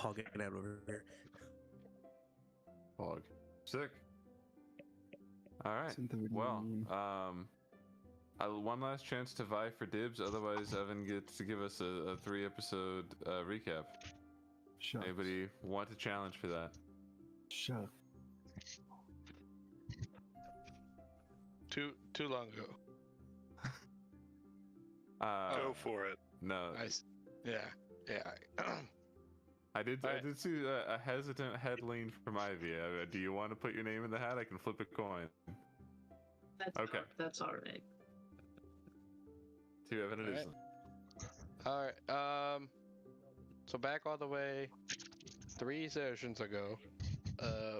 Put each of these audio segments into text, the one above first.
hogging out over here. Hog. Sick. All right. Something would Well, mean. one last chance to vie for dibs. Otherwise, Evan gets to give us a 3-episode recap. Shucks. Anybody want to challenge for that? Shucks. Too long ago. Go for it. No, Yeah. I did Alright. see a hesitant head lean from Ivy. Do you want to put your name in the hat? I can flip a coin. Okay. That's all right. To Evan it is. All right. So back all the way 3 sessions ago,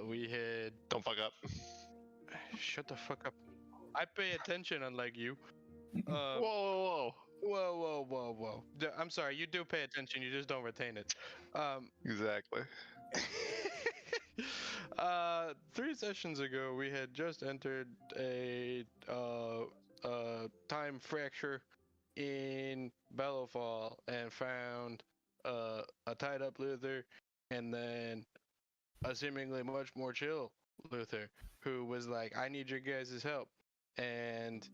we had. Don't fuck up. Shut the fuck up. I pay attention, unlike you. Whoa. Whoa. I'm sorry. You do pay attention. You just don't retain it. Exactly. 3 sessions ago, we had just entered a time fracture in Bellowfall and found a tied up Luther, and then a seemingly much more chill Luther, who was like, "I need your guys' help," and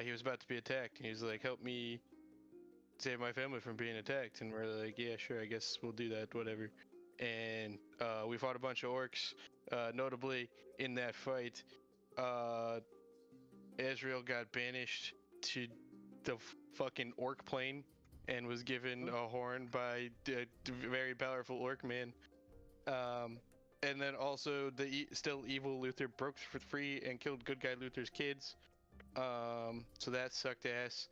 he was about to be attacked. And he was like, "Help me save my family from being attacked." And we're like, "Yeah, sure. I guess we'll do that. Whatever." And we fought a bunch of orcs. Notably, in that fight, Israel got banished to the fucking orc plane and was given a horn by a very powerful orc man. And then also the still evil Luther broke free and killed good guy Luther's kids. So that sucked ass.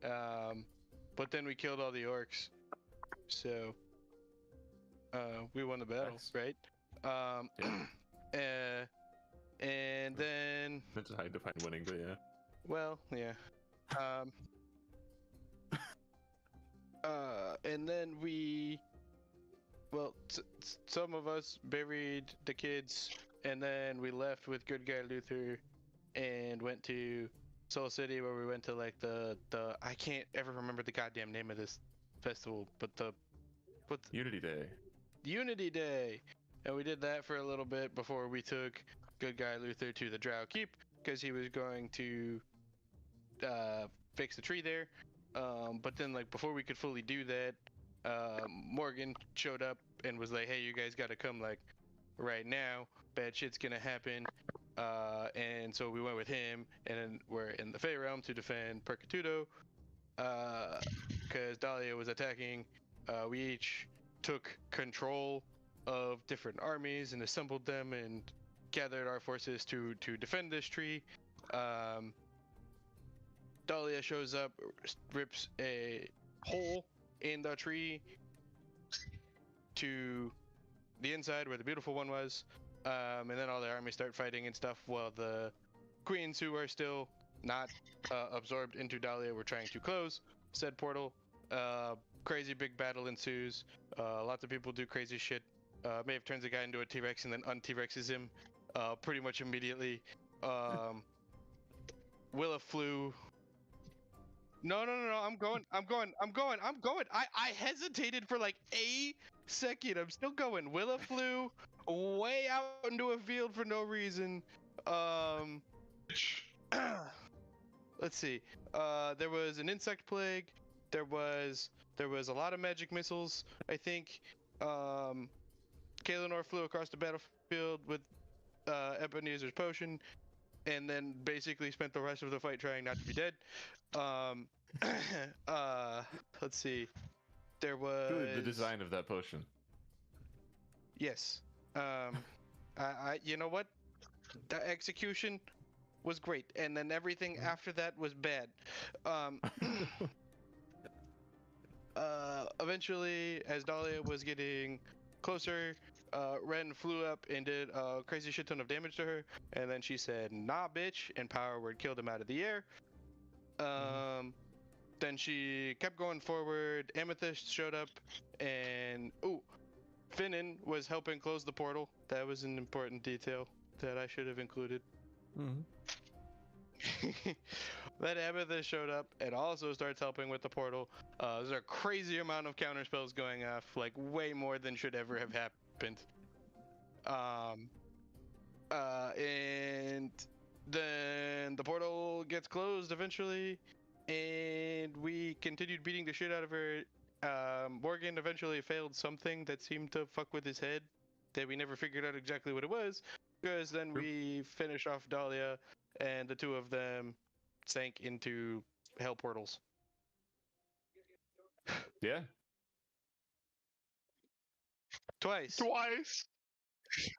But then we killed all the orcs. So we won the battle, Nice. right? Yeah. And then, That's how I define winning, but yeah. well, yeah. And then some of us buried the kids, and then we left with good guy Luther and went to Soul City, where we went to like the I can't ever remember the goddamn name of this festival, but Unity Day. Unity Day. And we did that for a little bit before we took good guy Luther to the Drow Keep, because he was going to fix the tree there. But then, like, before we could fully do that, Morgan showed up and was like, "Hey, you guys gotta come, like, right now. Bad shit's gonna happen." And so we went with him, and then we're in the Fey Realm to defend Percatudo, because Dahlia was attacking. We each took control of different armies and assembled them and gathered our forces to defend this tree. Dahlia shows up, rips a hole in the tree to the inside where the beautiful one was, and then all the armies start fighting and stuff, while the queens, who are still not absorbed into Dahlia, were trying to close said portal. Crazy big battle ensues. Lots of people do crazy shit. Maeve turns the guy into a T-Rex and then un-T-Rexes him pretty much immediately. Willa flew. No, I'm going. I hesitated for like a second. I'm still going. Willa flew way out into a field for no reason. Let's see. There was an insect plague. There was a lot of magic missiles, I think. Kaelinor flew across the battlefield with Ebenezer's potion, and then basically spent the rest of the fight trying not to be dead. Let's see. There was Really, the design of that potion. Yes. You know what? The execution was great, and then everything after that was bad. Eventually, as Dahlia was getting closer, Ren flew up and did a crazy shit ton of damage to her, and then she said, "Nah, bitch," and Power Word killed him out of the air. Then she kept going forward. Amethyst showed up, and Finnan was helping close the portal. That was an important detail that I should have included. Then Amethyst showed up and also starts helping with the portal. There's a crazy amount of counter spells going off, like way more than should ever have happened. And then the portal gets closed eventually, and we continued beating the shit out of her. Morgan eventually failed something that seemed to fuck with his head that we never figured out exactly what it was, because then we finish off Dahlia, and the two of them sank into hell portals. Yeah. Twice.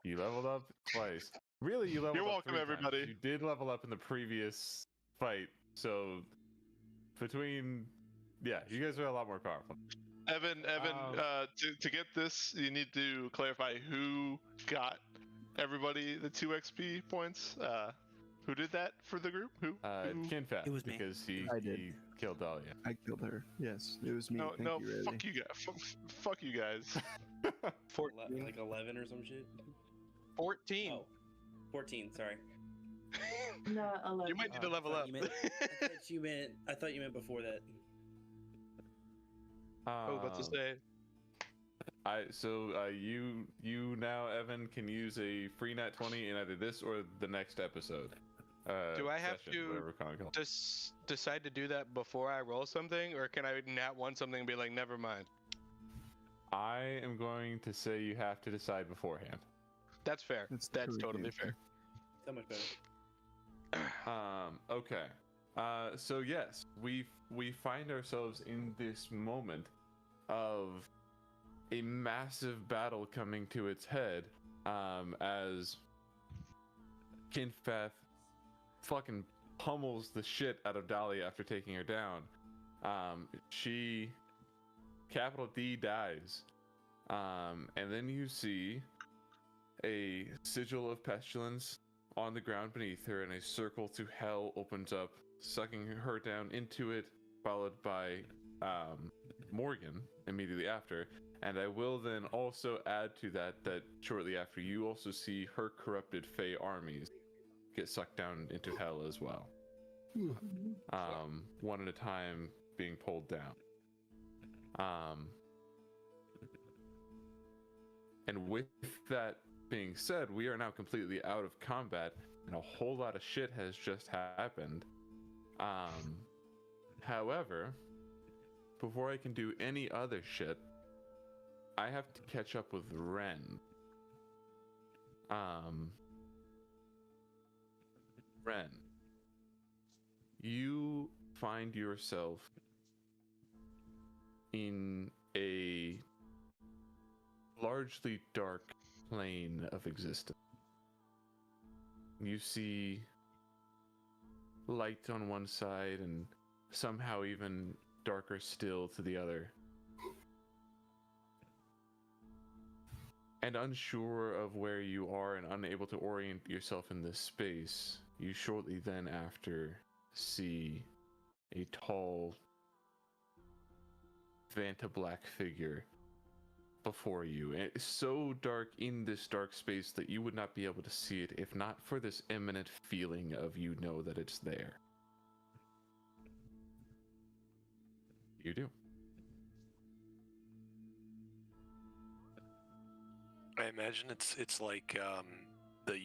You leveled up twice. Really, you leveled You're up welcome, 3 times. everybody. You did level up in the previous fight, so between, yeah, you guys are a lot more powerful. Evan, to get this, you need to clarify who got everybody the 2 XP points. Who did that for the group? Who? Kinfat, It was me. because I did. he killed Dahlia. I killed her. Yes, it was me. No, Thank you, Riley. fuck you guys. Fuck you guys. 14. Like 11 or some shit. 14. Oh, 14. Sorry. No, 11. You might need to level I up. thought you meant before that. I was about to say. You now, Evan, can use a free nat 20 in either this or the next episode. Do I have session, to whatever Con calls. decide to do that before I roll something, or can I nat one something and be like, never mind? I am going to say you have to decide beforehand. That's fair. That's totally fair. So much better. Okay. So yes, we find ourselves in this moment of a massive battle coming to its head, as Kinfath fucking pummels the shit out of Dahlia after taking her down. She, capital D, dies. And then you see a sigil of pestilence on the ground beneath her, and a circle to hell opens up, sucking her down into it, followed by Morgan immediately after. And I will then also add to that shortly after, you also see her corrupted Fey armies get sucked down into hell as well. One at a time being pulled down. And with that being said, we are now completely out of combat, and a whole lot of shit has just happened. However, before I can do any other shit, I have to catch up with Ren. Ren, you find yourself in a largely dark plane of existence. You see light on one side and somehow even darker still to the other. And unsure of where you are and unable to orient yourself in this space, you shortly then after see a tall Vanta black figure before you. And it's so dark in this dark space that you would not be able to see it if not for this imminent feeling of you know that it's there. You do. I imagine it's like the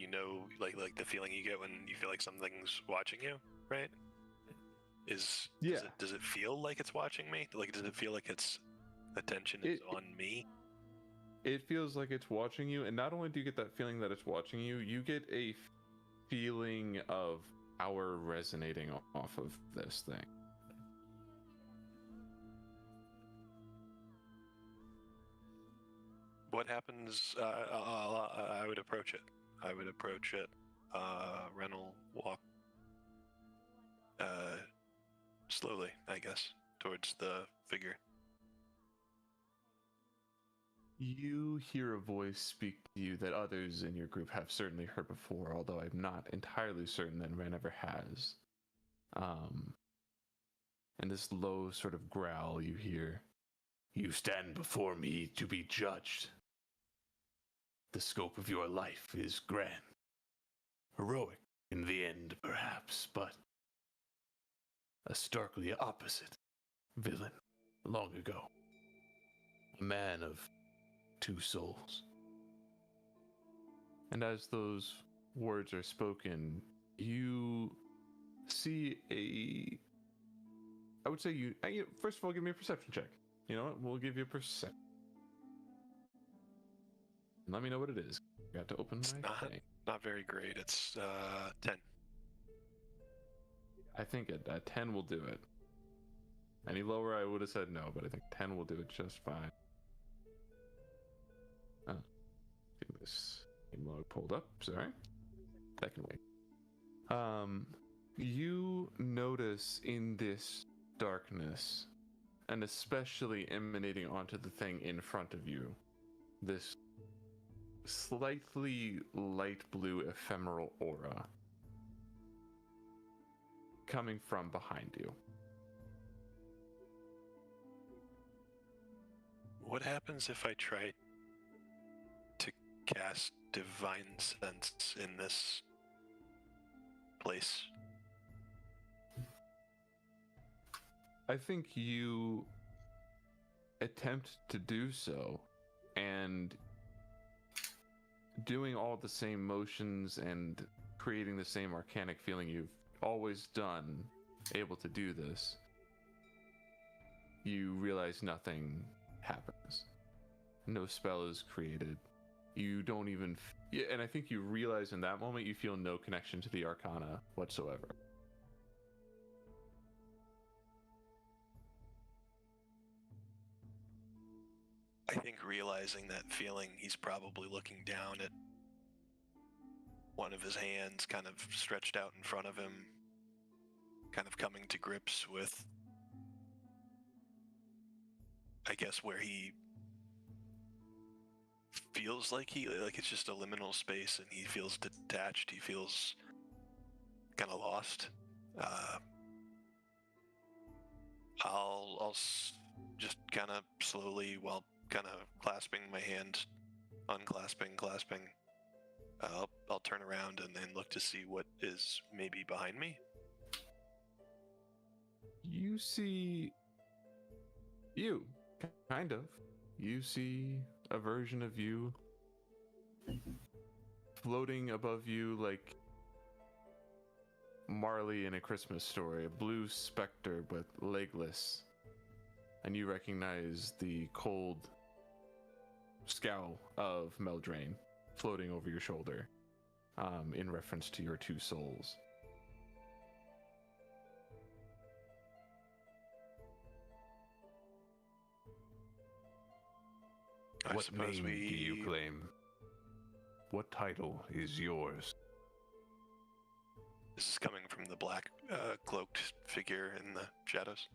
like the feeling you get when you feel like something's watching you, right? Does it feel like it's watching me? Like, does it feel like its attention is on me? It feels like it's watching you, and not only do you get that feeling that it's watching you, you get a feeling of power resonating off of this thing. What happens? I would approach it. Ren will walk slowly, I guess, towards the figure. You hear a voice speak to you that others in your group have certainly heard before, although I'm not entirely certain that Ren ever has. And this low sort of growl you hear. You stand before me to be judged. The scope of your life is grand. Heroic in the end, perhaps, but a starkly opposite villain long ago. A man of two souls. And as those words are spoken, you see I would say first of all, give me a perception check. You know what? We'll give you a perception. Let me know what it is. Got to open It's my thing. not very great. It's 10. I think a 10 will do it. Any lower, I would have said no, but I think 10 will do it just fine. Oh, get this game log pulled up. Sorry, that can wait. You notice in this darkness, and especially emanating onto the thing in front of you, this slightly light blue ephemeral aura coming from behind you. What happens if I try to cast Divine Sense in this place? I think you attempt to do so, and doing all the same motions and creating the same arcanic feeling you've always done, able to do this, you realize nothing happens. No spell is created. You don't even... and I think you realize in that moment you feel no connection to the Arcana whatsoever. I think realizing that feeling, he's probably looking down at one of his hands kind of stretched out in front of him, kind of coming to grips with, I guess, where he feels like it's just a liminal space and he feels detached, he feels kind of lost. I'll just kind of slowly, while kind of clasping my hand, unclasping, clasping, I'll turn around and then look to see what is maybe behind me. You see... you, kind of. You see a version of you floating above you like Marley in A Christmas Story, a blue specter but legless. And you recognize the cold scowl of Meldrain floating over your shoulder, in reference to your two souls. What name do you claim? What title is yours? This is coming from the black cloaked figure in the shadows.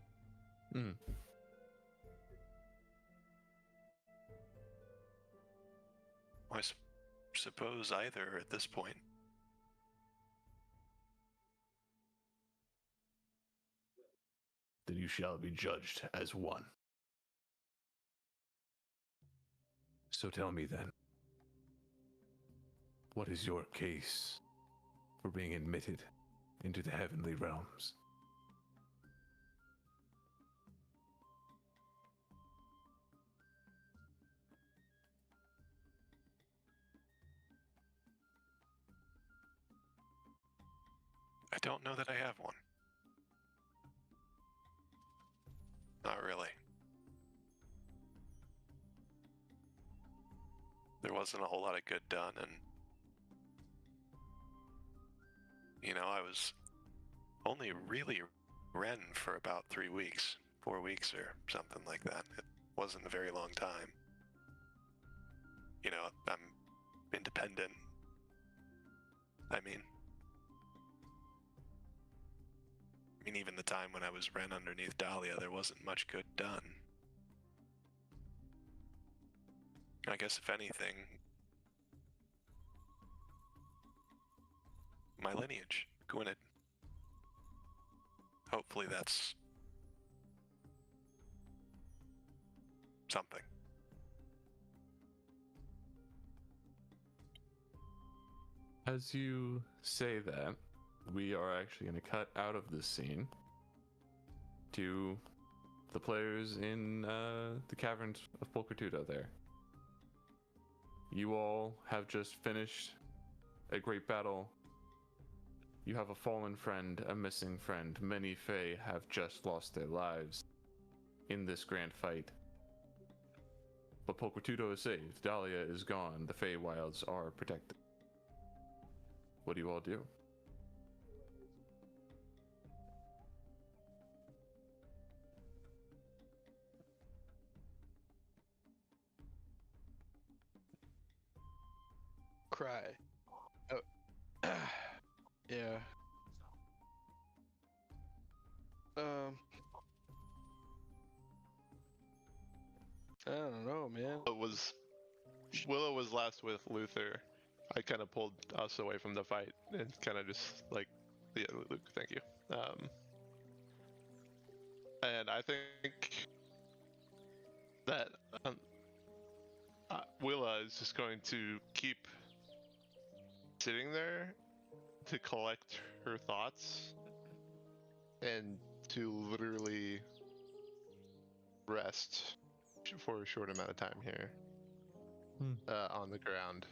I suppose either at this point. Then you shall be judged as one. So tell me then, what is your case for being admitted into the heavenly realms? I don't know that I have one. Not really. There wasn't a whole lot of good done, and I was only really Ren for about 3 weeks, 4 weeks or something like that. It wasn't a very long time. I'm independent. I mean, even the time when I was Ren underneath Dahlia, there wasn't much good done. I guess if anything, my lineage, Gwynedd. Hopefully that's something. As you say that, we are actually going to cut out of this scene to the players in the caverns of Pulchritudo there. You all have just finished a great battle. You have a fallen friend, a missing friend. Many Fae have just lost their lives in this grand fight. But Pulchritudo is saved. Dahlia is gone. The Feywilds are protected. What do you all do? Cry. Oh. Yeah. I don't know, man. Willow was last with Luther. I kind of pulled us away from the fight and kind of just like, yeah, Luke, thank you. And I think that Willa is just going to keep sitting there to collect her thoughts and to literally rest for a short amount of time here on the ground.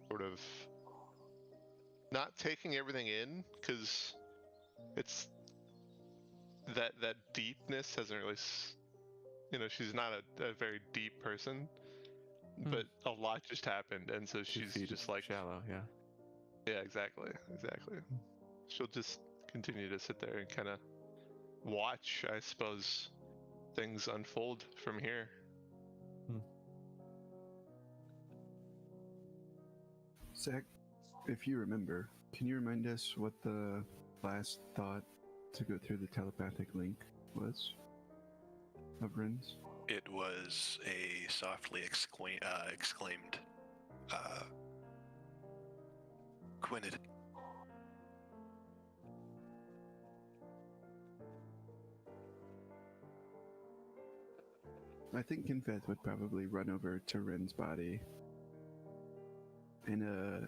Sort of not taking everything in, because it's that deepness hasn't really, she's not a very deep person, but a lot just happened, and so she's just like shallow. yeah, exactly. She'll just continue to sit there and kind of watch, I suppose, things unfold from here. Zach, if you remember, can you remind us what the last thought to go through the telepathic link was of Ren's? It was a softly exclaimed, Gwynedd. I think Kinfeth would probably run over to Ren's body in a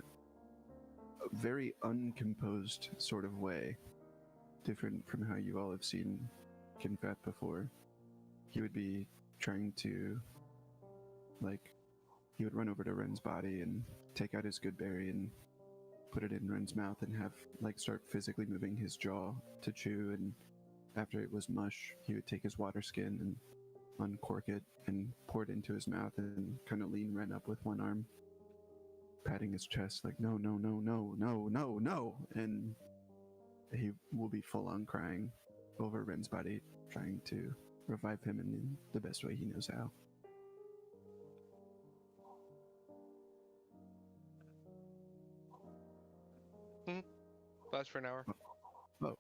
very uncomposed sort of way, different from how you all have seen Kinfeth before. He would be trying to, he would run over to Ren's body and take out his good berry and put it in Ren's mouth and have, start physically moving his jaw to chew, and after it was mush, he would take his water skin and uncork it and pour it into his mouth and kind of lean Ren up with one arm, patting his chest like, no, no, no, no, no, no, no, and he will be full on crying over Ren's body, trying to revive him in the best way he knows how. Lasts for an hour. Oh.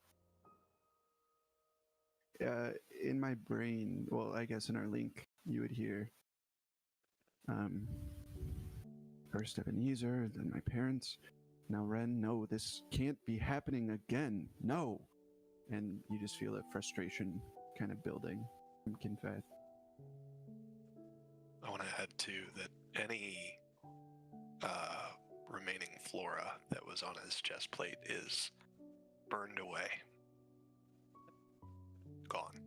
In my brain, well, I guess in our link, you would hear first Ebenezer, then my parents, now Ren, no, this can't be happening again, no! And you just feel a frustration kind of building from Kinfeth. I want to add too that any remaining flora that was on his chest plate is burned away. Gone.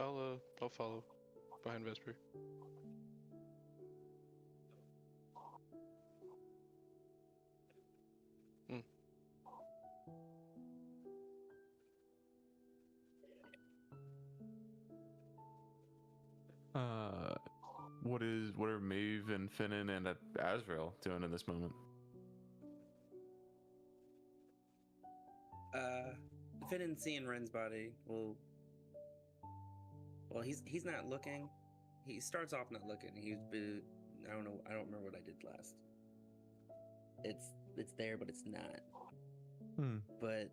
I'll follow behind Vesper. What are Maeve and Finnan and Azrael doing in this moment? Finnan's seeing Ren's body. Well, he's not looking. He starts off not looking. I don't know. I don't remember what I did last. It's there, but it's not. But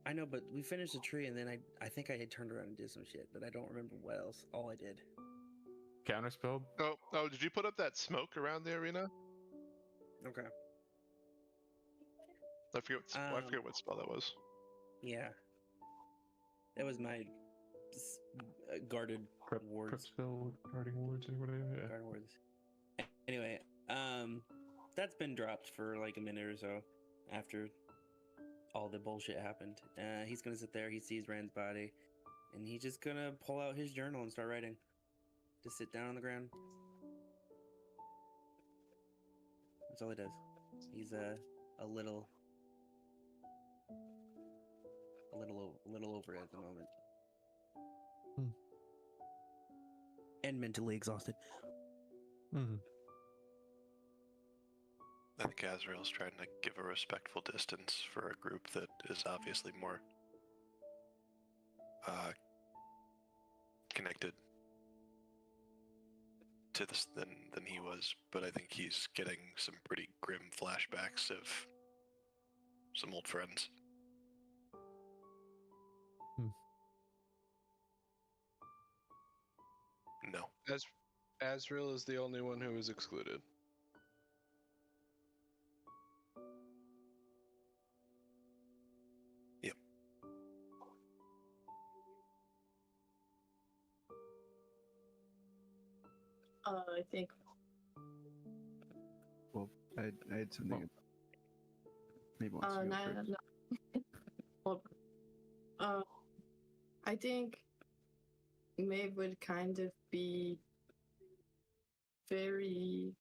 I know, but we finished the tree, and then I think I had turned around and did some shit, but I don't remember what else. All I did. Counterspelled? Oh, did you put up that smoke around the arena? Okay. I forget what spell that was. Yeah. That was my guarded wards. Prep spell, guarding wards, or whatever. Yeah. Guard wards. Anyway, that's been dropped for like a minute or so after all the bullshit happened. He's gonna sit there. He sees Rand's body, and he's just gonna pull out his journal and start writing. Just sit down on the ground. That's all he does. He's a little over it at the moment. And mentally exhausted. I think Azrael's trying to give a respectful distance for a group that is obviously more connected to this than he was, but I think he's getting some pretty grim flashbacks of some old friends. No. Azrael is the only one who is excluded. Yep. I think. Well, I had something. Maybe once you go first. No. Hold on. I think Maeve would kind of be very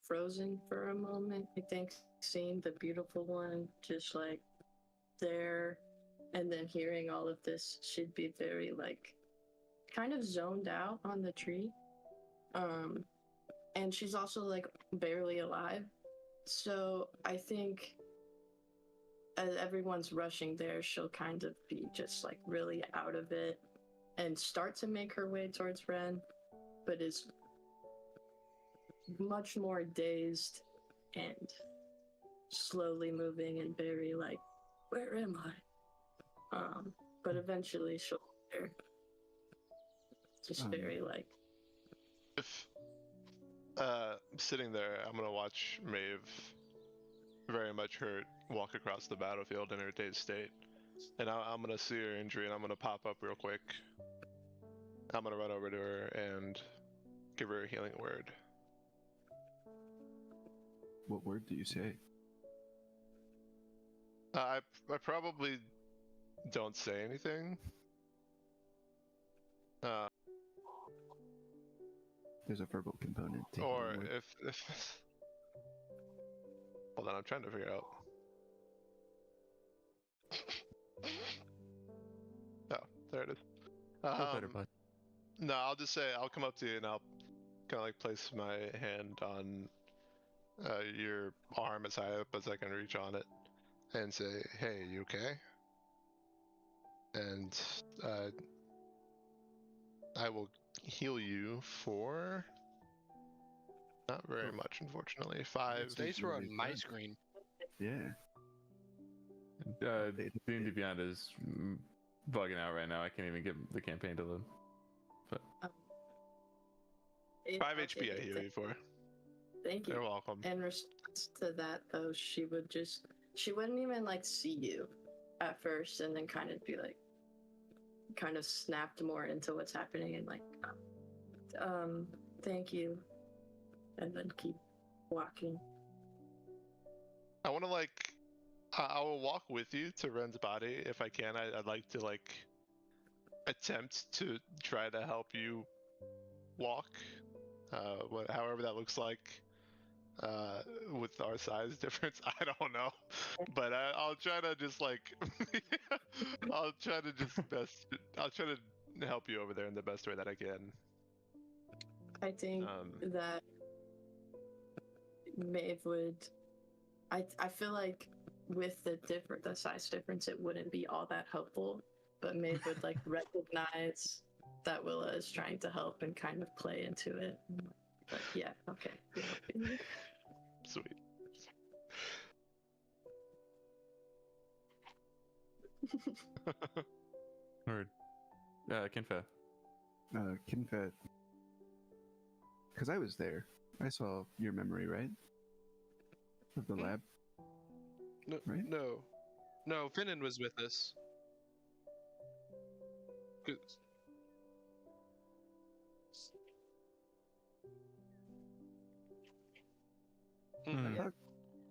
frozen for a moment. I think seeing the beautiful one just like there and then hearing all of this, she'd be very like kind of zoned out on the tree. And she's also like barely alive. So I think as everyone's rushing there, she'll kind of be just like really out of it and start to make her way towards Ren, but is much more dazed and slowly moving and very like, where am I? But eventually she'll be there. Just very like. If sitting there, I'm gonna watch Maeve, very much hurt, walk across the battlefield in her dazed state, and I'm gonna see her injury, and I'm gonna pop up real quick. I'm gonna run over to her and give her a healing word. What word do you say? I probably don't say anything. There's a verbal component. Or if hold on, I'm trying to figure out. Oh, there it is. Feel better, bud. No, I'll just say I'll come up to you and I'll kind of like place my hand on your arm as high up as I can reach on it, and say, "Hey, you okay?" And I will heal you for not very much, unfortunately. 5. States were on my screen. Yeah. D&D Beyond is bugging out right now. I can't even get the campaign to load. But 5 HP I heal you for. Thank you. You're welcome. In response to that, though, she wouldn't even like see you at first, and then kind of be like, kind of snapped more into what's happening, and like, thank you, and then keep walking. I want to like, I will walk with you to Ren's body if I can. I'd like to like attempt to try to help you walk, however that looks like. With our size difference, I don't know, but I'll try to just like, I'll try to help you over there in the best way that I can. I think that Maeve would. I feel like with the size difference, it wouldn't be all that helpful. But Maeve would like recognize that Willa is trying to help and kind of play into it. But yeah, okay. Sweet. Word. Kinfeth. Kinfeth. Because I was there. I saw your memory, right? Of the lab? No, right? No, Finnan was with us.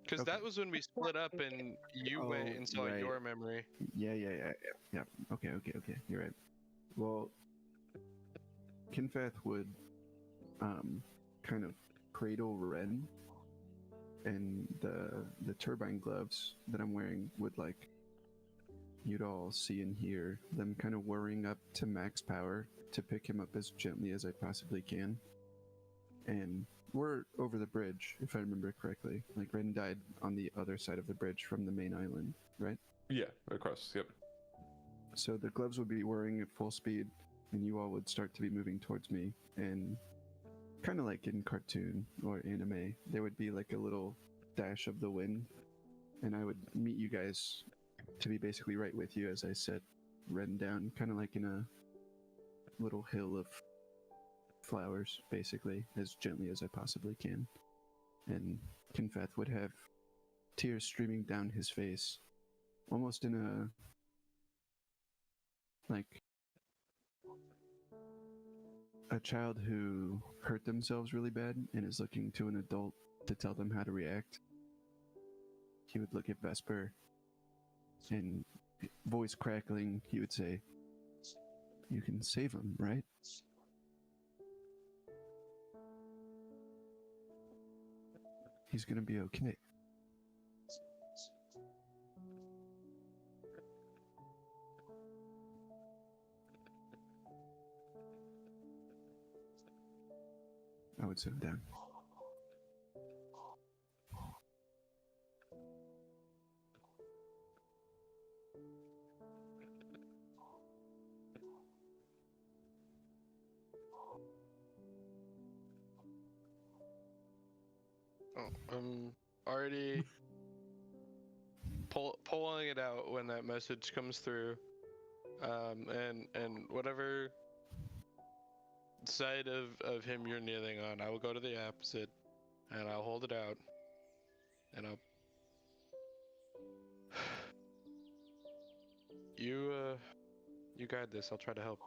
Because that was when we split up and you went and saw right. your memory. Yeah. Okay. You're right. Well, Kinfeth would kind of cradle Ren, and the turbine gloves that I'm wearing would like you'd all see and hear them kind of whirring up to max power to pick him up as gently as I possibly can. And we're over the bridge, if I remember correctly. Like Ren died on the other side of the bridge from the main island, right? Yeah, across. Yep. So the gloves would be whirring at full speed, and you all would start to be moving towards me. And kind of like in cartoon or anime, there would be like a little dash of the wind, and I would meet you guys to be basically right with you as I set Ren down, kind of like in a little hill of flowers, basically, as gently as I possibly can. And Kinfeth would have tears streaming down his face, almost in a like a child who hurt themselves really bad and is looking to an adult to tell them how to react. He would look at Vesper and, voice crackling, he would say, "You can save him, right? He's gonna be okay." I would sit him down. Already pulling it out when that message comes through, and whatever side of him you're kneeling on, I will go to the opposite, and I'll hold it out, and I'll you guide this. I'll try to help.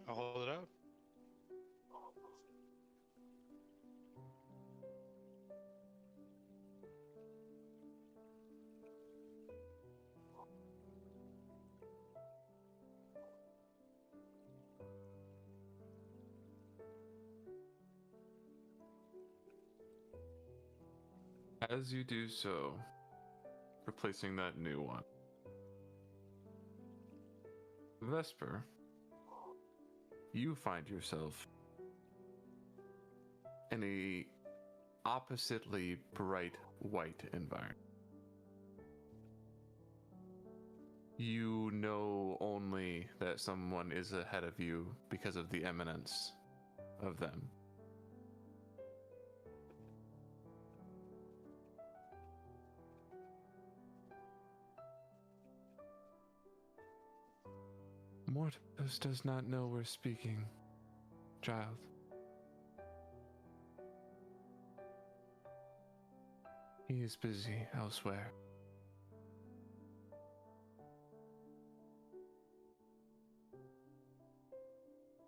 I'll hold it out. As you do so, replacing that new one, Vesper, you find yourself in a oppositely bright white environment. You know only that someone is ahead of you because of the eminence of them. Mortis does not know we're speaking, child. He is busy elsewhere.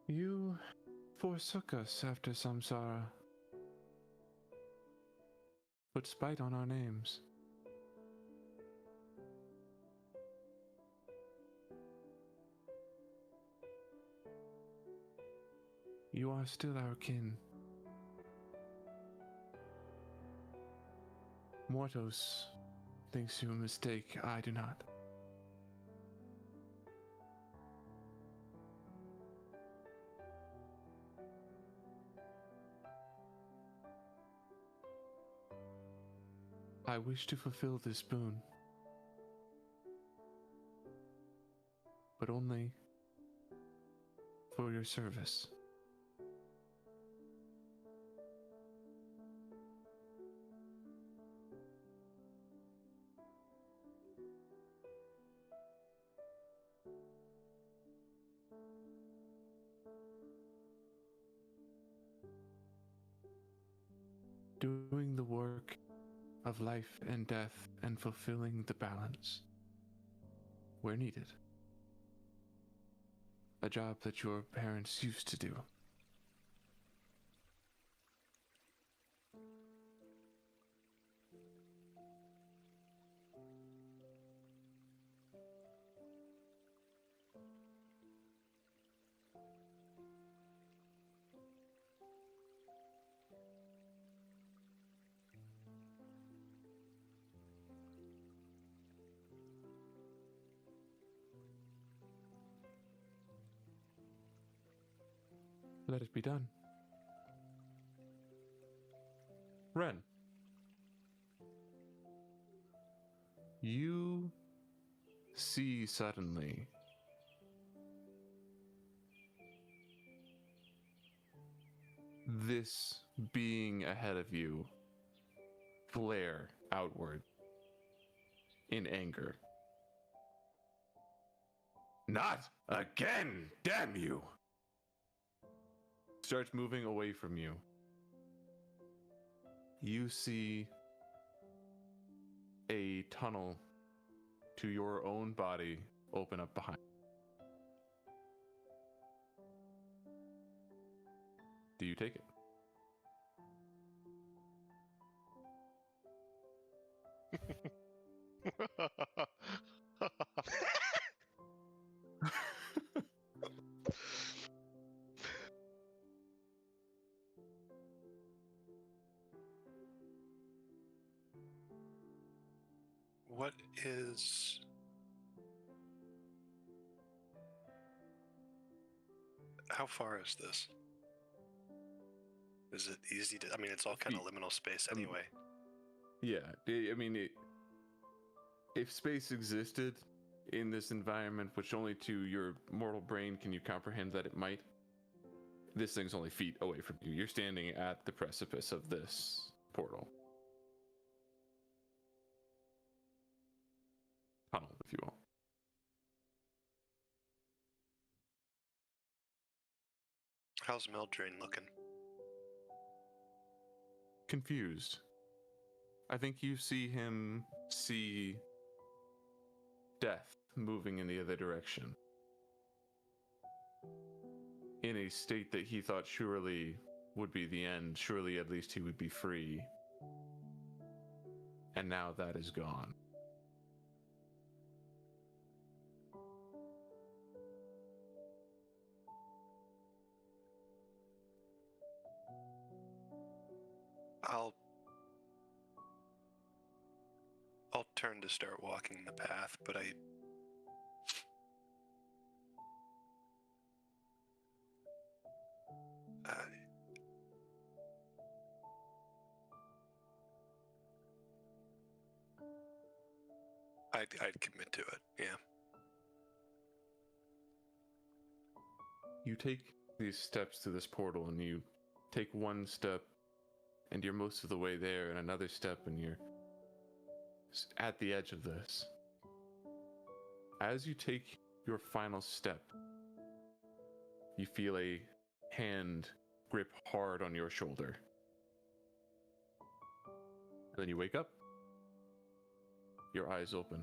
You forsook us after Samsara. Put spite on our names. You are still our kin. Mortos thinks you a mistake, I do not. I wish to fulfill this boon, but only for your service. Doing the work of life and death and fulfilling the balance where needed. A job that your parents used to do. Let it be done. Ren, you see suddenly this being ahead of you flare outward in anger. Not again, damn you! Starts moving away from you. You see a tunnel to your own body open up behind. Do you take it? What is... How far is this? Is it easy to... I mean, it's all kind of liminal space anyway. Yeah, I mean, if space existed in this environment, which only to your mortal brain can you comprehend that it might, this thing's only feet away from you. You're standing at the precipice of this portal. Tunnel, if you will. How's Meldrain looking? Confused. I think you see him see death moving in the other direction. in a state that he thought surely would be the end. Surely at least he would be free. And now that is gone. I'll turn to start walking the path, but I'd commit to it. Yeah. You take these steps to this portal, and you take one step, and you're most of the way there, and another step, and you're at the edge of this. As you take your final step, you feel a hand grip hard on your shoulder. And then you wake up, your eyes open.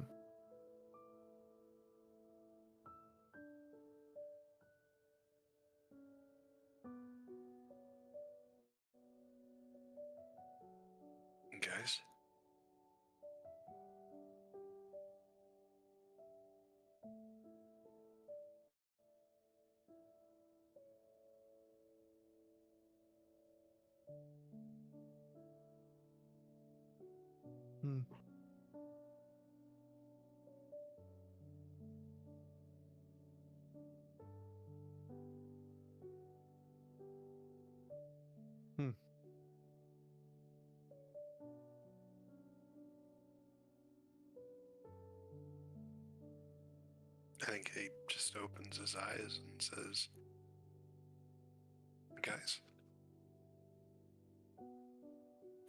Guys? I think he just opens his eyes and says, guys.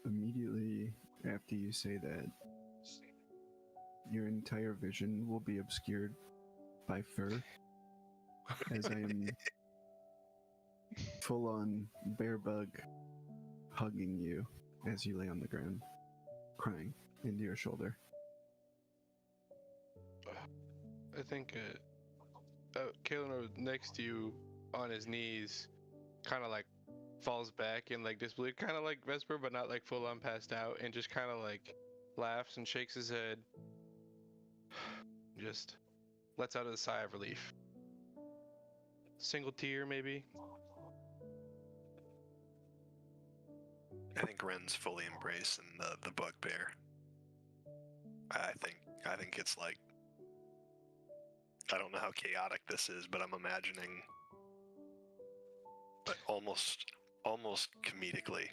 Immediately after you say that, your entire vision will be obscured by fur, as I am full on bear bug hugging you as you lay on the ground, crying into your shoulder. I think Kalen next to you on his knees kind of like falls back in like disbelief, kind of like Vesper, but not like full on passed out, and just kind of like laughs and shakes his head. Just lets out a sigh of relief. Single tear, maybe. I think Ren's fully embracing the bugbear. I think it's like, I don't know how chaotic this is, but I'm imagining almost comedically,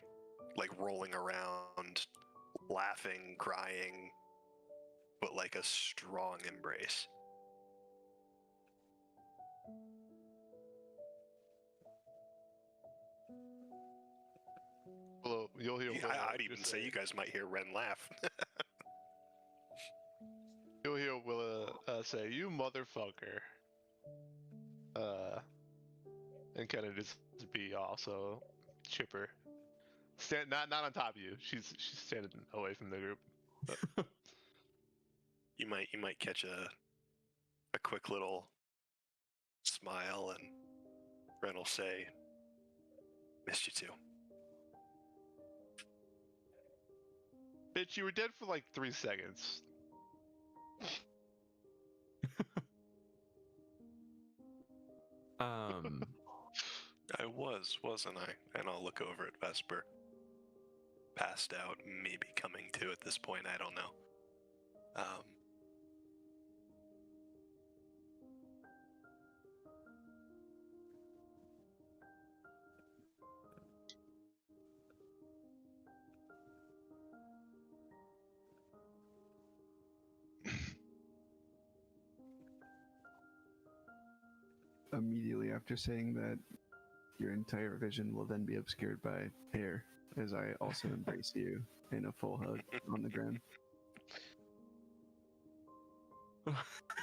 like rolling around, laughing, crying, but like a strong embrace. Well, you'll hear. I'd even say you guys might hear Ren laugh. You'll hear Willa say, "You motherfucker," and kind of just be also chipper. Not on top of you. She's standing away from the group. But. You might catch a quick little smile, and Ren will say, "Missed you too." Bitch, you were dead for like 3 seconds. I wasn't I? And I'll look over at Vesper. Passed out, maybe coming to at this point, I don't know. Immediately after saying that, your entire vision will then be obscured by hair, as I also embrace you in a full hug on the ground.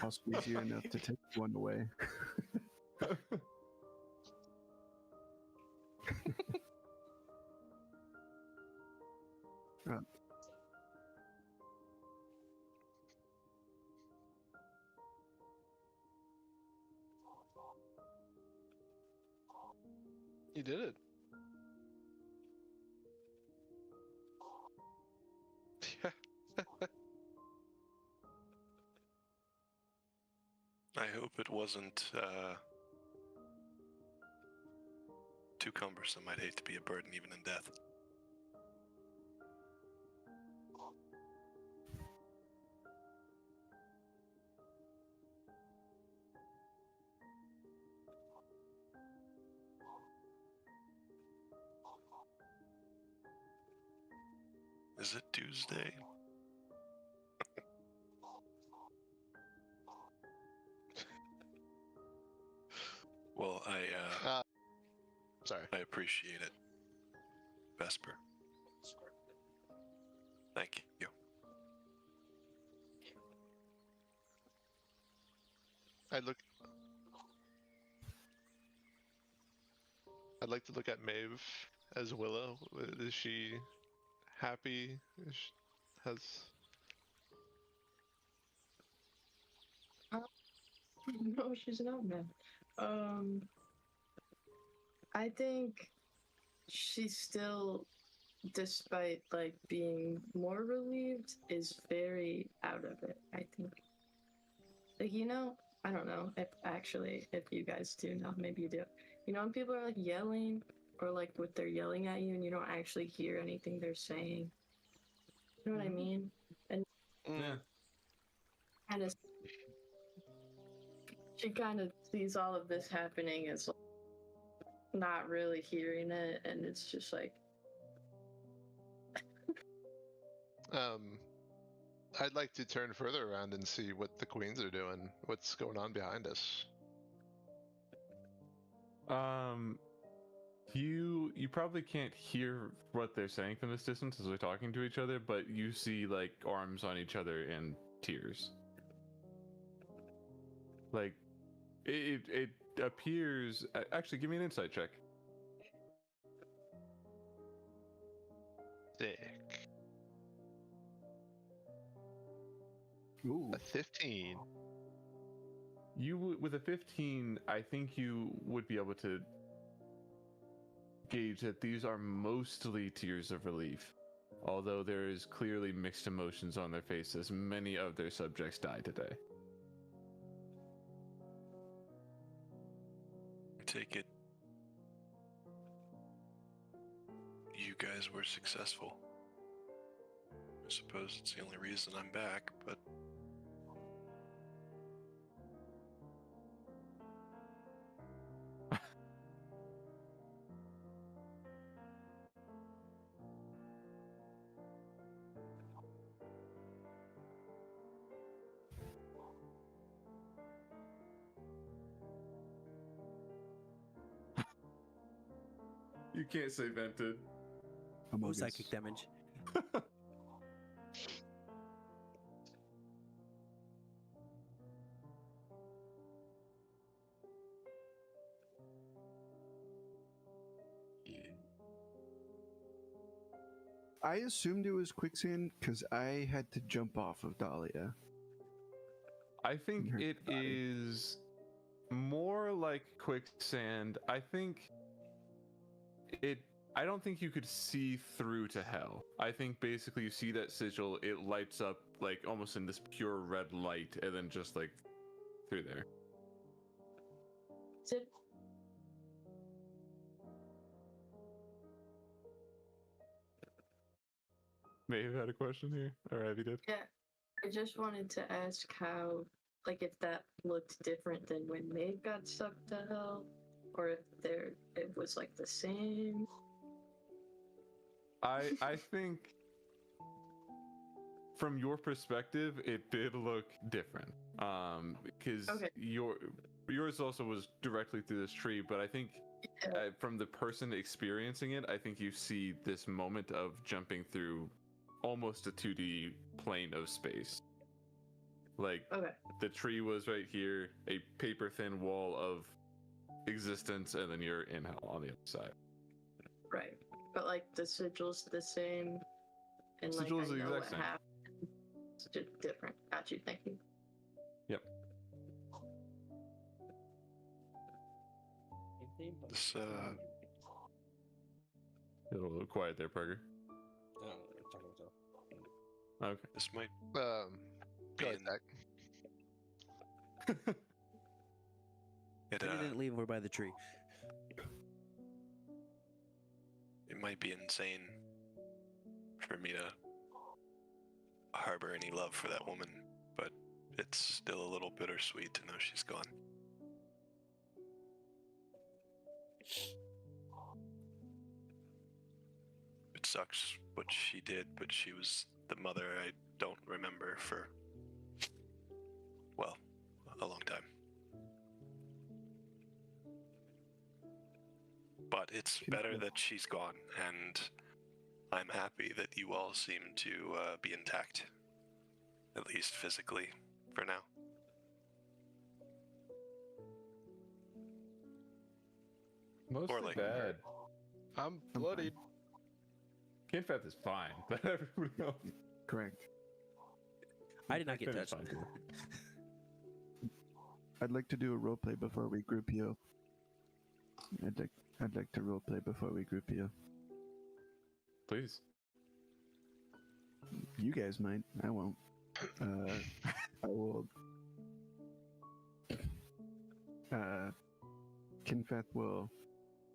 I'll squeeze you enough to take one away. You did it. I hope it wasn't too cumbersome. I'd hate to be a burden even in death. Is it Tuesday? Well, Sorry. I appreciate it, Vesper. Thank you. I'd like to look at Maeve as Willow. Is she happy? Has No, she's not mad. I think she's still, despite like being more relieved, is very out of it. I think, like, I don't know if you guys do know, maybe you do. When people are like yelling or like what they're yelling at you and you don't actually hear anything they're saying. You know what I mean? And Yeah. kind of, she kind of sees all of this happening as like, not really hearing it, and it's just like, I'd like to turn further around and see what the queens are doing. What's going on behind us? You probably can't hear what they're saying from this distance as they're talking to each other, but you see like arms on each other and tears. Like it appears. Actually, give me an insight check. Sick. Ooh. A 15. With a 15, I think you would be able to gauge that these are mostly tears of relief, although there is clearly mixed emotions on their faces. Many of their subjects died today. I take it you guys were successful. I suppose it's the only reason I'm back, but You can't say vented. Oh, psychic damage. I assumed it was quicksand because I had to jump off of Dahlia. I think Her it body. is more like quicksand. I don't think you could see through to hell. I think basically you see that sigil, it lights up like almost in this pure red light, and then just like through there. is it? May have had a question here, or Abby did. Yeah, I just wanted to ask how, like, if that looked different than when Maeve got sucked to hell, or if it was like the same. I think from your perspective, it did look different. Because Okay. yours also was directly through this tree, but I think Yeah. from the person experiencing it, I think you see this moment of jumping through almost a 2D plane of space. Like Okay. the tree was right here, a paper thin wall of existence, and then you're in hell on the other side. Right. But like the sigil's the same, and like Sigil I is the know exact what same. happened. It's just different. Got you. Thank you. Yep. this A little quiet there, Parker. Talking to myself. Okay. This might Go be ahead, in, Zach. it, Maybe didn't leave over by the tree. it might be insane for me to harbor any love for that woman, but it's still a little bittersweet to know she's gone. It sucks what she did, but she was the mother I don't remember for, well, a long time. But it's better that she's gone, and I'm happy that you all seem to be intact, at least physically, for now. Mostly like- bad. I'm fine. bloodied. Kinfeth is fine, but everybody else. Correct. I did not get Kinfeth is touched. fine, too. I'd like to do a roleplay before we group you. I'd like to roleplay before we group you. Please. You guys might. I won't. I will. Kinfeth will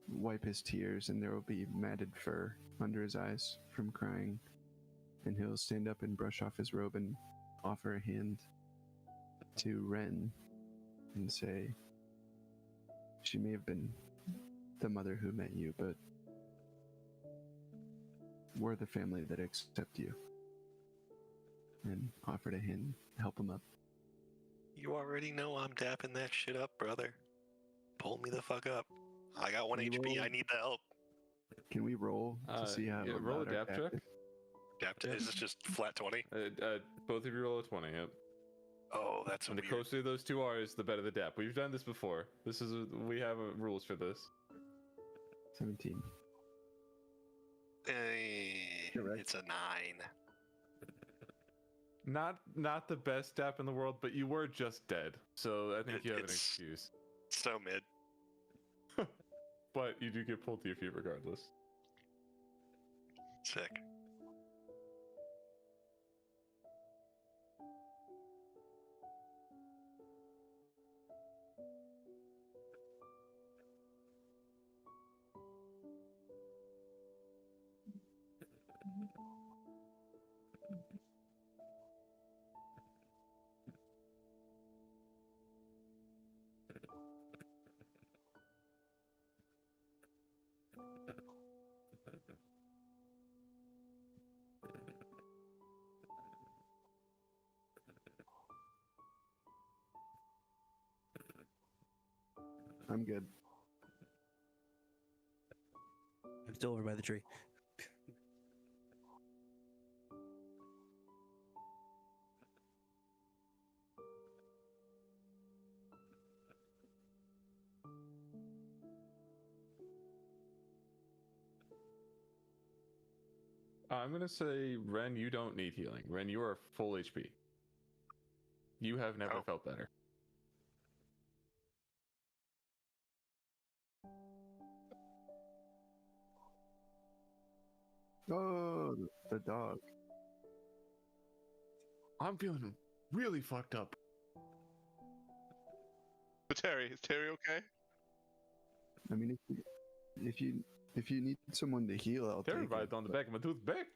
wipe his tears, and there will be matted fur under his eyes from crying. And he'll stand up and brush off his robe and offer a hand to Ren and say, "She may have been the mother who met you, but we're the family that accept you." And offer to hand, help him up. You already know I'm dapping that shit up, brother. Pull me the fuck up. I got 1 You HP, will- I need the help. Can we roll to see how yeah, roll a loud our dap check. is? Is this just flat 20? Both of you roll a 20, yep. Oh, that's And the weird. closer those two are, is the better the dap. We've done this before. We have rules for this. 17. Correct. It's a 9. Not the best dap in the world, but you were just dead, so I think you have an It's- excuse. So mid. But you do get pulled to your feet regardless. Sick. I'm good. I'm still over by the tree. I'm gonna say, Ren, you don't need healing. Ren, you are full HP. You have never Oh. felt better. Oh, the dog. I'm feeling really fucked up. But Terry, is Terry okay? I mean, if you need someone to heal, I'll take Terrified it. on the back of my tooth back.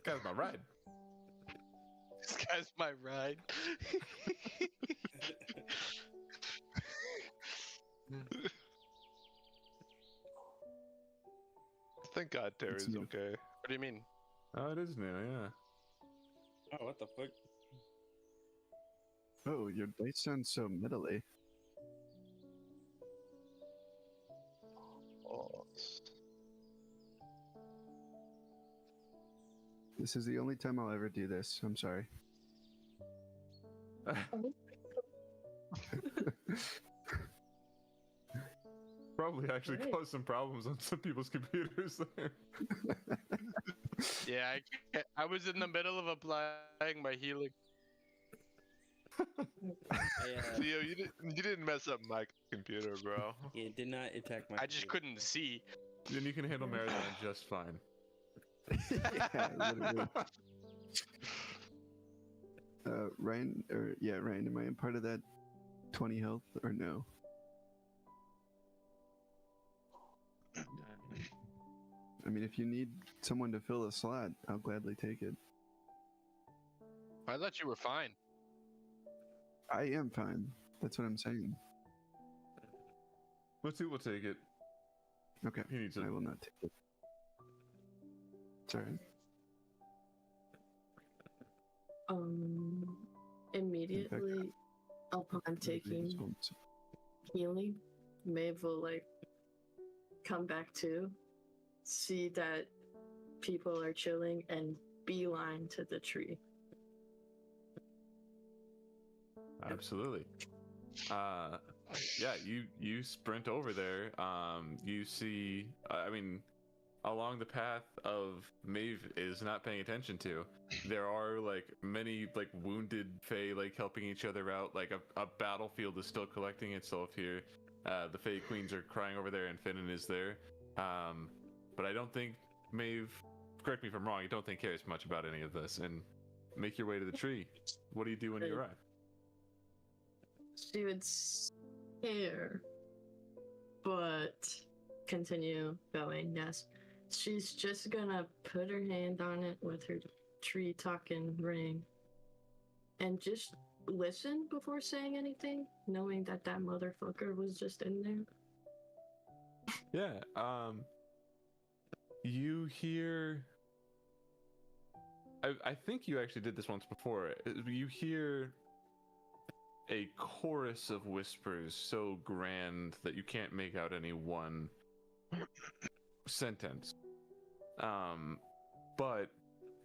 Guy's my ride. This guy's my ride. Thank God Terry's new. okay. What do you mean? Oh, it is new, yeah. Oh, what the fuck? Oh, your dice sound so middly. Oh, This is the only time I'll ever do this. I'm sorry. Probably actually Right. caused some problems on some people's computers there. Yeah, I was in the middle of applying my healing. Theo, you didn't mess up my computer, bro. It did not attack my. I just computer. couldn't see. Then you can handle Marathon just fine. Yeah, literally. Ryan, Ryan, am I a part of that 20 health or no? I mean, if you need someone to fill a slot, I'll gladly take it. I thought you were fine. I am fine. That's what I'm saying. Let's see, we'll take it. Okay, He needs it. I will not take it. It's alright. Immediately upon taking healing, Maeve will like come back to, see that people are chilling, and beeline to the tree. Absolutely. Yeah, you sprint over there. You see, I mean, along the path of Maeve is not paying attention to, there are like many like wounded Fae like helping each other out. Like a battlefield is still collecting itself here. The Fae Queens are crying over there, and Finnan is there. But I don't think Maeve, correct me if I'm wrong, I don't think cares much about any of this. And make your way to the tree. What do you do when you arrive? She would stare, but continue going, yes. She's just gonna put her hand on it with her tree talking ring and just listen before saying anything, knowing that that motherfucker was just in there. Yeah, you hear, I think you actually did this once before. You hear a chorus of whispers so grand that you can't make out any one sentence. But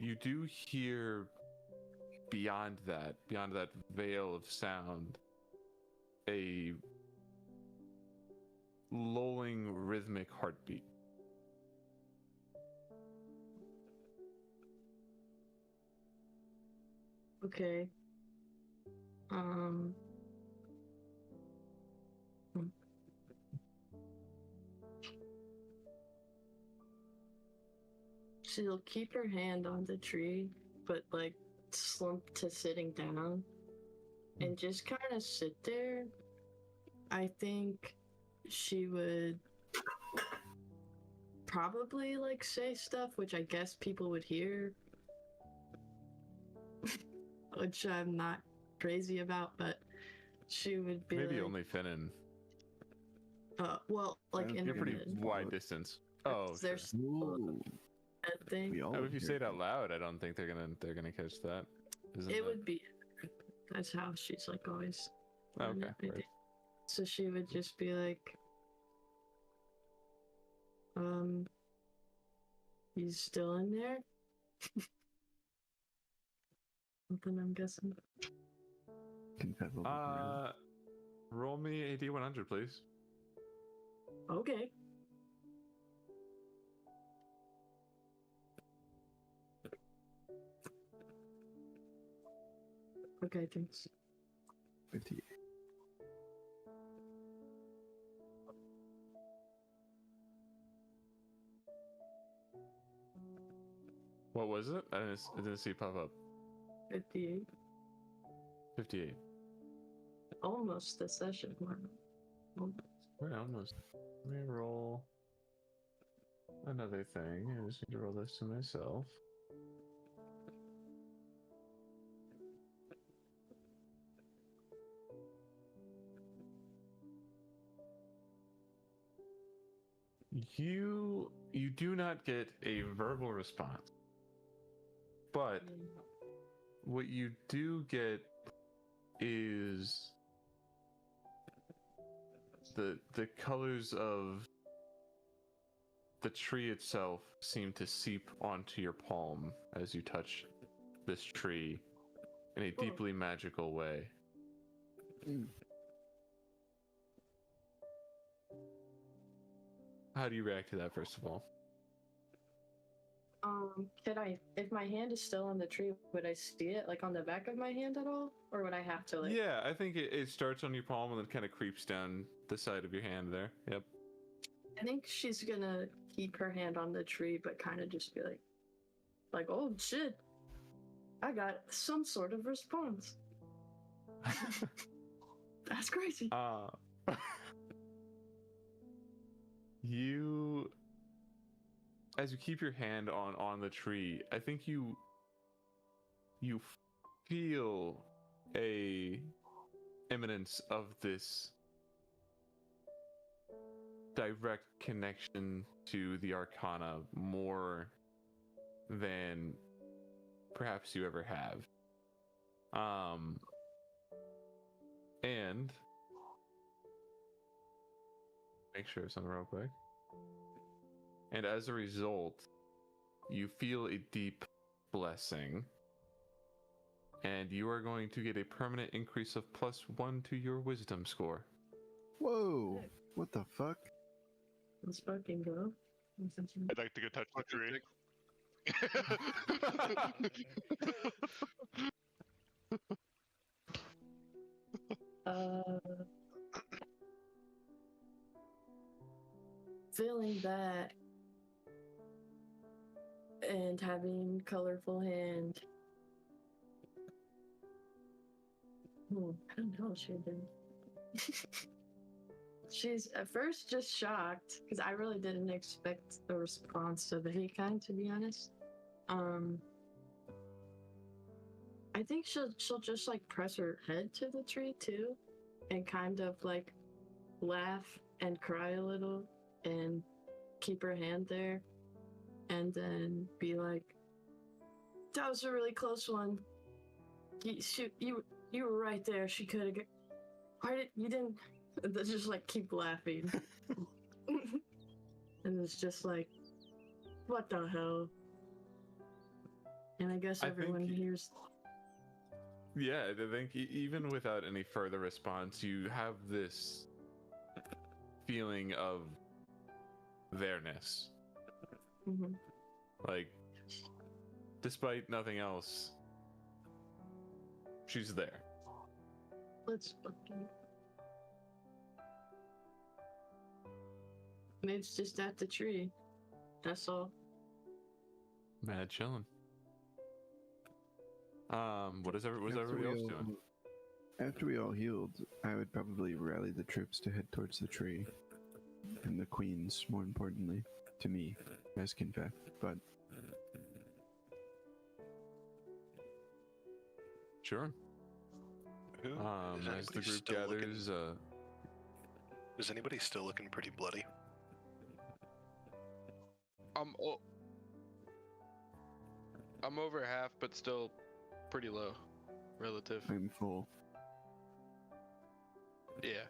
you do hear beyond that veil of sound, a lulling rhythmic heartbeat. Okay. She'll keep her hand on the tree, but like slump to sitting down and just kind of sit there. I think she would probably like say stuff which I guess people would hear, which I'm not crazy about, but she would be Maybe like, only Finnan. well, like in You're her pretty head. wide distance. Oh, sure. There's Ooh, that thing. we all If you hear say it out loud, I don't think they're gonna catch that. It would be. That's how she's like always. Okay. Right. So she would just be like, he's still in there? Something I'm guessing. Confess a little bit around. Roll me a D100, please. Okay. Okay, thanks. 58. What was it? I didn't see it pop up. 58. 58. Almost the session mark. We're almost. Let me roll another thing. I just need to roll this to myself. You do not get a verbal response, but what you do get is the colors of the tree itself seem to seep onto your palm as you touch this tree in a deeply magical way. How do you react to that, first of all? Could I, if my hand is still on the tree, would I see it like on the back of my hand at all? Or would I have to like... Yeah, I think it starts on your palm and then kind of creeps down the side of your hand there. Yep. I think she's gonna keep her hand on the tree, but kind of just be like, oh shit, I got some sort of response. That's crazy. You, as you keep your hand on the tree, I think you feel a imminence of this direct connection to the Arcana more than perhaps you ever have. And make sure it's on real quick. And as a result, you feel a deep blessing. And you are going to get a permanent increase of +1 to your wisdom score. Whoa! What the fuck? Let's fucking go. I'd like to go touch the tree. Feeling that and having colorful hand. I don't know what she did. She's at first just shocked because I really didn't expect a response of any kind, to be honest. I think she'll just like press her head to the tree too, and kind of like laugh and cry a little, and keep her hand there, and then be like, "That was a really close one. You were right there. She could have. Why you didn't?" They just like keep laughing, and it's just like, what the hell? And I guess everyone hears. Yeah, I think even without any further response, you have this feeling of there-ness. Mm-hmm. Like, despite nothing else, she's there. Let's fucking. And it's just at the tree. That's all. Mad chillin'. What is everybody else doing? After we all healed, I would probably rally the troops to head towards the tree. And the queens, more importantly, to me, as Kinfek, but... Sure. As the group gathers, is anybody still looking pretty bloody? I'm over half, but still pretty low, relative. I'm full. Yeah.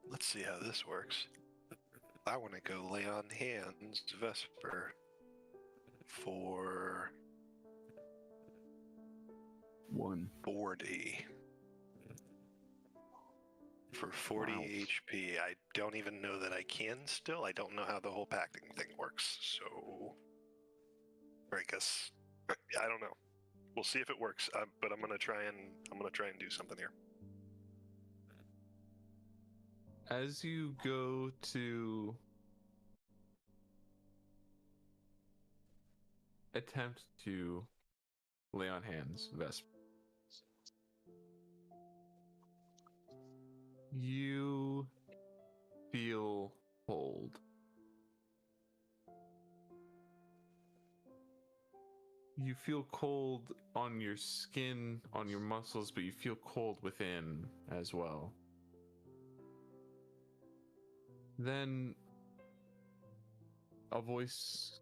Let's see how this works. I want to go lay on hands, Vesper, for 40. For 40 Wow. HP. I don't even know that I can still. I don't know how the whole packing thing works, so... Or I guess... I don't know. We'll see if it works, but I'm gonna try and do something here. as you go to attempt to lay on hands, Vesper, you feel cold. You feel cold on your skin, on your muscles, but you feel cold within as well. Then a voice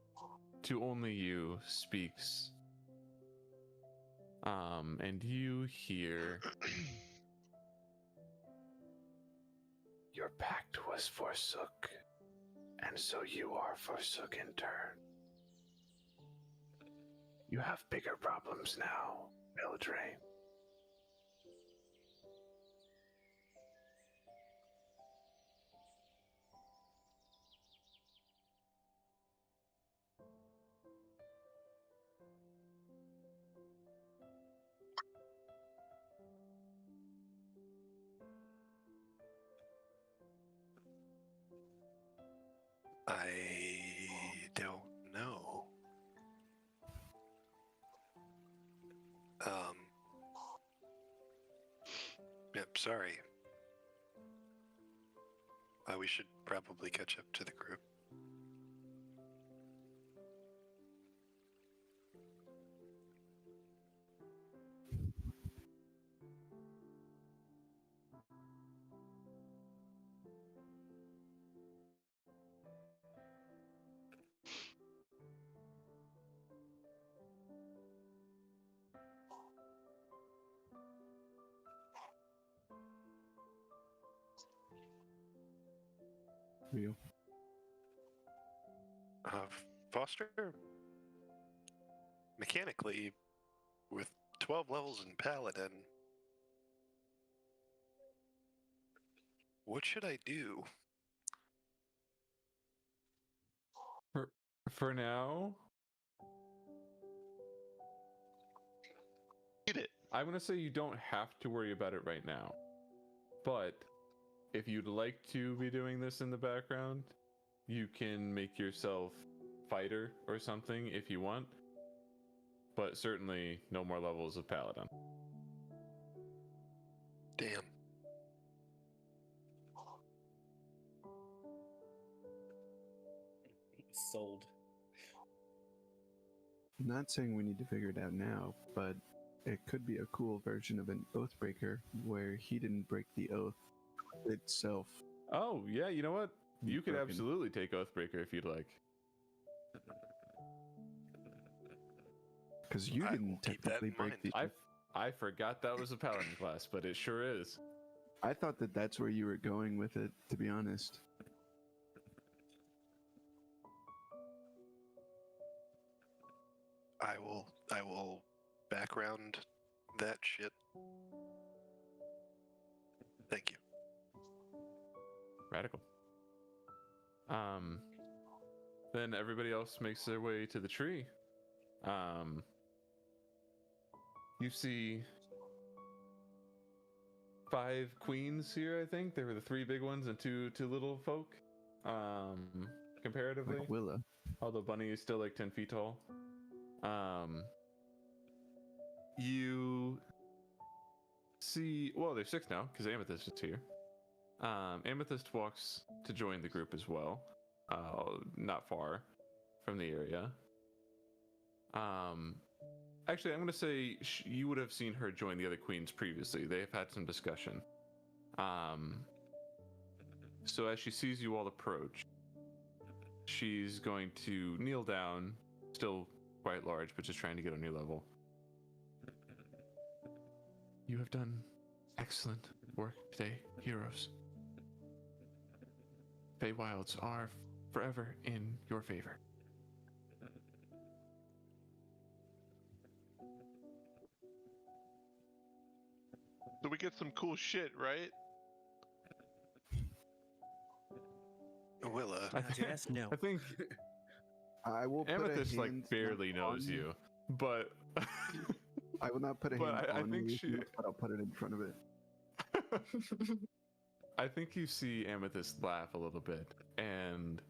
to only you speaks. And you hear, Your pact was forsook, and so you are forsook in turn. You have bigger problems now, Beldrain. I don't know. Yep, sorry. We should probably catch up to the group. Real. Foster, mechanically, with 12 levels in Paladin, what should I do? For now, Eat it. I'm gonna say you don't have to worry about it right now. But if you'd like to be doing this in the background, you can make yourself fighter or something if you want. But certainly no more levels of Paladin. Damn. Sold. I'm not saying we need to figure it out now, but it could be a cool version of an Oathbreaker where he didn't break the oath itself. Oh, yeah, you know what? You could Broken. absolutely take Oathbreaker if you'd like. Because you I will didn't keep that technically in break the mind. oath. I forgot that was a Paladin class, but it sure is. I thought that that's where you were going with it, to be honest. I will background that shit. Thank you. Radical. Then everybody else makes their way to the tree. You see 5 queens here, I think. There were the 3 big ones and two little folk. Comparatively. Like Willa. Although Bunny is still like 10 feet tall. You see, well, there's 6 now because Amethyst is here. Amethyst walks to join the group as well, not far from the area. Actually, I'm going to say you would have seen her join the other queens previously. They have had some discussion. So as she sees you all approach, she's going to kneel down, still quite large, but just trying to get on your level. You have done excellent work today, heroes. Feywilds are forever in your favor. So we get some cool shit, right? Willa, Yes, no. I think I will put Amethyst a like hand barely not knows on you, but I will not put a But hand I on think you, she- but I'll put it in front of it. I think you see Amethyst laugh a little bit, and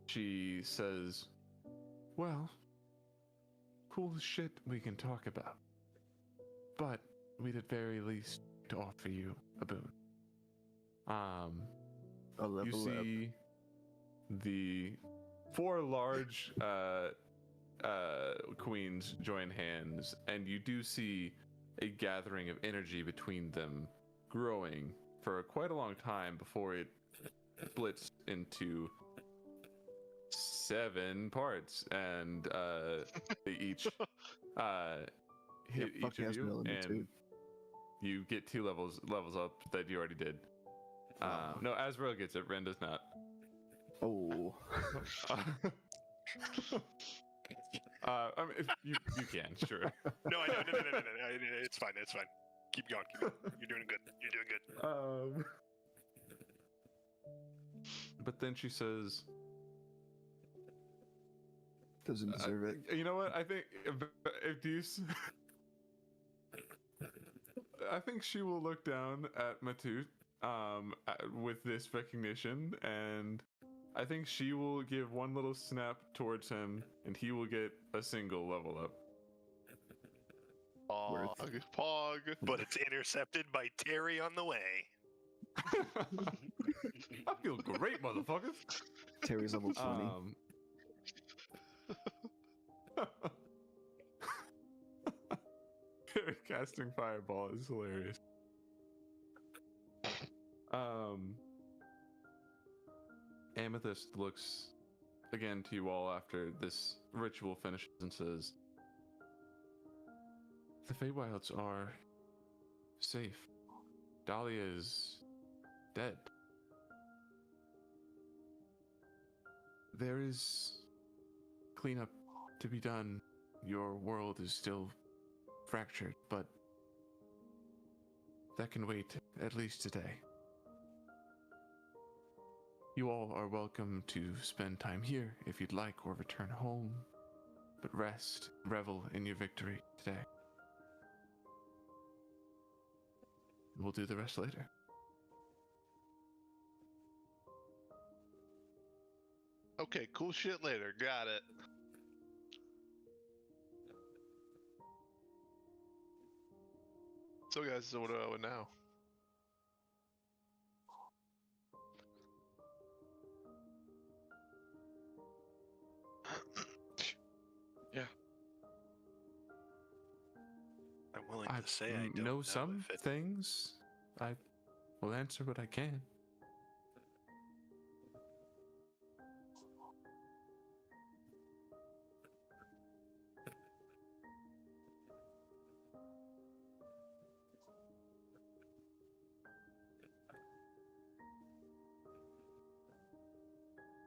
she says, "Well, cool shit we can talk about, but we'd at very least to offer you a boon." A level You see the 4 large queens join hands, and you do see a gathering of energy between them growing for quite a long time before it splits into 7 parts, and they each hit fuck each of has you, melody and too. you get 2 levels up that you already did. No, Azrael gets it. Ren does not. Oh. I mean, if you can, sure. no, I know, no. It's fine. Keep going. You're doing good. But then she says, Doesn't deserve it. "You know what? I think if Deuce, I think she will look down at Matut with this recognition, and I think she will give one little snap towards him, and he will get a single level up. Pog, pog. But it's intercepted by Terry on the way. I feel great, motherfucker. Terry's level 20. Terry casting fireball is hilarious. Amethyst looks again to you all after this ritual finishes and says, "The Feywilds are safe. Dahlia is dead. There is cleanup to be done. Your world is still fractured, but that can wait at least today. You all are welcome to spend time here if you'd like, or return home, but rest, revel in your victory today. We'll do the rest later." Okay, cool shit later. Got it. So guys, so what do I owe now? I'm willing to say I don't know some if it... things. I will answer what I can.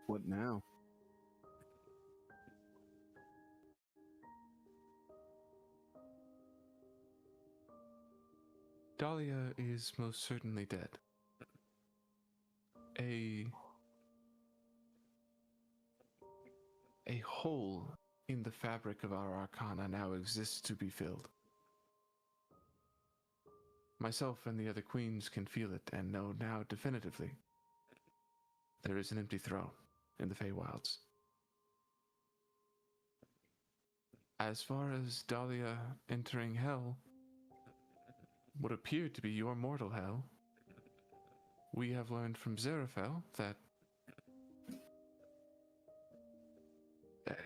What now? Dahlia is most certainly dead. A hole in the fabric of our arcana now exists to be filled. Myself and the other queens can feel it and know now definitively there is an empty throne in the Feywilds. As far as Dahlia entering hell, what appeared to be your mortal hell, we have learned from Zerafel that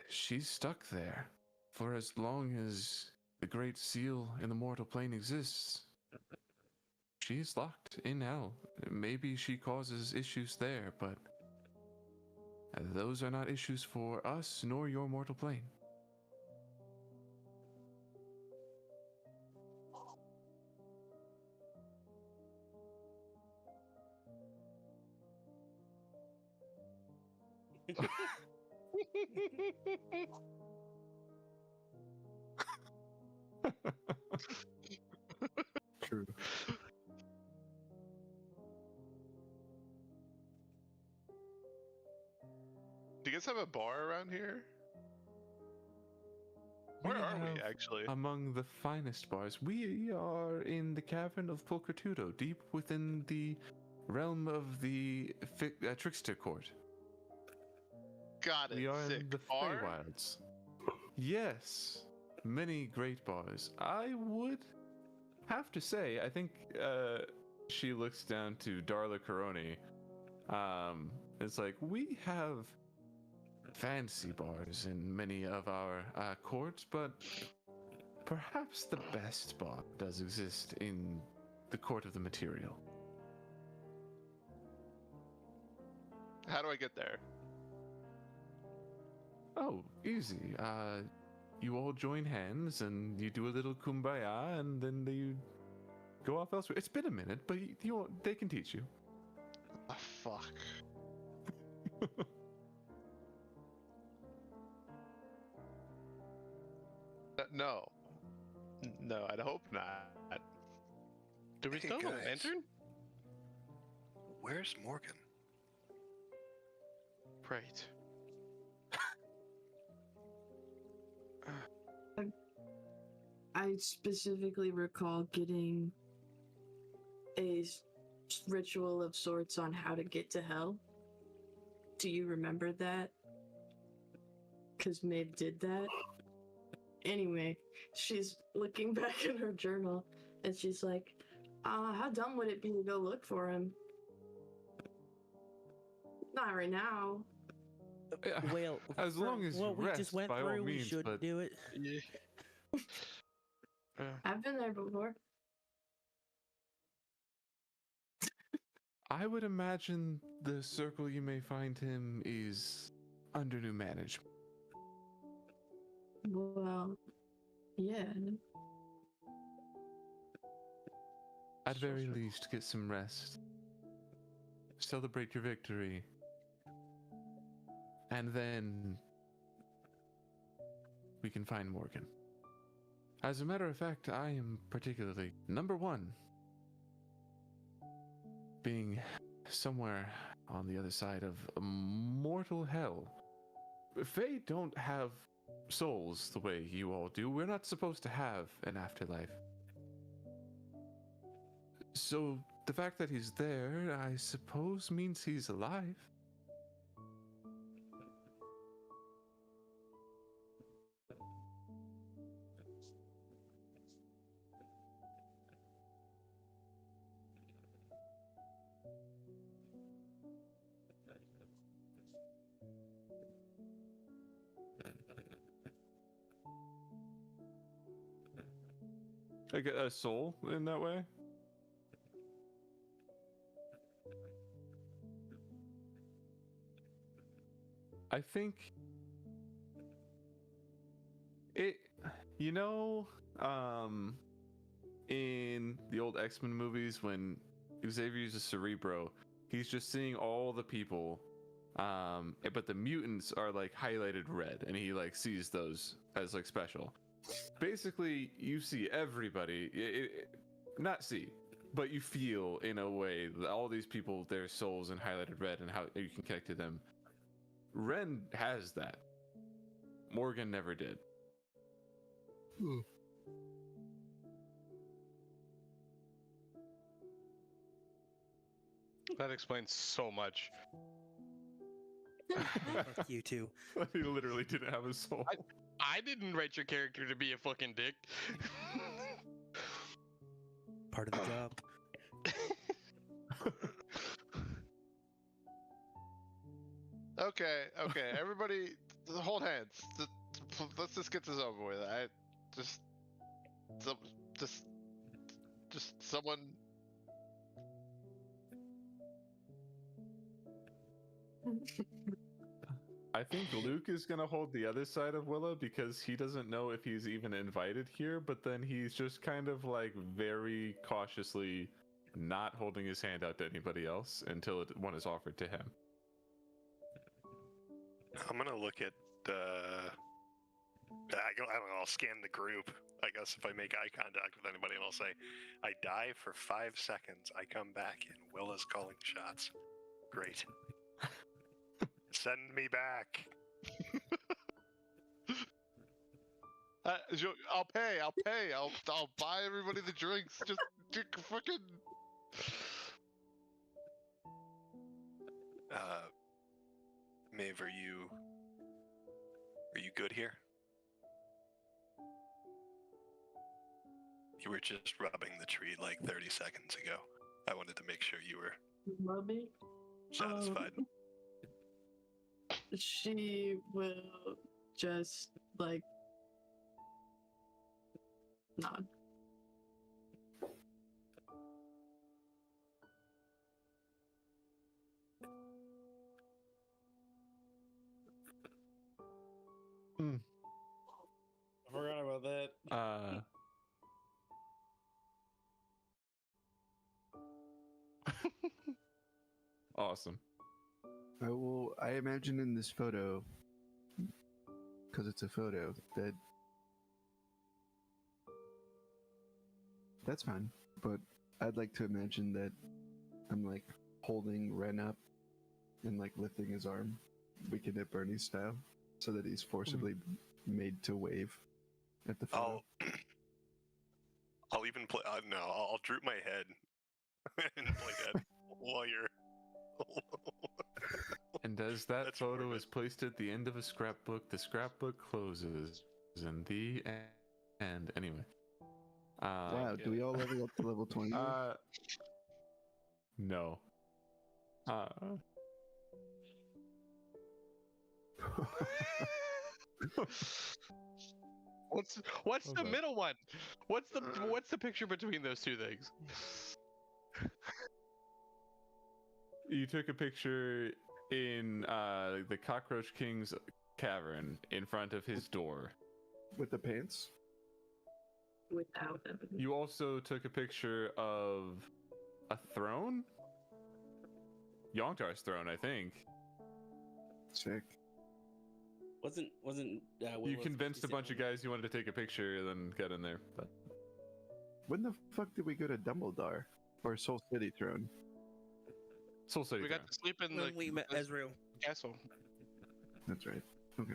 she's stuck there for as long as the Great Seal in the mortal plane exists. She's locked in hell. Maybe she causes issues there, but those are not issues for us nor your mortal plane. True. Do you guys have a bar around here? Where are we, have actually? Among the finest bars. We are in the cavern of Pulchritudo, deep within the realm of the Trickster Court. Got it. We are Sick. in the Bar? Feywilds. Yes, many great bars. I would have to say, I think she looks down to Darla Coroni. It's like, we have fancy bars in many of our courts, but perhaps the best bar does exist in the Court of the Material. How do I get there? Oh, easy. You all join hands and you do a little kumbaya, and then you go off elsewhere. It's been a minute, but they can teach you. Oh, fuck. No. No, I'd hope not. Do we Hey, still have a guys. lantern? Where's Morgan? Right. I specifically recall getting a ritual of sorts on how to get to hell. Do you remember that? Because Maeve did that. Anyway, she's looking back in her journal and she's like, how dumb would it be to go look for him? Not right now. Well, As long as what you we rest, just went by all through, we means, should but do it. Yeah. I've been there before. I would imagine the circle you may find him is under new management. Well, yeah. At very least, get some rest. Celebrate your victory. And then we can find Morgan. As a matter of fact, I am particularly number one. Being somewhere on the other side of mortal hell. Fae don't have souls the way you all do. We're not supposed to have an afterlife. So the fact that he's there, I suppose, means he's alive. Like a soul in that way? I think it, in the old X-Men movies when Xavier uses Cerebro, he's just seeing all the people, but the mutants are like highlighted red, and he like sees those as like special. Basically, you see everybody, not see, but you feel in a way that all these people, their souls in highlighted red, and how you can connect to them. Ren has that. Morgan never did. That explains so much. Fuck you too. He literally didn't have a soul. I didn't write your character to be a fucking dick. Part of the job. Okay, everybody, hold hands. Let's just get this over with. Just someone. I think Luke is gonna hold the other side of Willa because he doesn't know if he's even invited here, but then he's just kind of like very cautiously not holding his hand out to anybody else until one is offered to him. I'm gonna look at the. I don't know. I'll scan the group. I guess if I make eye contact with anybody, and I'll say, "I die for 5 seconds. I come back, and Willa's calling shots." Great. Send me back. I'll pay. I'll buy everybody the drinks. Just fucking. Maeve, are you good here? You were just rubbing the tree like 30 seconds ago. I wanted to make sure you were Rubbing? satisfied. She will just like nod. I forgot about that. Awesome. I imagine in this photo, because it's a photo, that's fine. But I'd like to imagine that I'm like holding Ren up and like lifting his arm, Weekend at Bernie style, so that he's forcibly made to wave at the photo. I'll even play. No, I'll droop my head and like a lawyer. And as that That's photo morbid. is placed at the end of a scrapbook, the scrapbook closes. And the end. Anyway. Wow, do we all level up to level 20? No. What's Hold the on. middle one? What's the picture between those two things? You took a picture in the Cockroach King's cavern in front of his door. With the pants? Without them. You also took a picture of a throne? Yongtar's throne, I think. Sick. Wasn't You Willow convinced a supposed to bunch sit of guys you wanted to take a picture and then got in there. But When the fuck did we go to Dumbledore? Or Soul City Throne? Soul City We got throne. to sleep in when the we met Ezreal? castle. That's right. Okay.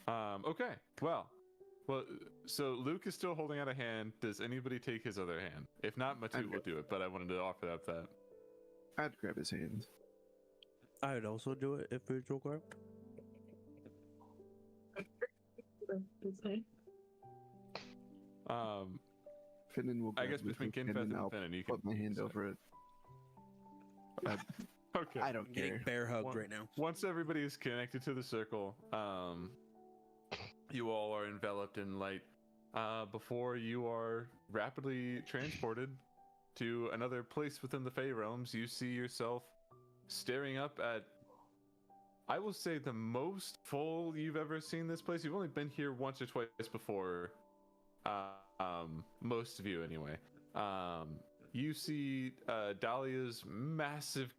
Okay. Well, so Luke is still holding out a hand. Does anybody take his other hand? If not, Matute will do it, but I wanted to offer up that. I'd grab his hand. I would also do it if virtual grabbed. Finnan will I grab guess between Luke's hand Kinfeth and I'll and Finnan, you can put my hand over it. Okay. I don't I'm getting care. bear hugged One- right now. Once everybody is connected to the circle, you all are enveloped in light before you are rapidly transported to another place within the Fey realms. You see yourself staring up at, I will say, the most full you've ever seen this place. You've only been here once or twice before, most of you anyway. You see Dahlia's massive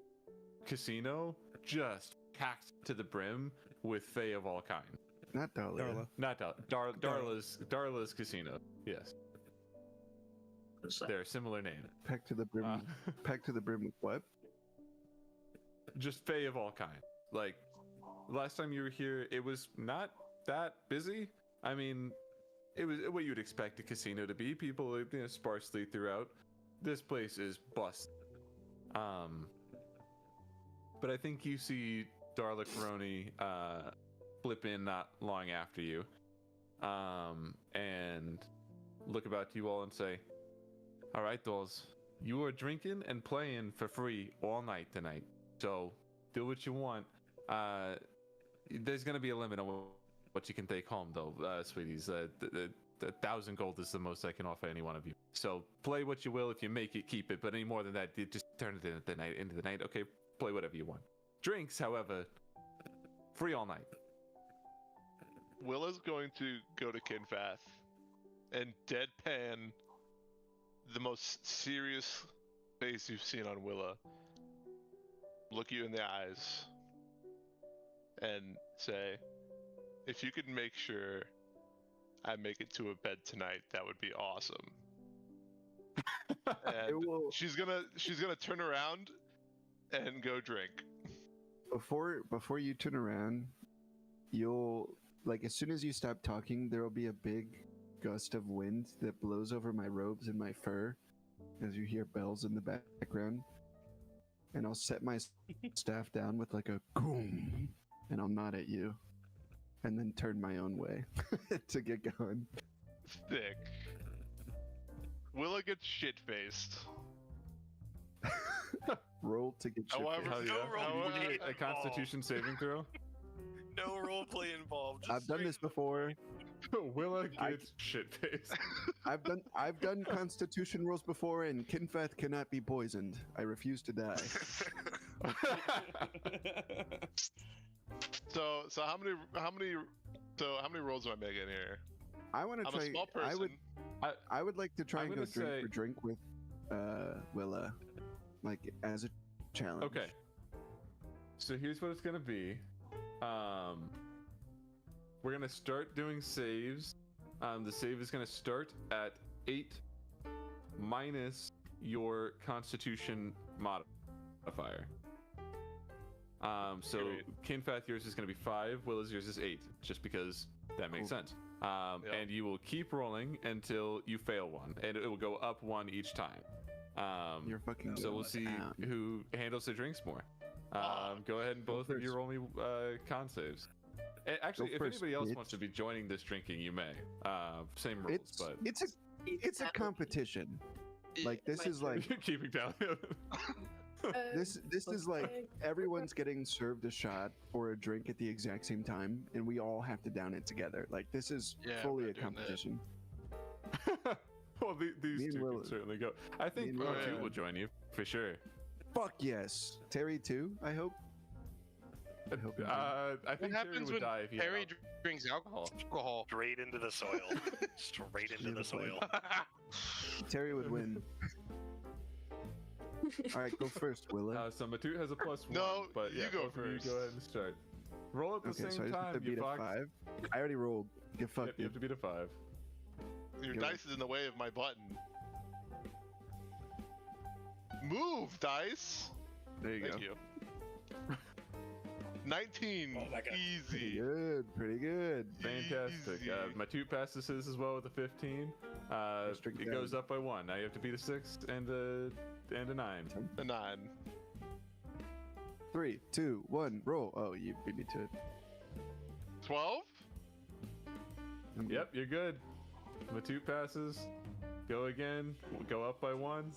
casino just packed to the brim with Fey of all kind. Not Dahlia. Darla. Not Darla's casino. Yes, they're a similar name. Packed to the brim. Packed to the brim with what? Just Fey of all kind. Like last time you were here, it was not that busy. I mean, it was what you'd expect a casino to be. People, sparsely throughout. This place is bust. But I think you see Darla Coroni flip in not long after you, and look about to you all and say, "All right, dolls, you are drinking and playing for free all night tonight. So do what you want. There's gonna be a limit on what you can take home, though, sweeties. The 1,000 gold is the most I can offer any one of you. So play what you will. If you make it, keep it. But any more than that, you just turn it into the night. Okay, play whatever you want. Drinks, however, free all night." Willa's going to go to Kinfath and deadpan the most serious face you've seen on Willa. Look you in the eyes and say, "If you could make sure I make it to a bed tonight, that would be awesome." It And will, she's gonna turn around and go drink. before you turn around, you'll, like, as soon as you stop talking, there will be a big gust of wind that blows over my robes and my fur as you hear bells in the background. And I'll set my staff down with like a goom, and I'll nod at you, and then turn my own way to get going. Thick. Willa gets shit-faced. Roll to get shit However- Hell No yeah. roll You play get a Constitution saving throw. No roleplay involved. I've done this before. Willa gets shit faced. I've done Constitution rolls before, and Kinfeth cannot be poisoned. I refuse to die. So how many rolls am I making here? I want to I'm try. a small person. I would like to try I'm and go gonna drink say- for drink with Willa, like as a challenge. Okay. So here's what it's gonna be. We're gonna start doing saves. The save is gonna start at 8 minus your Constitution modifier. So Kinfath, yours is going to be 5. Willa's yours is 8, just because that makes sense. And you will keep rolling until you fail one, and it will go up 1 each time. You're fucking. So we'll see who handles the drinks more. Go ahead and both of you roll me con saves. Actually, if anybody else wants to be joining this drinking, you may. Same rules, but it's a competition. Like this is like keeping down. this is like everyone's getting served a shot or a drink at the exact same time, and we all have to down it together. Like this is fully a competition. Well, these two can certainly go. I think Motu will join you for sure. Fuck yes, Terry too. I hope. I think What Terry happens would when die if he Terry had drinks alcohol? Straight into the soil. Straight into the soil. Terry would win. All right, go first, Willa. So Matute has a +1. No, but yeah, you go both of you first. go ahead and start. Roll at the Okay, so I same just have time. to beat You a fox. 5. I already rolled. Get fucked. Yep, you have to beat a 5. Your Go. dice is in the way of my button. Move, dice! There you Thank go. you. 19. Oh my God. Pretty Easy. good. Pretty good. Fantastic. Easy. Matute passes his as well with a 15. drink It down. goes up by 1. Now you have to beat a 6 and a 9. A 9. 3, 2, 1, roll. Oh, you beat me to it. 12? I'm good. Yep, you're good. Matute passes. Go again. We'll go up by 1.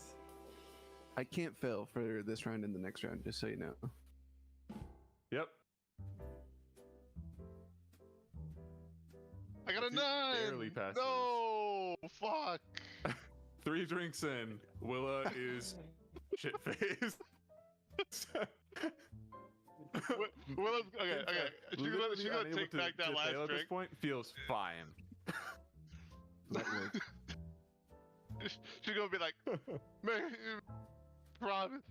I can't fail for this round and the next round, just so you know. Yep. I got a Matute 9! barely passes. No! Fuck! 3 drinks in. Willa is shit faced. Well, okay. She's gonna take back that last At this drink. point, feels fine. That worked. She's gonna be like, man, promise.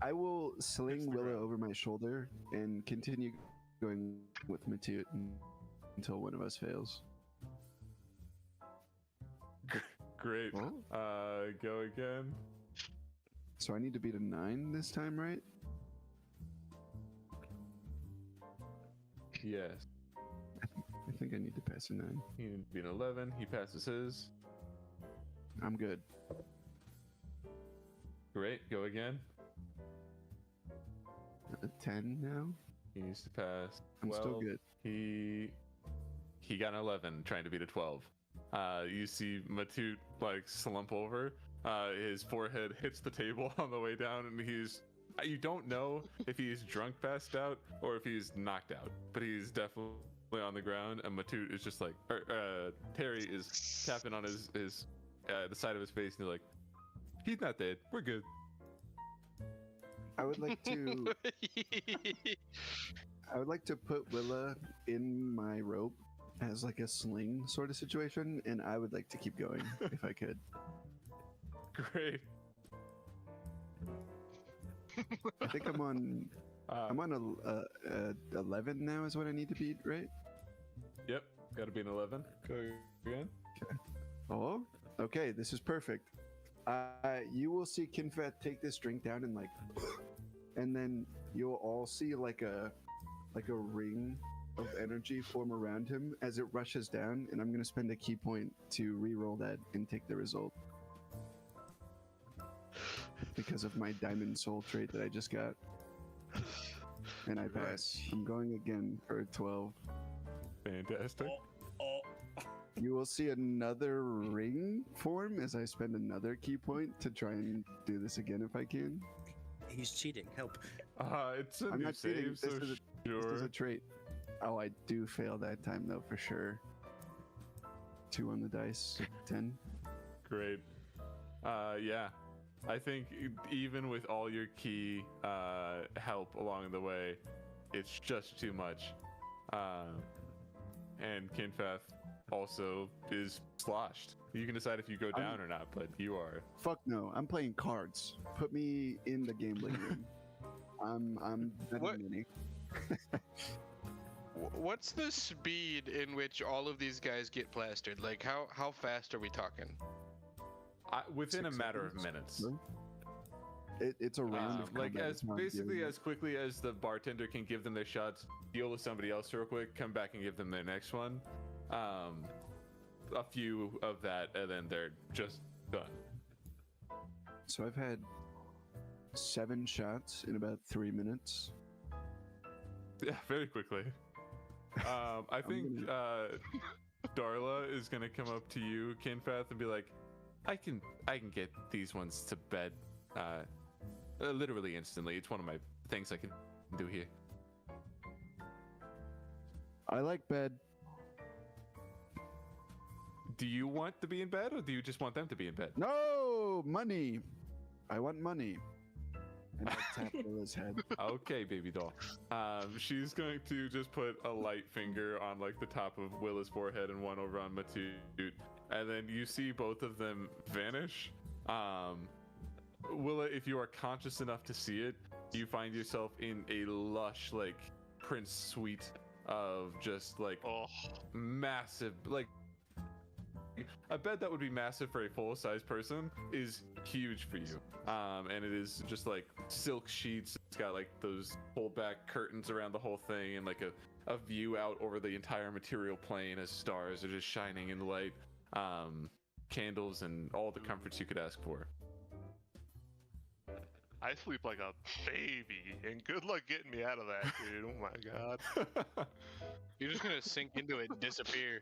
I will sling Willa over my shoulder and continue going with Matute until one of us fails. Great. Oh. Go again. So I need to beat a 9 this time, right? Yes. I think I need to pass a 9. He needs to be an 11. He passes his. I'm good. Great. Go again. A 10 now? He needs to pass. I'm 12. still good. He got an 11 trying to beat a 12. You see Matute like slump over. His forehead hits the table on the way down, and you don't know if he's drunk passed out or if he's knocked out, but he's definitely on the ground, and Matute is just like, Terry is tapping on his the side of his face, and he's like, he's not dead, we're good. I would like to put Willa in my rope as like a sling sort of situation, and I would like to keep going if I could. Great. I think I'm on a 11 now is what I need to beat, right? Yep, gotta be an 11. Go again. Oh, okay, this is perfect. You will see Kinfat take this drink down and like, and then you'll all see like a ring of energy form around him as it rushes down, and I'm gonna spend a key point to re-roll that and take the result because of my diamond soul trait that I just got, and I pass. I'm going again for a 12. Fantastic. Oh. You will see another ring form as I spend another key point to try and do this again if I can. He's cheating. Help. It's a I'm new not cheating. save, so This is a trait. Oh, I do fail that time though, for sure. 2 on the dice, 10. Great. Yeah. I think even with all your key help along the way, it's just too much. And Kinfath also is sloshed. You can decide if you go down or not, but you are. Fuck no, I'm playing cards. Put me in the gambling room. I'm betting What? money. What's the speed in which all of these guys get plastered? Like, how fast are we talking? Within 6 a matter of seconds. minutes. Really? It's a round of like combat, as it's not basically doing as quickly as the bartender can give them their shots, deal with somebody else real quick, come back and give them their next one. A few of that, and then they're just done. So I've had 7 shots in about 3 minutes. Yeah, very quickly. I think Darla is gonna come up to you, Kinfath, and be like, I can get these ones to bed literally instantly. It's one of my things I can do here. I like bed. Do you want to be in bed, or do you just want them to be in bed? No, money. I want money. And I tap Willa's head. Okay, baby doll. She's going to just put a light finger on like the top of Willa's forehead and one over on Matute, and then you see both of them vanish. Willa, if you are conscious enough to see it, you find yourself in a lush like prince suite of just like massive, like a bed that would be massive for a full-size person is huge for you. And it is just like silk sheets. It's got like those pulled-back curtains around the whole thing, and like a view out over the entire material plane as stars are just shining in the light. Candles and all the comforts you could ask for. I sleep like a baby, and good luck getting me out of that, dude. Oh my god. You're just gonna sink into it and disappear.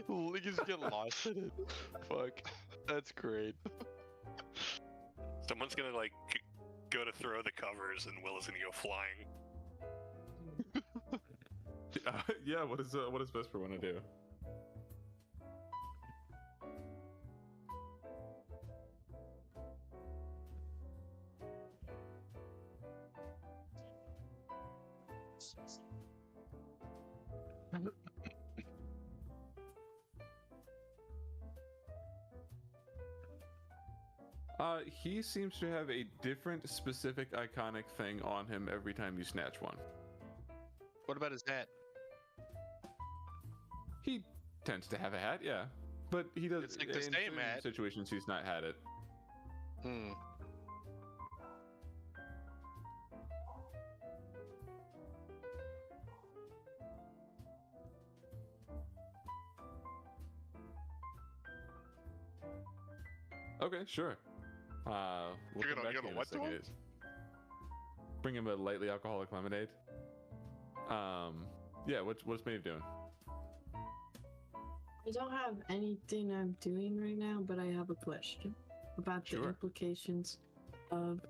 You just get lost in it. Fuck. That's great. Someone's gonna like go to throw the covers, and Will is gonna go flying. Yeah, what does Vesper want to do? He seems to have a different specific iconic thing on him every time you snatch one. What about his hat? He tends to have a hat, yeah, but he does. It's like the in same certain hat. situations he's not had it. Hmm. Okay, sure. We'll You're come gonna- back you're to gonna you in a what to second. him? Bring him a lightly alcoholic lemonade. Yeah. What's Maeve doing? I don't have anything I'm doing right now, but I have a question about the Sure. implications of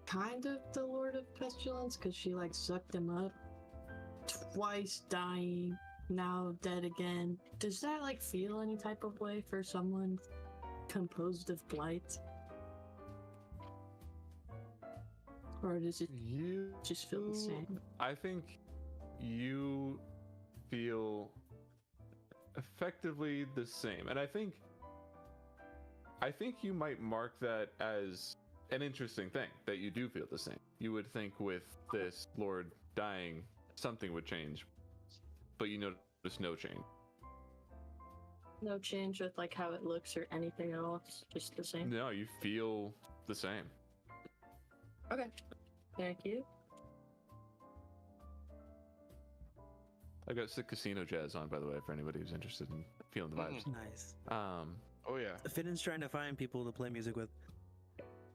kind of the Lord of Pestilence, because she like sucked him up twice, dying, now dead again. Does that like feel any type of way for someone composed of blight? Or does it You just feel the same? I think you feel effectively the same, and I think you might mark that as an interesting thing, that you do feel the same. You would think with this Lord dying, something would change, but you notice no change. No change with like how it looks or anything else, just the same. No, you feel the same. Okay. Thank you. I've got sick casino jazz on, by the way, for anybody who's interested in feeling the vibes. Nice. Oh yeah. Finn's trying to find people to play music with.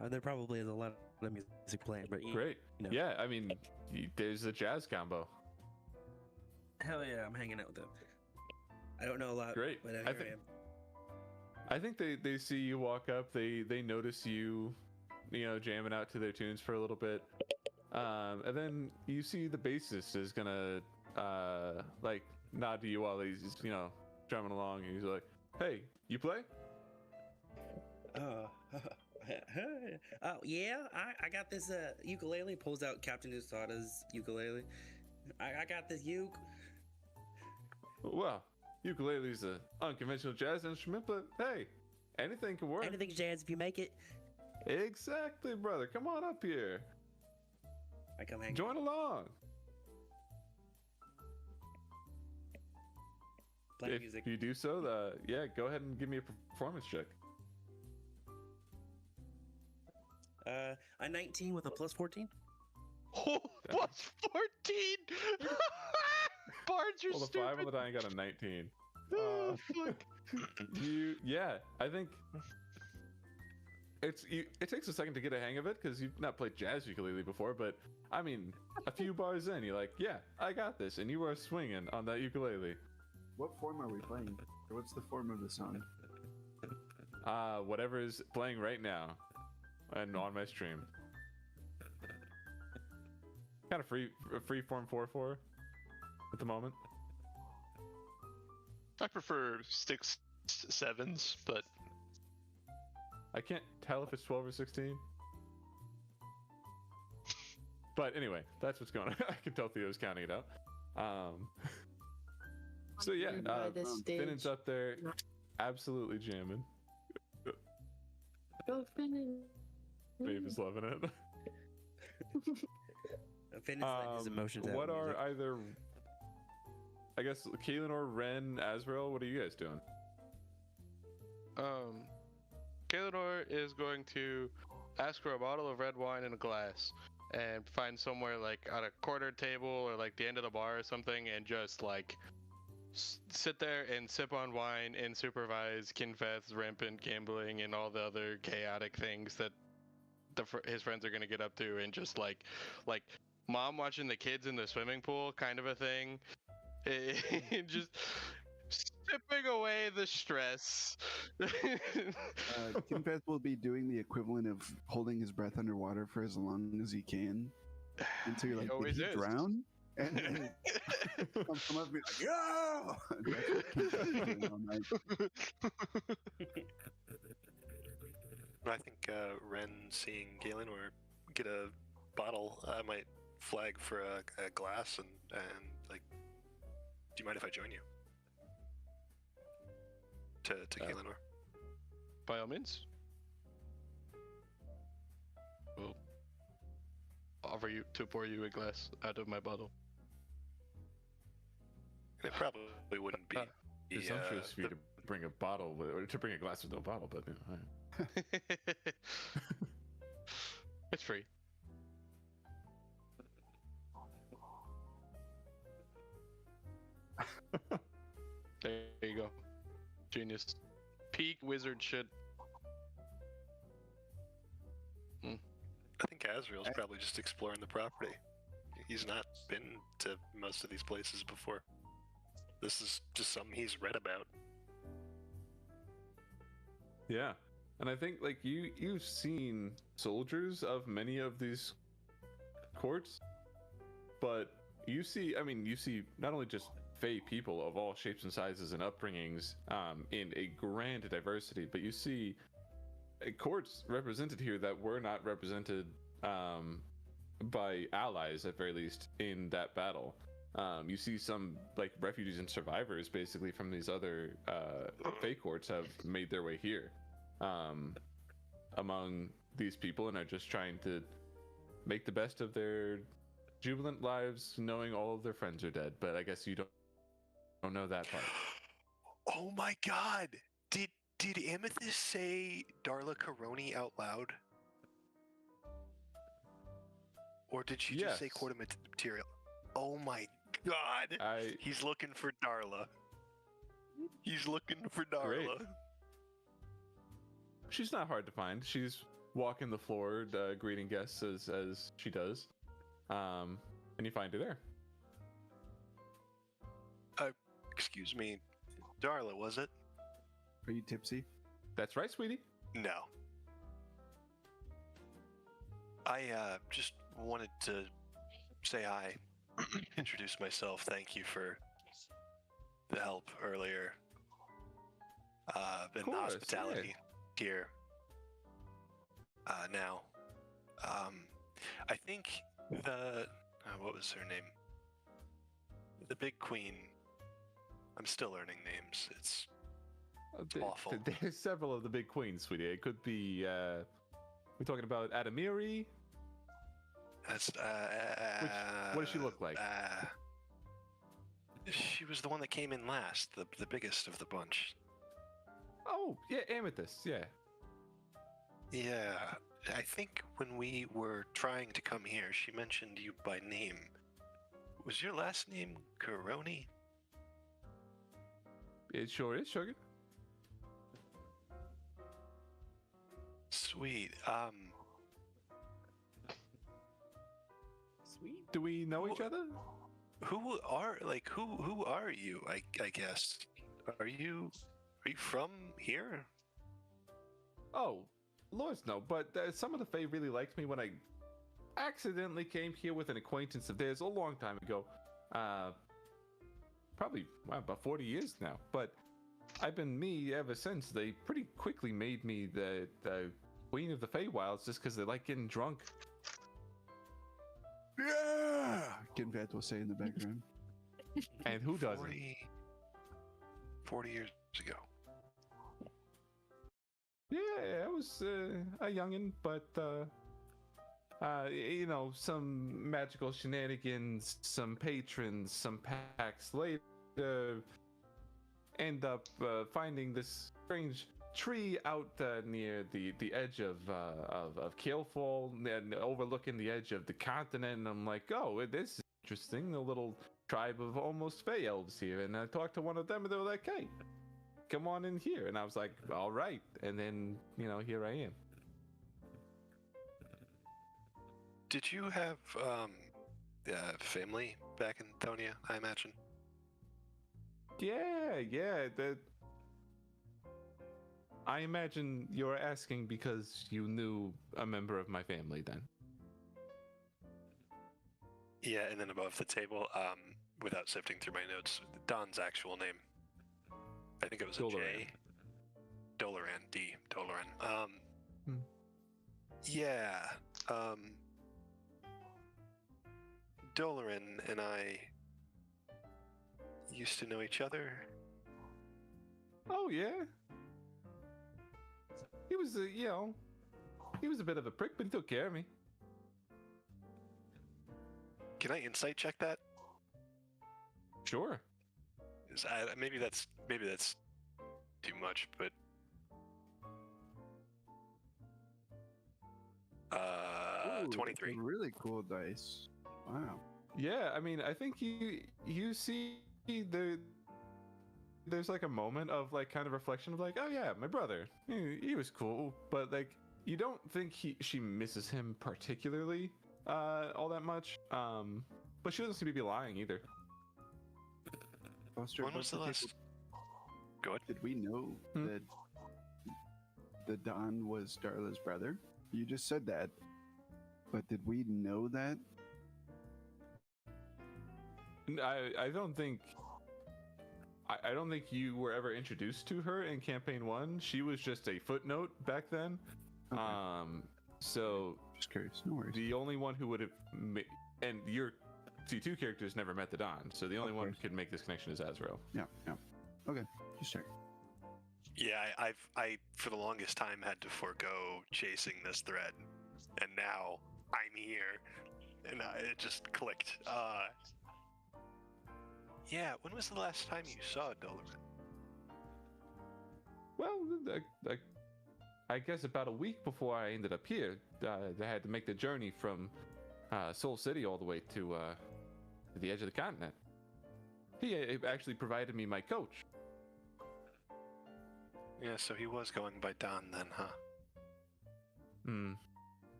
There probably is a lot of music playing, but Great. you know. Yeah, I mean, there's a jazz combo. Hell yeah, I'm hanging out with them. I don't know a lot. Great. But here I I think- am. I think they see you walk up. They notice you, jamming out to their tunes for a little bit, and then you see the bassist is gonna like nod to you while he's drumming along, and he's like, "Hey, you play?" Oh yeah, I got this ukulele. Pulls out Captain Usada's ukulele. I got this uke. Well, ukulele's an unconventional jazz instrument, but hey, anything can work. Anything's jazz if you make it. Exactly, brother. Come on up here. I come hang. Join along. playing if music. you do so, yeah, go ahead and give me a performance check. A 19 with a plus 14. Oh, plus 14! Bards are Well, the stupid. 5 on the die got a 19. Oh, fuck. Yeah, I think it takes a second to get a hang of it because you've not played jazz ukulele before, but I mean, a few bars in, you're like, yeah, I got this, and you are swinging on that ukulele. What form are we playing? Or what's the form of the song? Whatever is playing right now, and on my stream. Kind of free form 4/4 at the moment. I prefer 6/7s, but I can't tell if it's 12 or 16. But anyway, that's what's going on. I can tell Theo's counting it out. So yeah, By this Finn's stage. up there, absolutely jamming. Go Finn. Dave is loving it. Finn is letting his emotions out. What in are music. either, I guess, Kaelin or Ren, Azrael, what are you guys doing? Kaelinor is going to ask for a bottle of red wine and a glass, and find somewhere like at a corner table or like the end of the bar or something, and just like sit there and sip on wine and supervise Kinfeth's rampant gambling and all the other chaotic things that his friends are gonna get up to, and just like mom watching the kids in the swimming pool kind of a thing. Just sipping away the stress. Kinfeth will be doing the equivalent of holding his breath underwater for as long as he can until you're He like, always did he is. drown? And then come up and be like, yo! That's what Kinfeth's doing all night. I think Ren seeing Galen or get a bottle, I might flag for a glass and like, do you mind if I join you? To Galenor. By all means. We'll offer you to pour you a glass out of my bottle. It probably wouldn't be Presumptuous for you to bring a bottle or to bring a glass with no bottle, but you know, It's free. There you go. Genius. Peak wizard shit. I think Azrael's probably just exploring the property. He's not been to most of these places before. This is just something he's read about. yeah. And I think like you've seen soldiers of many of these courts, but you see not only just Fey people of all shapes and sizes and upbringings in a grand diversity, but you see courts represented here that were not represented by allies, at very least, in that battle. You see some like refugees and survivors basically from these other Fey courts have made their way here among these people and are just trying to make the best of their jubilant lives, knowing all of their friends are dead. But I guess you don't know that part. Oh my god! Did Amethyst say Darla Caroni out loud? Or did she just say Yes. quarter material? Oh my god! He's looking for Darla. He's looking for Darla. Great. She's not hard to find. She's walking the floor, greeting guests as she does, and you find her there. Excuse me, Darla, was it? Are you tipsy? That's right, sweetie. No. I just wanted to say hi, introduce myself. Thank you for the help earlier, and the course, hospitality here. Now, I think the what was her name? The Big Queen. I'm still learning names. It's awful. There's several of the big queens, sweetie. It could be. We're talking about Adamiri. That's What does she look like? She was the one that came in last, the biggest of the bunch. Oh, yeah, Amethyst, yeah. Yeah, I think when we were trying to come here, she mentioned you by name. Was your last name Coroni? It sure is, Sugar. Sweet. Sweet. Do we know each other? Who are you? I guess. Are you from here? Oh, Lords no, but some of the Fae really liked me when I accidentally came here with an acquaintance of theirs a long time ago. Probably about 40 years now. But I've been me ever since. They pretty quickly made me the queen of the Feywilds just because they like getting drunk. Yeah! Ginvad will say in the background. And who doesn't? 40 years ago. Yeah, I was a youngin', but you know, some magical shenanigans, some patrons, some packs later, end up finding this strange tree out near the edge of Keelfall, and overlooking the edge of the continent. And I'm like, oh, this is interesting. A little tribe of almost Fey elves here. And I talked to one of them, and they were like, hey, come on in here. And I was like, all right. And then, you know, here I am. Did you have family back in Thonia, I imagine? Yeah. I imagine you're asking because you knew a member of my family then. Yeah, and then above the table, without sifting through my notes, Don's actual name. I think it was a Doloran. J. Doloran, D. Doloran. Yeah. Doloran and I used to know each other. Oh yeah. He was he was a bit of a prick, but he took care of me. Can I insight check that? Sure. Maybe that's too much, but Ooh, 23. that's a really cool dice. Wow. Yeah, I mean, I think you see there's like a moment of like kind of reflection of like, oh yeah, my brother, he was cool, but like you don't think she misses him particularly all that much. But she doesn't seem to be lying either. Foster, When was the last? Go ahead. Did we know that the Don was Darla's brother? You just said that, but did we know that? I don't think you were ever introduced to her in campaign 1. She was just a footnote back then. Okay. So Just curious. No worries. the only one who would have and your C2 characters never met the Don, so the only one who could make this connection is Azrael. Yeah. Okay. Just check. Yeah, I for the longest time had to forego chasing this thread, and now I'm here, and it just clicked. Yeah, when was the last time you saw Doloran? Well, I guess about a week before I ended up here. I had to make the journey from Soul City all the way to the edge of the continent. He actually provided me my coach. Yeah, so he was going by Don then, huh?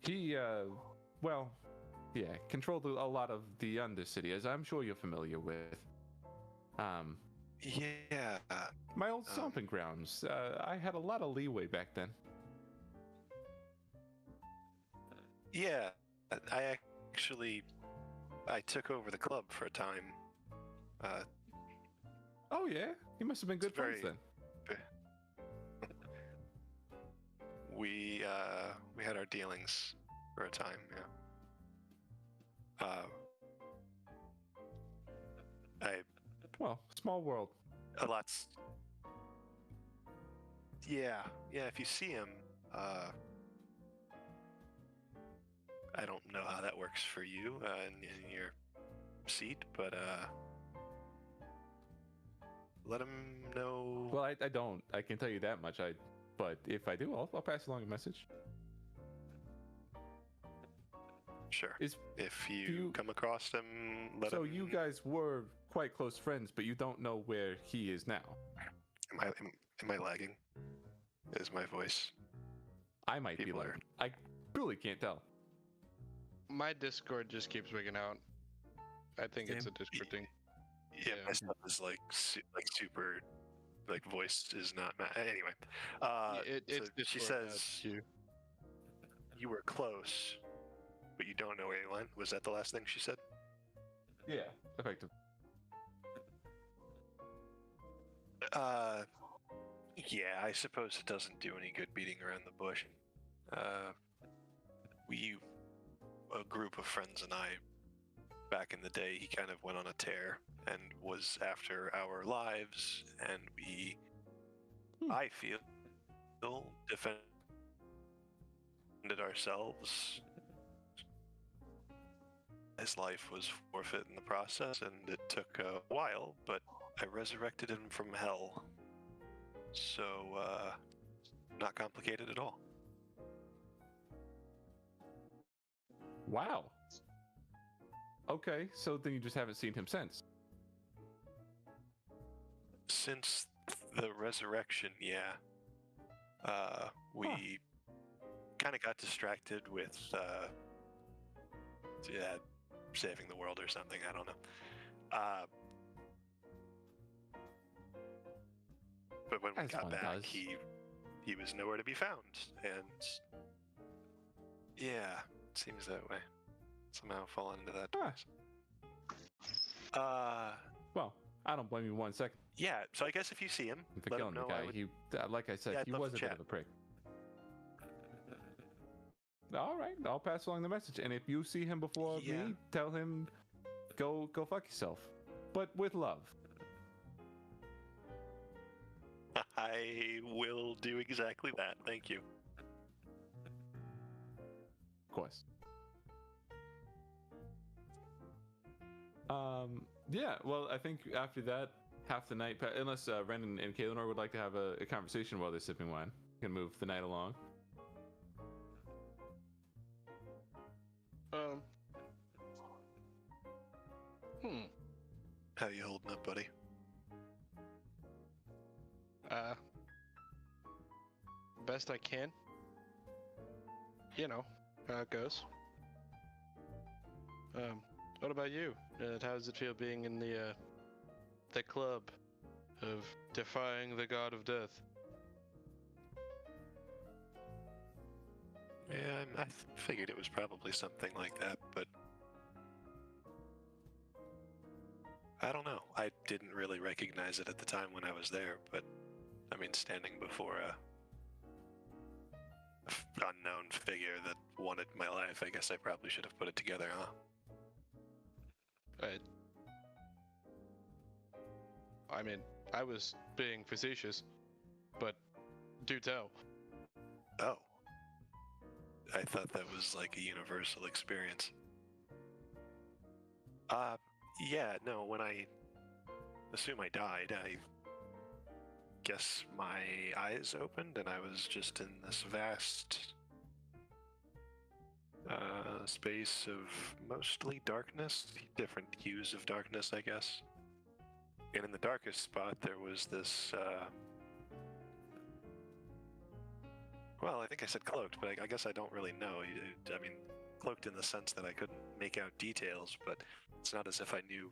He, well, yeah, controlled a lot of the Undercity, as I'm sure you're familiar with. Yeah. My old stomping grounds. I had a lot of leeway back then. Yeah, I took over the club for a time. Oh yeah, you must have been good friends then. We had our dealings for a time, yeah. Well, small world. A lot's. Yeah, if you see him, I don't know how that works for you in your seat, but let him know. Well, I don't. I can tell you that much. But if I do, I'll pass along a message. Sure. Is If you, you- come across him, let so him. you guys were quite close friends, but you don't know where he is now. Am I lagging? Is my voice? I might be People like, are- I really can't tell. My Discord just keeps wigging out. I think it's a Same. Discord thing. Yeah, my Yeah. stuff is like super, like voice is not. Anyway, It's so she Discord, not says you. you were close, but you don't know anyone. Was that the last thing she said? Yeah, effective. Yeah, I suppose it doesn't do any good beating around the bush. A group of friends and I, back in the day, he kind of went on a tear and was after our lives, and I feel, defended ourselves. His life was forfeit in the process, and it took a while, but I resurrected him from hell. So, not complicated at all. Wow. Okay, so then you just haven't seen him since. Since the resurrection, yeah. We kind of got distracted with, saving the world or something. I don't know. But when we As got one back, does. he was nowhere to be found, and yeah, it seems that way. Somehow fallen into that Ah. twice. Well, I don't blame you 1 second Yeah. So I guess if you see him, for let him killing the know. guy. I would, He, like I said, Yeah, I'd he love was to a bit chat. of a prick. All right, I'll pass along the message. And if you see him before Yeah. me, tell him, go fuck yourself, but with love. I will do exactly that. Thank you. Of course. Yeah, well, I think after that, half the night, unless Ren and Kaelinor would like to have a conversation while they're sipping wine, can move the night along. How you holding up, buddy? Best I can. You know how it goes. What about you? How does it feel being in the club of defying the god of death? Yeah, I figured it was probably something like that, but I don't know. I didn't really recognize it at the time when I was there, but I mean, standing before a unknown figure that wanted my life, I guess I probably should have put it together, huh? I mean, I was being facetious, but do tell. Oh. I thought that was like a universal experience. Yeah, no, when I assume I died, I guess my eyes opened and I was just in this vast space of mostly darkness, different hues of darkness, I guess. And in the darkest spot, there was this, well, I think I said cloaked, but I guess I don't really know. I mean, cloaked in the sense that I couldn't make out details, but it's not as if I knew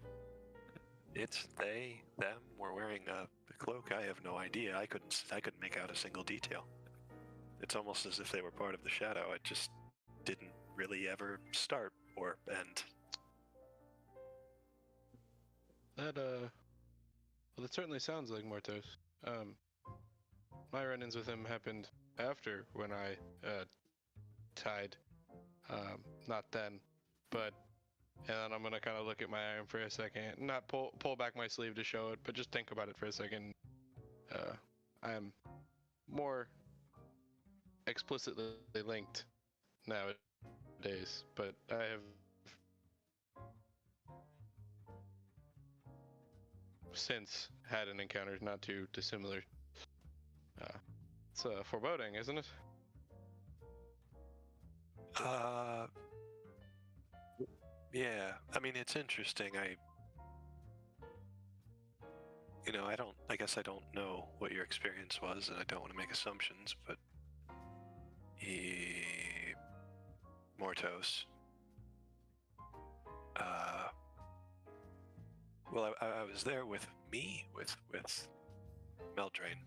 it, they, them were wearing a cloak. I have no idea. I couldn't make out a single detail. It's almost as if they were part of the shadow. It just didn't really ever start or end. Well, it certainly sounds like Mortos. My run-ins with him happened after when I tied. Not then, but and then I'm gonna kind of look at my iron for a second, not pull back my sleeve to show it, but just think about it for a second. I am more explicitly linked nowadays, but I have since had an encounter not too dissimilar. It's foreboding, isn't it? Yeah. I mean, it's interesting. I guess I don't know what your experience was, and I don't want to make assumptions, but Mortos. Well, I was there with Meldrain,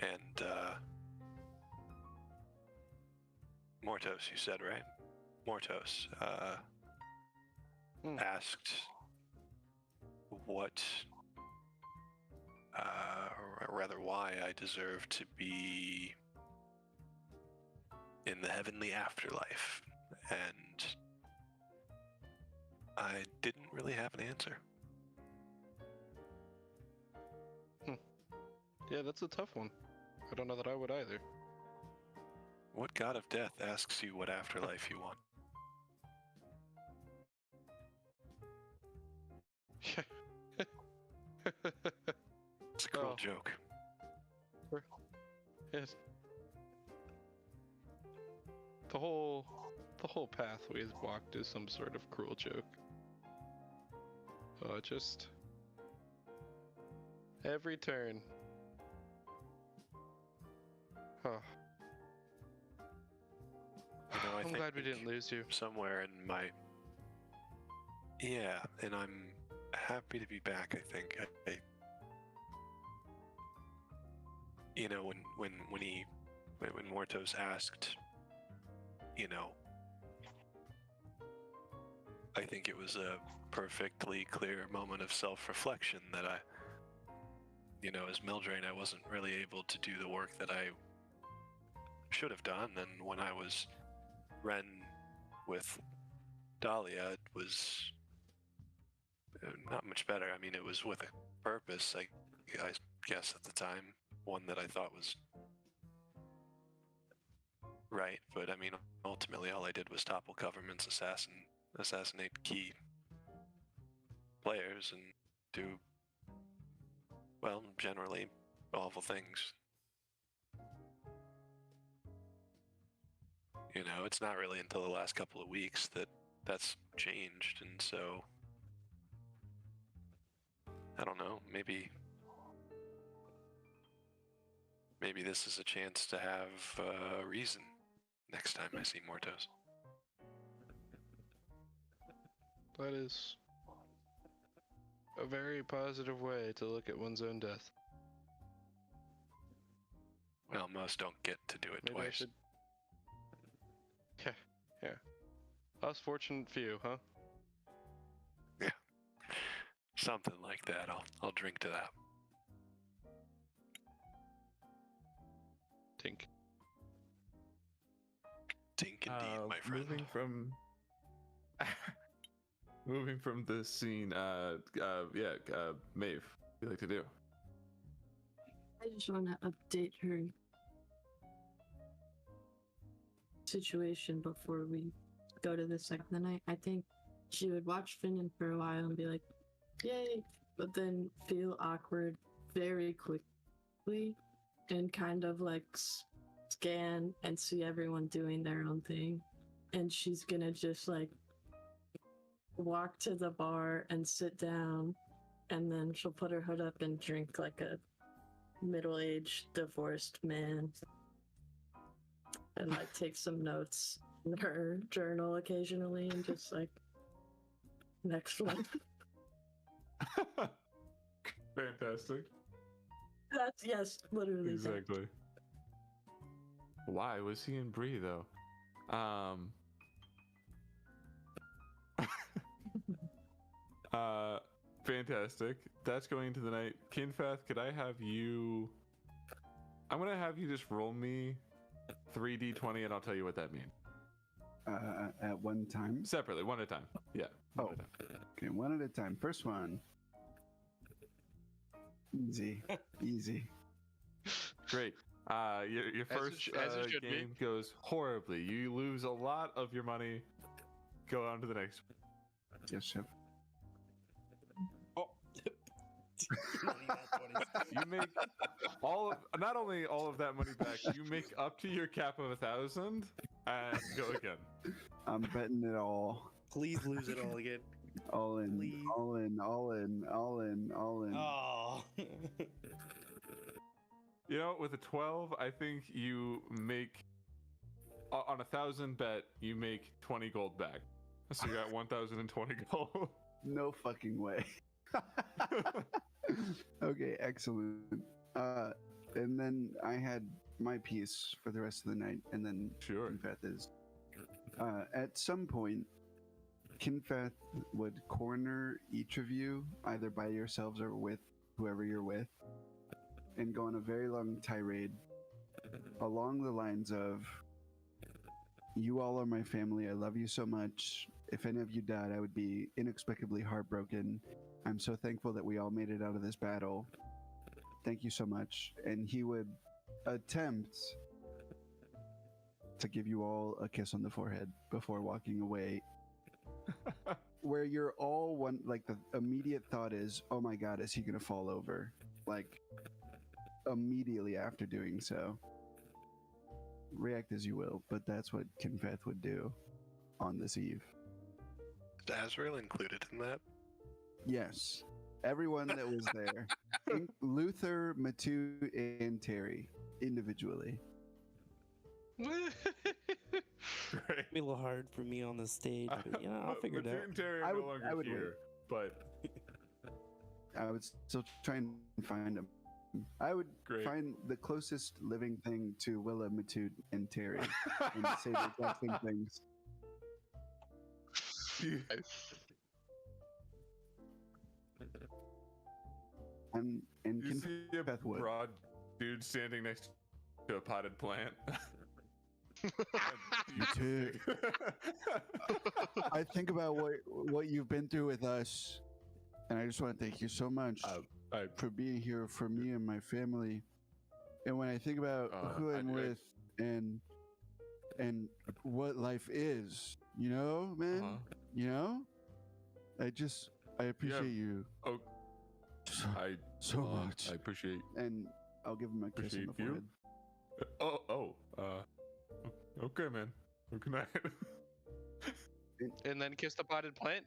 and Mortos. You said, right? Mortos asked what, or rather, why I deserve to be in the heavenly afterlife, and I didn't really have an answer. Yeah, that's a tough one. I don't know that I would either. What god of death asks you what afterlife you want? It's a cruel joke. Yes. The whole path we've walked is some sort of cruel joke. Just every turn. Oh. I I'm glad we didn't lose you. Somewhere in my... Yeah, and I'm happy to be back, I think. When Mortos asked, I think it was a perfectly clear moment of self-reflection that as Meldrain, I wasn't really able to do the work that I should have done, and when I was Ren with Dahlia, it was not much better. I mean, it was with a purpose, I guess at the time, one that I thought was right, but I mean, ultimately all I did was topple governments, assassinate key players, and do, well, generally awful things. It's not really until the last couple of weeks that's changed, and so I don't know, maybe this is a chance to have a reason next time I see Mortos. That is a very positive way to look at one's own death. Well, most don't get to do it Maybe twice. I should... Yeah. Us fortunate few, huh? Yeah. Something like that. I'll drink to that. Tink. Tink indeed, my friend. Moving from this scene, Maeve, what do you like to do? I just want to update her situation before we go to the second night. I think she would watch Finnan for a while and be like, yay, but then feel awkward very quickly and kind of like scan and see everyone doing their own thing. And she's gonna just like walk to the bar and sit down, and then she'll put her hood up and drink like a middle-aged divorced man, and like take some notes in her journal occasionally, and just like, next one. Fantastic. That's, yes, literally Exactly. Why was he in Bree though? Fantastic. That's going into the night. Kinfath, could I have you... I'm gonna have you just roll me 3d20 and I'll tell you what that means. At one time? Separately, one at a time. Yeah. Oh, okay, one at a time. First one. Easy. Easy. Great. Your first game goes horribly. You lose a lot of your money. Go on to the next one. Yes, chef. Oh, You make not only all of that money back, you make up to your cap of 1,000 and go again. I'm betting it all. Please lose it all again. All in, Please. all in, all in, all in, all in. Oh. You know, with a 12, I think you make on 1,000 bet you make 20 gold back. So you got 1,020 gold. No fucking way. Okay, excellent. And then I had my piece for the rest of the night, and then Sure. Kinfath is. At some point, Kinfath would corner each of you, either by yourselves or with whoever you're with, and go on a very long tirade along the lines of, "You all are my family. I love you so much. If any of you died, I would be inexplicably heartbroken. I'm so thankful that we all made it out of this battle. Thank you so much." And he would attempt to give you all a kiss on the forehead before walking away. Where you're all one, like the immediate thought is, "Oh my god, is he gonna fall over?" Like immediately after doing so. React as you will, but that's what Kinfath would do on this eve. Is Azrael included in that? Yes, everyone that was there, Luther, Matu, and Terry, individually. Great. Be a little hard for me on the stage, but you know, I'll figure it Matthew out. and Terry I are would- no longer I would here, but I would still try and find him. I would Great. find the closest living thing to Willa, Matu, and Terry and say the exact same things. Nice. And you see a Kinfath would. broad dude standing next to a potted plant. Matu, I think about what you've been through with us, and I just want to thank you so much for being here for me and my family. And when I think about who I'm with and what life is, you know, man, you know, I appreciate you Oh, so much. I appreciate. And I'll give him a kiss on the Appreciate you. forehead. Okay, man. Good night. And then kiss the potted plant.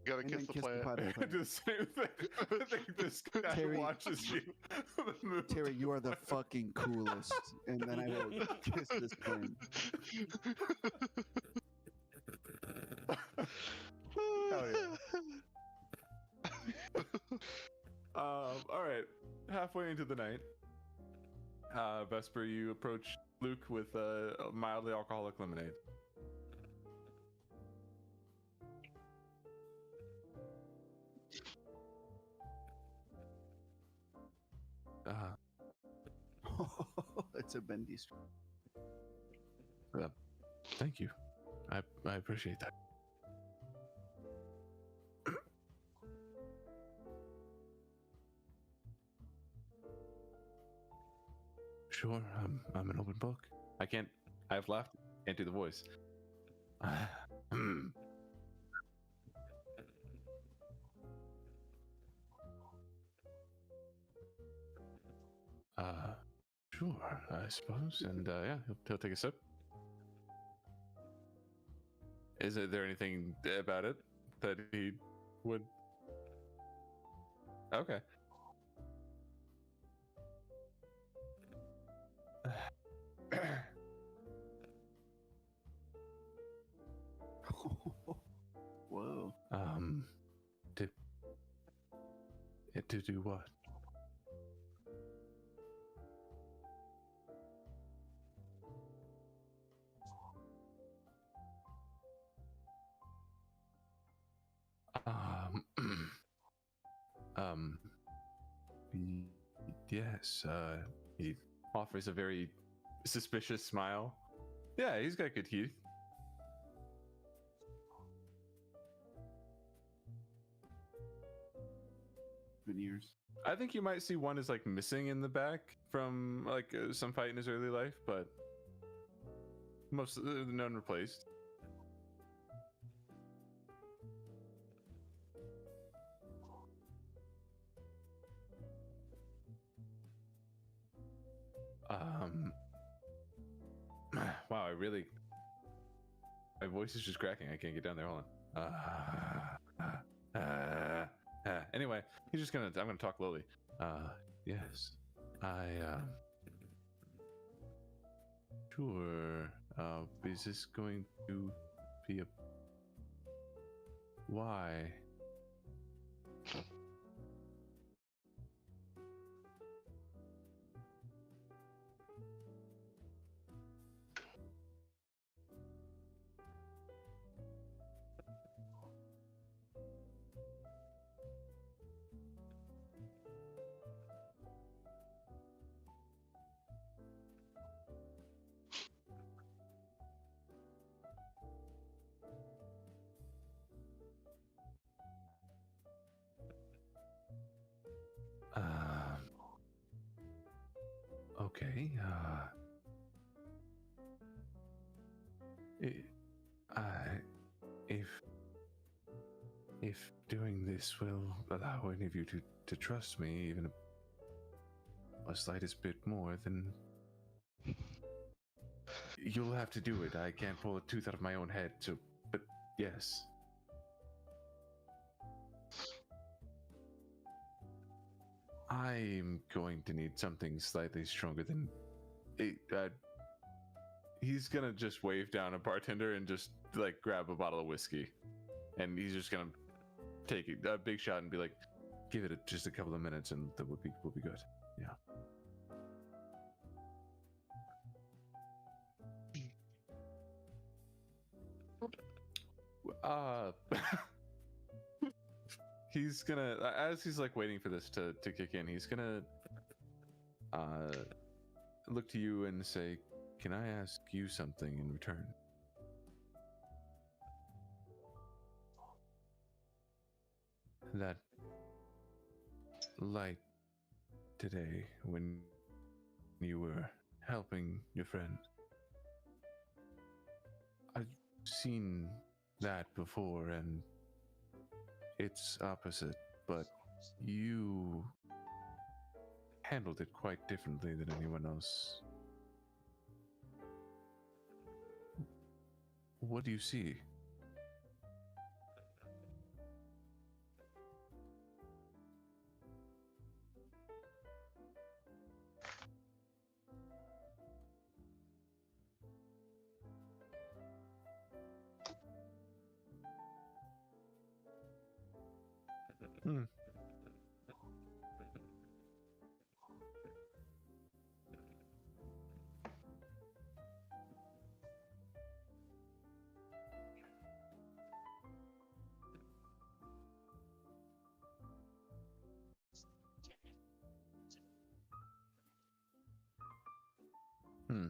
Gotta And kiss then the kiss the plant. potted I plant. do the same thing. I think this guy Terry- watches you. move. Terry, you are the fucking coolest. And then I will kiss this plant. Hell yeah. All right. Halfway into the night, Vesper, you approach Luke with a mildly alcoholic lemonade. It's a bendy straw. Thank you. I appreciate that. Sure, I'm an open book. I've laughed. Can't do the voice. Sure, I suppose. And yeah, he'll take a sip. Is there anything about it that he would? Okay. Whoa. To do what? Yes, He offers a very suspicious smile. Yeah, he's got good teeth. Veneers. I think you might see one is like missing in the back from like some fight in his early life, but most none replaced. Wow, my voice is just cracking. I can't get down there. Hold on. Anyway, I'm gonna talk lowly. Yes, sure. Is this going to be a why? Okay. If doing this will allow any of you to trust me even a slightest bit more, then you'll have to do it. I can't pull a tooth out of my own head, but yes. I'm going to need something slightly stronger than he's gonna just wave down a bartender and just like grab a bottle of whiskey, and he's just gonna take a big shot and be like, give it just a couple of minutes and that will be good. Yeah. He's gonna, as he's like waiting for this to kick in, he's gonna look to you and say, can I ask you something in return? That light today when you were helping your friend, I've seen that before and it's opposite, but you handled it quite differently than anyone else. What do you see? Hmm. Hmm.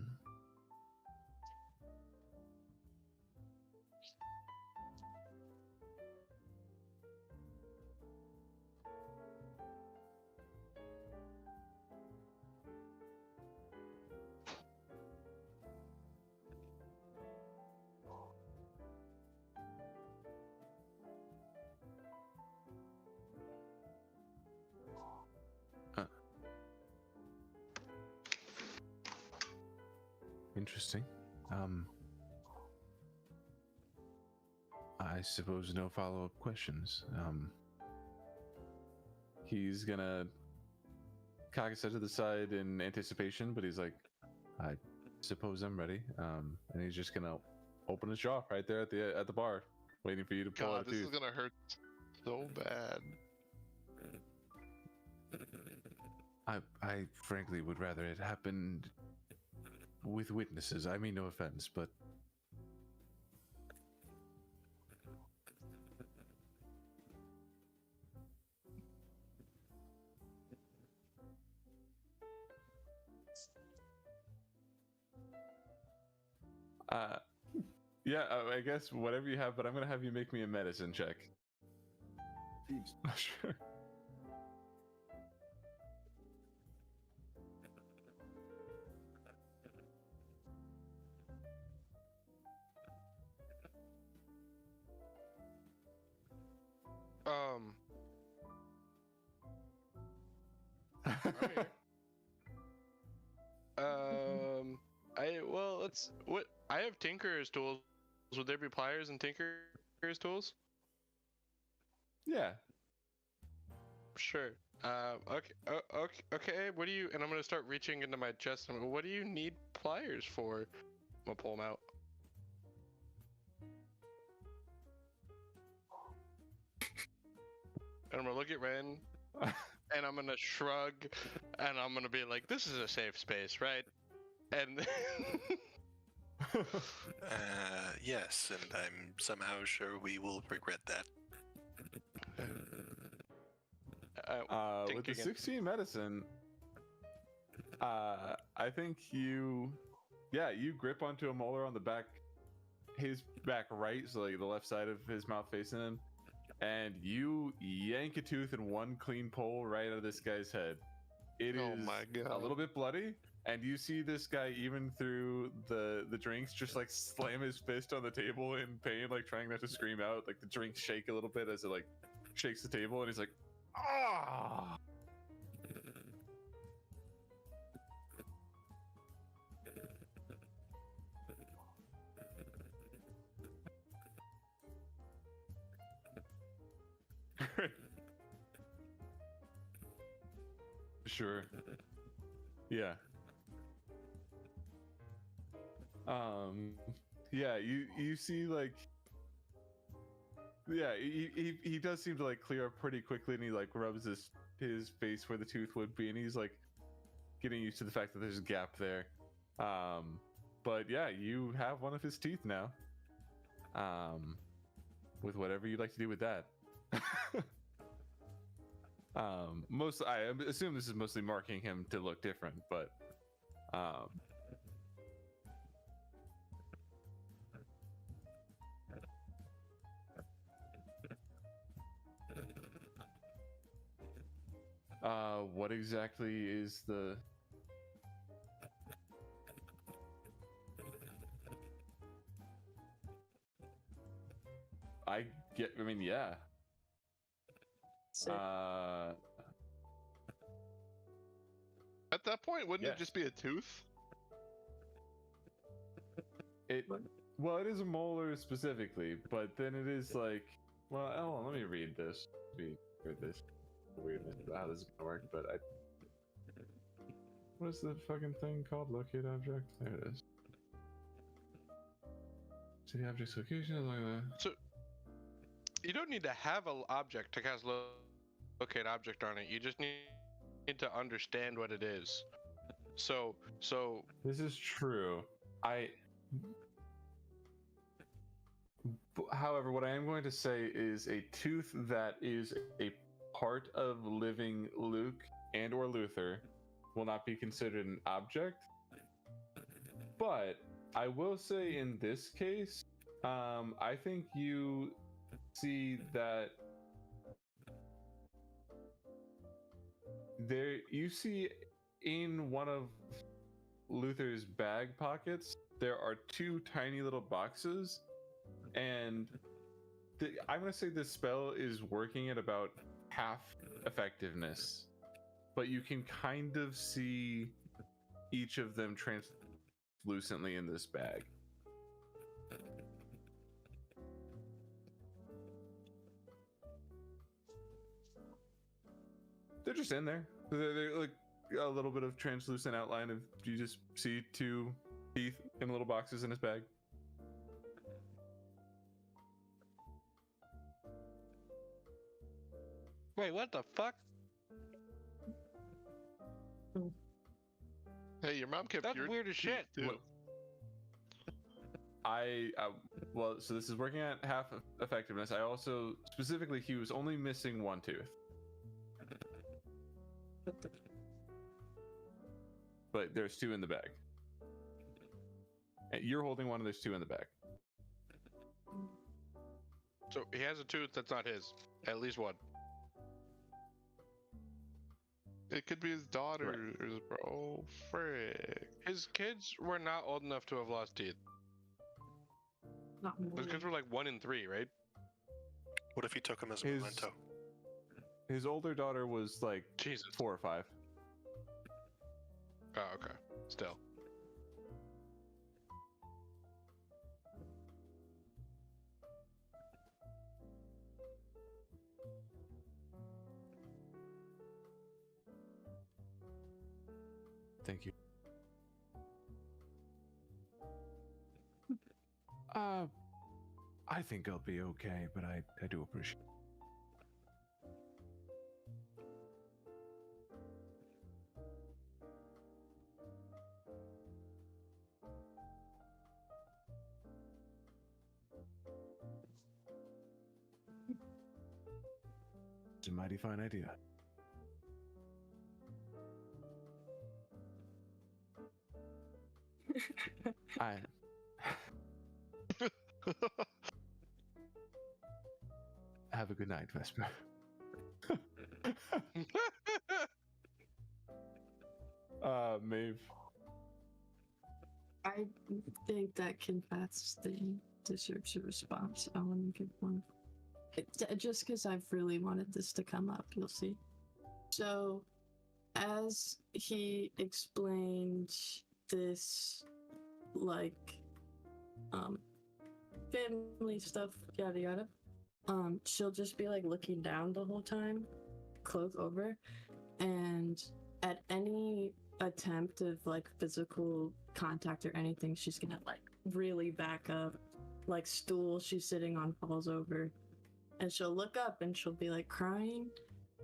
Interesting. I suppose no follow-up questions. He's gonna cock his head to the side in anticipation, but he's like, I suppose I'm ready. And he's just gonna open his jaw right there at the bar, waiting for you to pull out God, a this tooth. is gonna hurt so bad. I frankly would rather it happened with witnesses. I mean no offense, but yeah, I guess whatever you have, but I'm gonna have you make me a medicine check. Sure. I'm here. I have Tinker's tools. Would there be pliers and Tinker's tools? Yeah. Sure. Okay. What do you? And I'm gonna start reaching into my chest. What do you need pliers for? I'm gonna pull them out. And I'm gonna look at Ren, and I'm gonna shrug, and I'm gonna be like, "This is a safe space, right?" And Yes, and I'm somehow sure we will regret that. With the 16 medicine, I think you grip onto a molar on the back, his back right, so like the left side of his mouth facing him, and you yank a tooth in one clean pull right out of this guy's head. It is Oh my God. a little bit bloody, and you see this guy, even through the drinks, just like slam his fist on the table in pain, like trying not to scream out. Like the drinks shake a little bit as it like shakes the table, and he's like, ah. Sure. Yeah. Yeah, you see like, yeah, he does seem to like clear up pretty quickly, and he like rubs his face where the tooth would be, and he's like getting used to the fact that there's a gap there. But yeah, you have one of his teeth now. With whatever you'd like to do with that. I assume this is mostly marking him to look different, but what exactly is the... I mean, yeah. Sick. At that point, wouldn't Yeah. it just be a tooth? Well, it is a molar specifically, but then it is like, well, hold on, let me read this. Read this weirdness about how this is gonna work, but what is the fucking thing called? Locate object? There it is. City object's location, like that. so you don't need to have an object to cast locate object on it. You just need to understand what it is. So This is true. However, what I am going to say is a tooth that is a part of living Luke and or Luther will not be considered an object. But I will say in this case, I think you see that you see in one of Luther's bag pockets, there are two tiny little boxes, and I'm going to say this spell is working at about half effectiveness, but you can kind of see each of them translucently in this bag. They're just in there. They're like a little bit of translucent outline of, you just see two teeth in little boxes in his bag. wait, what the fuck? Hey, your mom kept That's your weird as teeth, shit. too. Well, so this is working at half effectiveness. I also, specifically, he was only missing one tooth. But there's two in the bag. And you're holding one, and there's two in the bag. So he has a tooth that's not his. At least one. It could be his daughter's, bro. Frick. His kids were not old enough to have lost teeth. Not more. His kids were like 1 in 3, right? What if he took him as a His- memento? His older daughter was like Jesus. 4 or 5. Oh, okay. still. Thank you. I think I'll be okay, but I do appreciate it. It's a mighty fine idea. I have a good night, Vesper. Maeve. I think that Kinfath's thing deserves a response. I want to give one. Just because I've really wanted this to come up, you'll see. So, as he explained this, like, family stuff, yada yada, she'll just be like looking down the whole time, cloak over, and at any attempt of like physical contact or anything, she's gonna like really back up, like stool she's sitting on falls over, and she'll look up and she'll be like crying,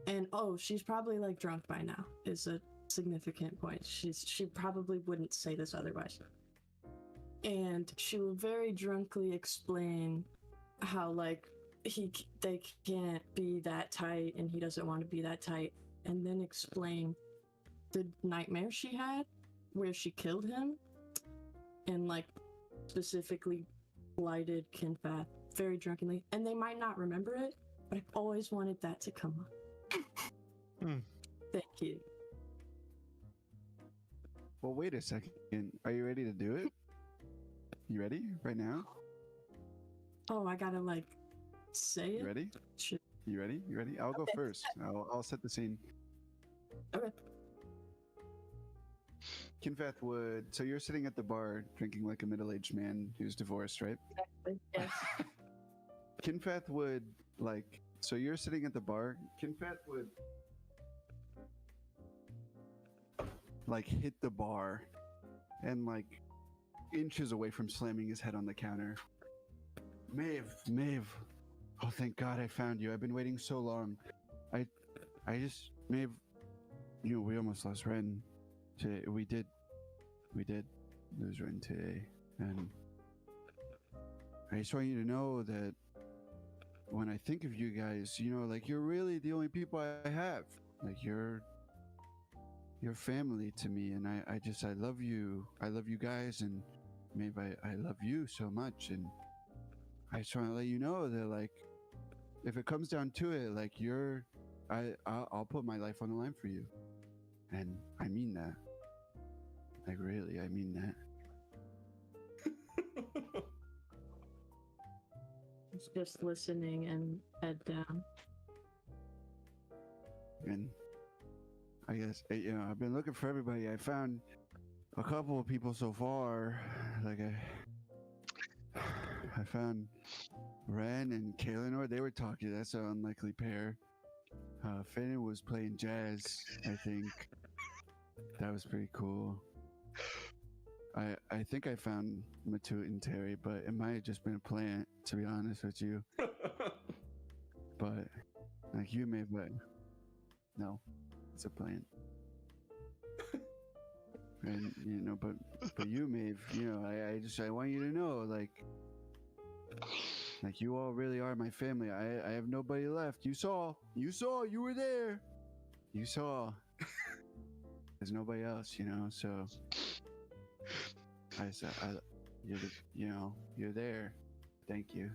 and oh, she's probably like drunk by now is a significant point. She probably wouldn't say this otherwise, and she will very drunkly explain how like they can't be that tight and he doesn't want to be that tight, and then explain the nightmare she had where she killed him and like specifically blighted Kinfath very drunkenly, and they might not remember it, but I've always wanted that to come up. Thank you. Well, wait a second. Are you ready to do it? You ready right now? Oh, I gotta like say it. You ready? Sure. You ready? You ready? I'll go Okay. first. I'll set the scene. Okay. Kinfath would. So you're sitting at the bar drinking like a middle-aged man who's divorced, right? Exactly. Yes. Kinfath would like. So you're sitting at the bar. Kinfath would like hit the bar and like inches away from slamming his head on the counter. Maeve. Oh, thank God I found you. I've been waiting so long. I just, Maeve, you know, we almost lost Ren. We did lose Ren today. And I just want you to know that when I think of you guys, you know, like you're really the only people I have. Like you're family to me, and I love you. I love you guys, and Maeve, I love you so much, and I just want to let you know that, like, if it comes down to it, like, I'll put my life on the line for you. And I mean that. Like, really, I mean that. It's just listening and head down. And I guess, you know, I've been looking for everybody. I found a couple of people so far. Like, I found Ren and Kaelinor. They were talking. That's an unlikely pair. Finn was playing jazz, I think. That was pretty cool. I think I found Matut and Terry, but it might have just been a plant, to be honest with you. But, like, you may, but no, it's a plant. And, you know, but you, Maeve, you know, I want you to know, like you all really are my family. I have nobody left. You saw, you were there. You saw. There's nobody else, you know, so I said, you're there. Thank you.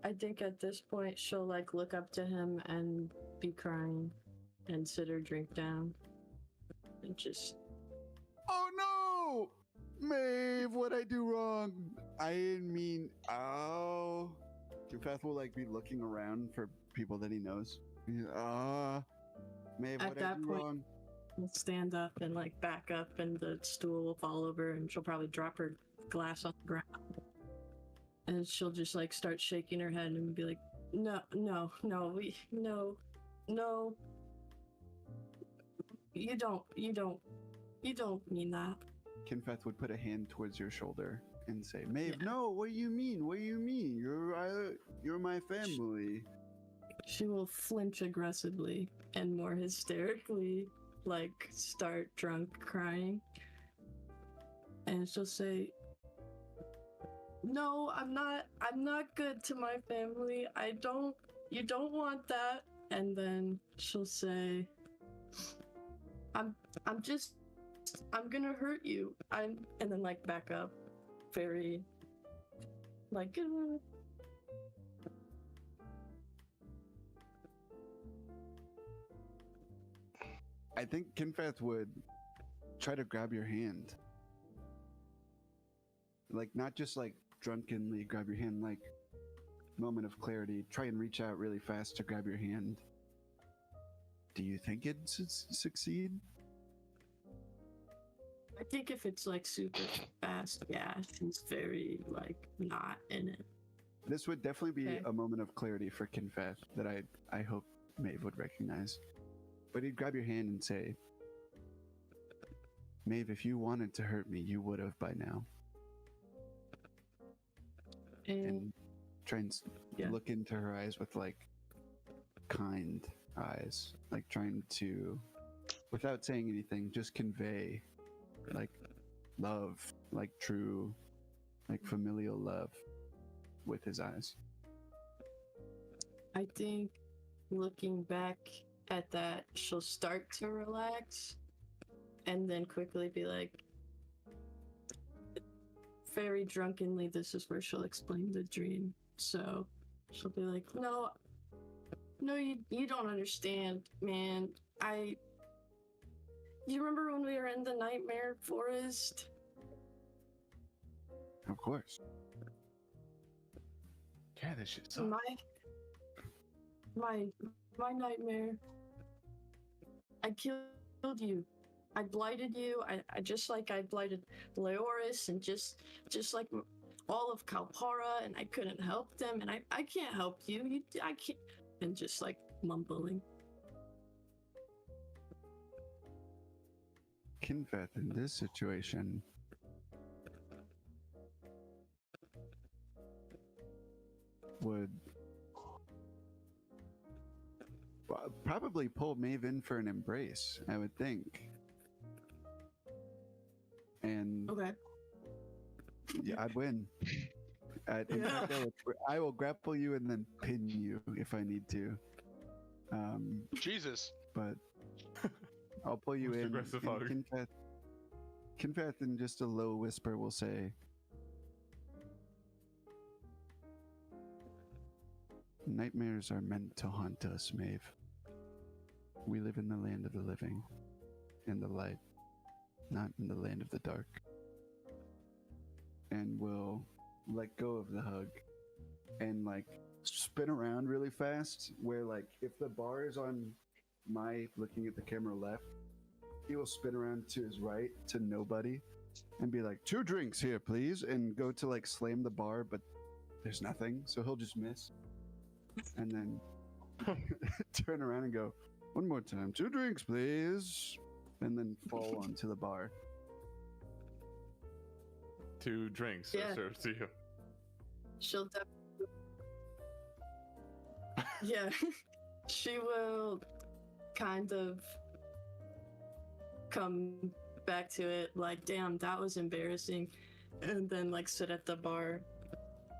I think at this point she'll like look up to him and be crying and sit her drink down and just. Oh no! Maeve, what'd I do wrong? I didn't mean. Oh. Confeth will like be looking around for people that he knows. Maeve, At what'd I that do point- wrong? Will stand up and like back up, and the stool will fall over, and she'll probably drop her glass on the ground. And she'll just like start shaking her head and be like, "No, no, no, no, no. You don't mean that." Confeth would put a hand towards your shoulder and say, "Maeve, Yeah. no. What do you mean? What do you mean? You're my family." She will flinch aggressively and more hysterically, like start drunk crying. And she'll say, "No, I'm not good to my family. You don't want that." And then she'll say, I'm gonna hurt you. And then like back up very like I think Kinfeth would try to grab your hand. Like, not just like drunkenly grab your hand, like, moment of clarity. Try and reach out really fast to grab your hand. Do you think it'd succeed? I think if it's like super fast, yeah, she's very like not in it. This would definitely be Okay. a moment of clarity for Kinfeth that I hope Maeve would recognize. But he'd grab your hand and say, "Maeve, if you wanted to hurt me, you would have by now." And try and Yeah. look into her eyes with like kind eyes, like trying to, without saying anything, just convey like love, like true, like familial love with his eyes. I think looking back at that, she'll start to relax and then quickly be like, very drunkenly, this is where she'll explain the dream. So she'll be like, no, you don't understand, man. You remember when we were in the nightmare forest? Of course. Yeah, this shit sucks. My nightmare. I killed you. I blighted you. I just like I blighted Leoris and just like all of Kalpara, and I couldn't help them, and I can't help you. I can't. And just like mumbling. Kinfeth, in this situation, would probably pull Maeve in for an embrace, I would think. And Okay. yeah, I'd win. In fact, I will grapple you and then pin you if I need to. Jesus. But I'll pull you Most in. aggressive And hug. Kinfeth, in just a low whisper, will say, "Nightmares are meant to haunt us, Maeve. We live in the land of the living, in the light, not in the land of the dark." And will let go of the hug and like spin around really fast, where like if the bar is on my looking at the camera left, he will spin around to his right to nobody and be like, "2 drinks here, please," and go to like slam the bar, but there's nothing, so he'll just miss. And then turn around and go, "One more time, 2 drinks, please," and then fall onto the bar. 2 drinks Yeah. are served to you. She'll yeah, she will kind of come back to it like, damn, that was embarrassing, and then like sit at the bar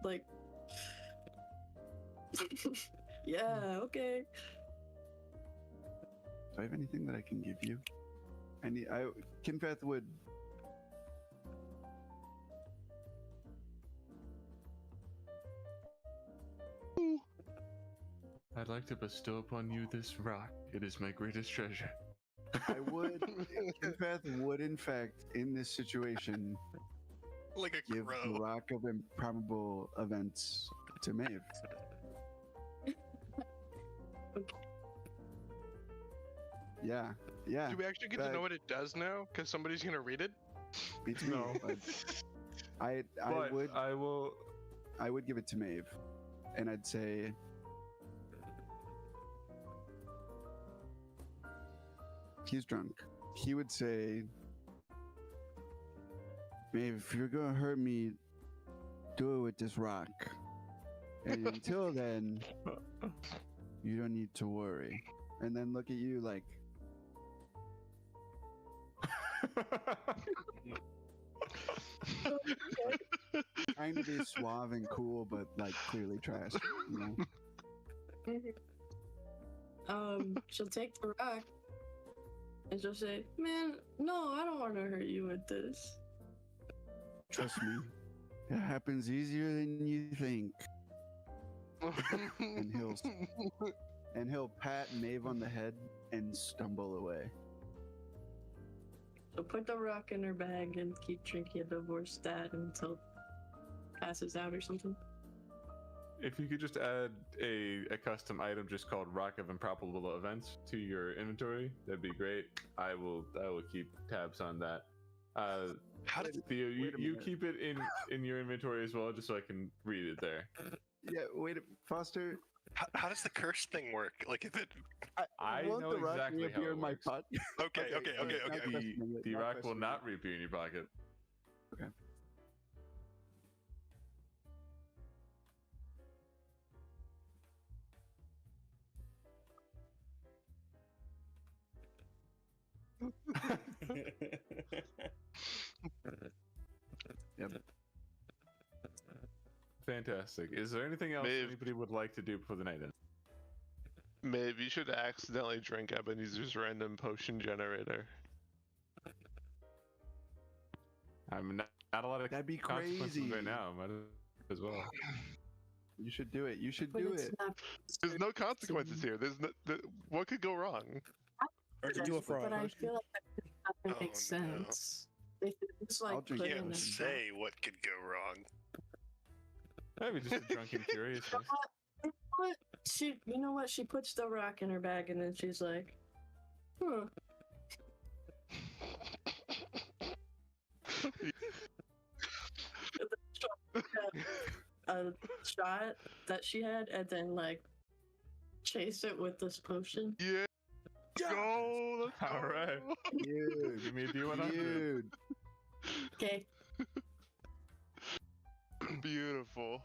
like yeah, okay. Do I have anything that I can give you? Kinfeth would I'd like to bestow upon you this rock. It is my greatest treasure. I would, Kinpath would, in fact, in this situation, Like a give the crow. Rock of Improbable Events to Maeve. Yeah, yeah. Do we actually get to know what it does now? Because somebody's gonna read it. Beats me. No. But I But would I will. give it to Maeve, and I'd say, he's drunk. He would say, Maeve, if you're gonna hurt me, do it with this rock. And until then, you don't need to worry. And then look at you like, trying to be suave and cool, but like clearly trash. You know? She'll take the rock and she'll say, "Man, no, I don't want to hurt you with this." Trust me, it happens easier than you think. And he'll pat Maeve on the head and stumble away. She'll put the rock in her bag and keep drinking the Vorstad until passes out or something. If you could just add a custom item just called Rock of Improbable Events to your inventory, that'd be great. I will keep tabs on that. How did Theo, you Wait a minute. keep it in your inventory as well, just so I can read it there. Yeah, wait, Foster. how does the curse thing work? Like if it I won't know the rock exactly how reappear it in my works. pot? okay. not questioning it, The not rock will questioning not it. reappear in your pocket. Okay. Yep. Fantastic. Is there anything else Maeve. anybody would like to do before the night ends? Maybe you should accidentally drink Ebenezer's random potion generator. I'm not a lot of That'd be consequences crazy. right now. Might as well. You should do it. You should But do it's it. not. There's no consequences here. There's no. What could go wrong? Or to do a fraud. But I feel like that doesn't make Oh, no. sense. If it's I'll like drink put it. in can't a say what could go wrong. Maybe just a drunken curiousness. What? You know what? She puts the rock in her bag and then she's like, "Huh." A shot that she had, and then like chase it with this potion. Yeah. Go. Let's All go. right. Dude, Give me a D100. dude. Okay, Beautiful.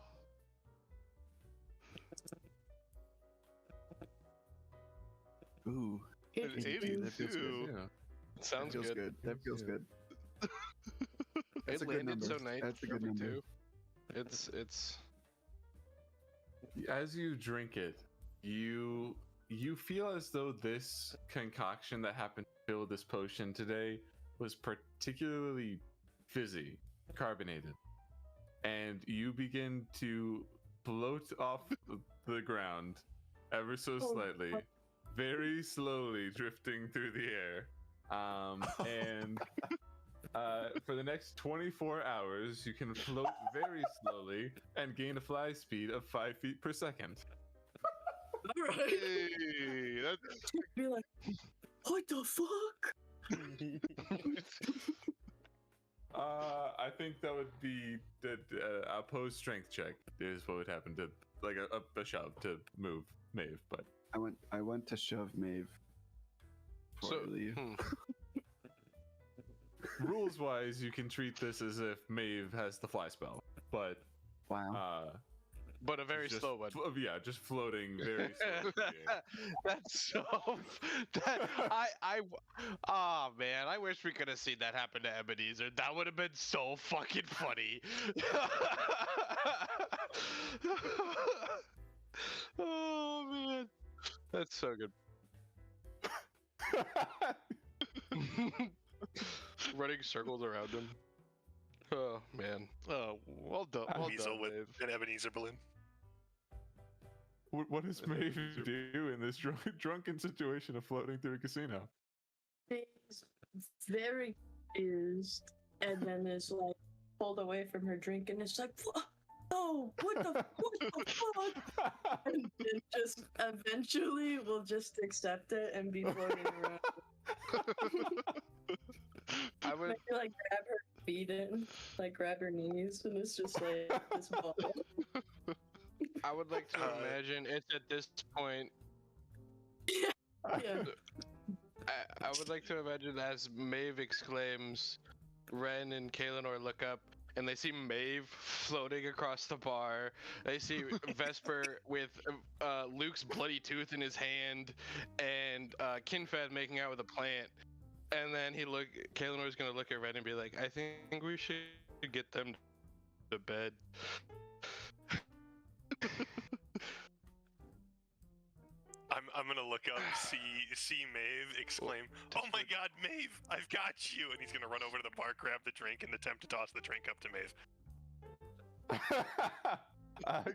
Ooh, here's An the 82. that feels good. Yeah. Sounds that feels good. That feels good. That's It a good landed so number. nice That's a for good me number. too. It's As you drink it, you feel as though this concoction that happened to fill this potion today was particularly fizzy, carbonated, and you begin to float off the ground ever so slightly, very slowly drifting through the air. And for the next 24 hours, you can float very slowly and gain a fly speed of 5 feet per second. alright. Hey, that's Be like, what the fuck? I think that would be a opposed strength check is what would happen to like a shove to move Maeve, but I went to shove Maeve. so. Poorly. rules wise, you can treat this as if Maeve has the fly spell, but Wow. But a very just slow one. Yeah, just floating very slowly. That's so. Oh man, I wish we could have seen that happen to Ebenezer. That would have been so fucking funny. Oh man, that's so good. Running circles around him. Oh man. Oh, well done. Well Weasel done, with Dave. an Ebenezer balloon. What does Maeve do in this drunken situation of floating through a casino? She's very confused, and then is like pulled away from her drink, and it's like, oh, what the fuck? And then just eventually will just accept it and be floating around. I would Maybe like grab her feet in, like grab her knees, and it's just like this ball. I would like to imagine it's at this point. Yeah. I would like to imagine as Maeve exclaims, Ren and Kaelinor look up and they see Maeve floating across the bar. They see Vesper with Luke's bloody tooth in his hand and Kinfad making out with a plant. And then Kaelinor's gonna look at Ren and be like, I think we should get them to bed. I'm gonna look up, see Maeve, exclaim, "Oh my God, Maeve! I've got you!" And he's gonna run over to the bar, grab the drink, and attempt to toss the drink up to Maeve.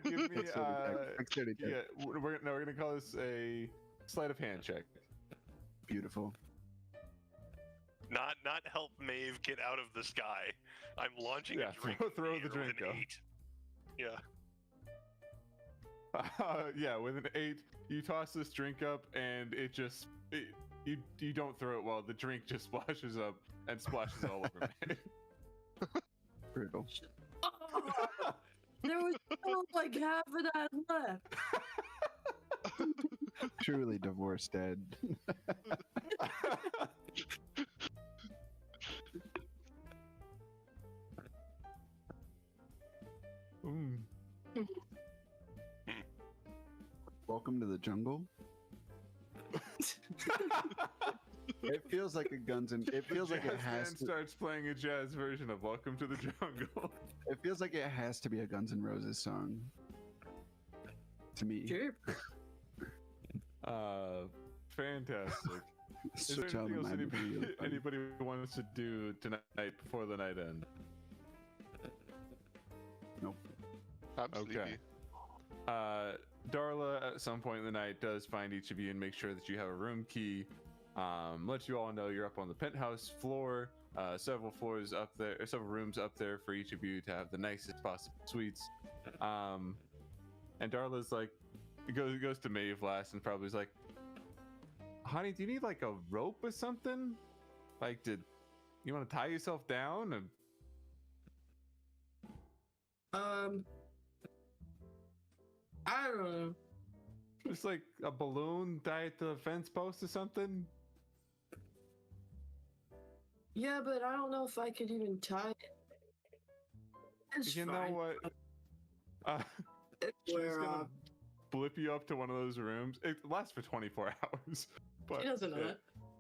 Give me Dexterity check. yeah. We're gonna call this a sleight of hand check. Beautiful. Not help Maeve get out of the sky. I'm launching Yeah, a drink. throw in the the air drink with an up. 8. Yeah. Yeah, with an 8, you toss this drink up, and you don't throw it well. The drink just splashes up and splashes all over me. Brutal. Oh, there was still like half of that left. Truly divorced dead. Mm. Welcome to the jungle. It feels like a Guns and it feels like it Jazz has band to. starts playing a jazz version of "Welcome to the Jungle." It feels like it has to be a Guns N' Roses song. To me. Sure. Fantastic. Is there Switch out anything the else mind of video. anybody wants to do tonight before the night end? I'm sleepy. Okay. Darla, at some point in the night, does find each of you and make sure that you have a room key. Let you all know you're up on the penthouse floor. Several rooms up there for each of you to have the nicest possible suites. And Darla's like, goes to Maeve last and probably is like, honey, do you need like a rope or something? Like, you want to tie yourself down? And I don't know. just like a balloon tied to the fence post or something? Yeah, but I don't know if I could even tie it. It's You know fine. what? It's She's wear gonna off. blip you up to one of those rooms. It lasts for 24 hours. But She doesn't know that.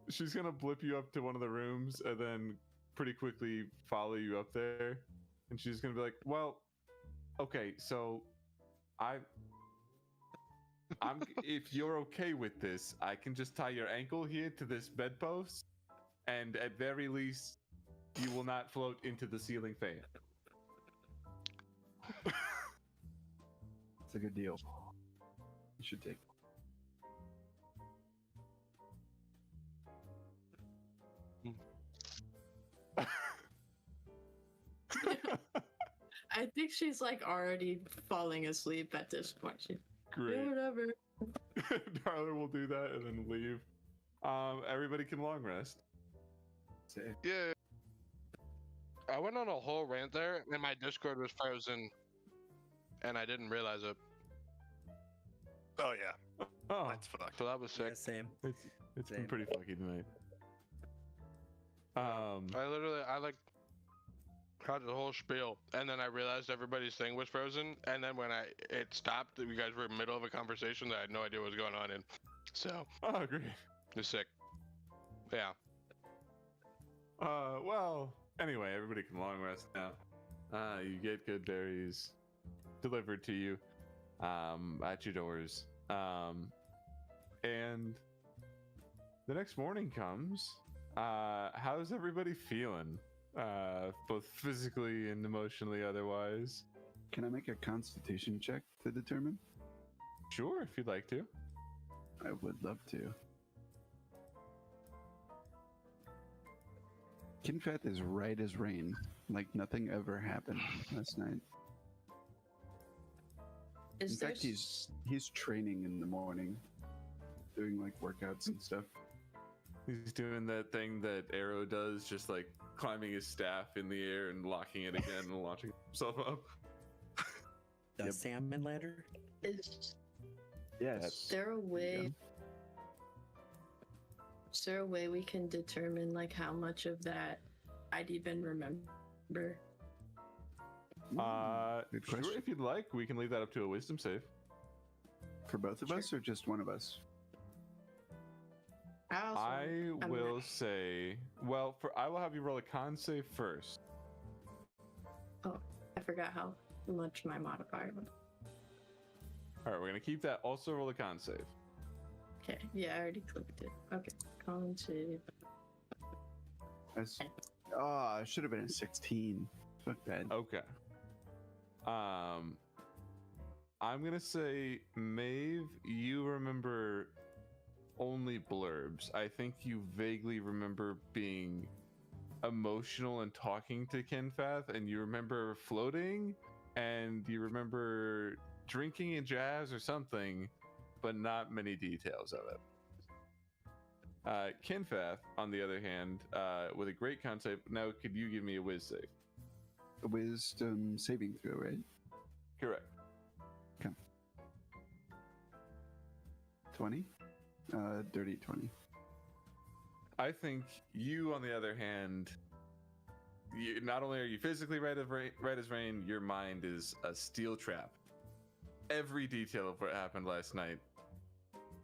she's gonna blip you up to one of the rooms and then pretty quickly follow you up there. And she's gonna be like, well, okay, so I'm if you're okay with this, I can just tie your ankle here to this bedpost, and at very least, you will not float into the ceiling fan. It's a good deal. You should take. I think she's like already falling asleep at this point. She, Great. yeah, whatever. Darla will do that and then leave. Everybody can long rest. Yeah. I went on a whole rant there, and my Discord was frozen, and I didn't realize it. Oh yeah, Oh, that's fucked. So that was sick. Yeah, same. it's been Same. pretty fucky tonight. I like had the whole spiel, and then I realized everybody's thing was frozen, and then when it stopped, you guys were in the middle of a conversation that I had no idea what was going on in. So Oh, great. it's sick. Yeah. Well, anyway, everybody can long rest now. You get good berries delivered to you at your doors. And the next morning comes. How's everybody feeling? Both physically and emotionally otherwise. Can I make a constitution check to determine? Sure, if you'd like to. I would love to. Kinfath is right as rain, like nothing ever happened last night. In Is there fact, he's training in the morning, doing like workouts and stuff. He's doing that thing that Arrow does, just like climbing his staff in the air and locking it again and launching himself up. The Yep. salmon ladder? is Yes. there a way? go. Is there a way we can determine like how much of that I'd even remember? Good Sure, question. if you'd like, we can leave that up to a wisdom save. For both of us or just one of us? I I'm will not- say, well, I will have you roll a con save first. I forgot how much my modifier was. All right, we're gonna keep that. Also, roll a con save. Okay, yeah, I already clicked it. Okay, con save. I should have been at 16. Fuck bad. Okay. I'm gonna say, Maeve, you remember only blurbs. I think you vaguely remember being emotional and talking to Kinfath, and you remember floating, and you remember drinking in jazz or something, but not many details of it. Kinfath, on the other hand, with a great concept. Now, could you give me a whiz save? A wisdom saving throw, right? Correct. 20? Dirty 20. I think you, on the other hand, not only are you physically right as rain, your mind is a steel trap. Every detail of what happened last night,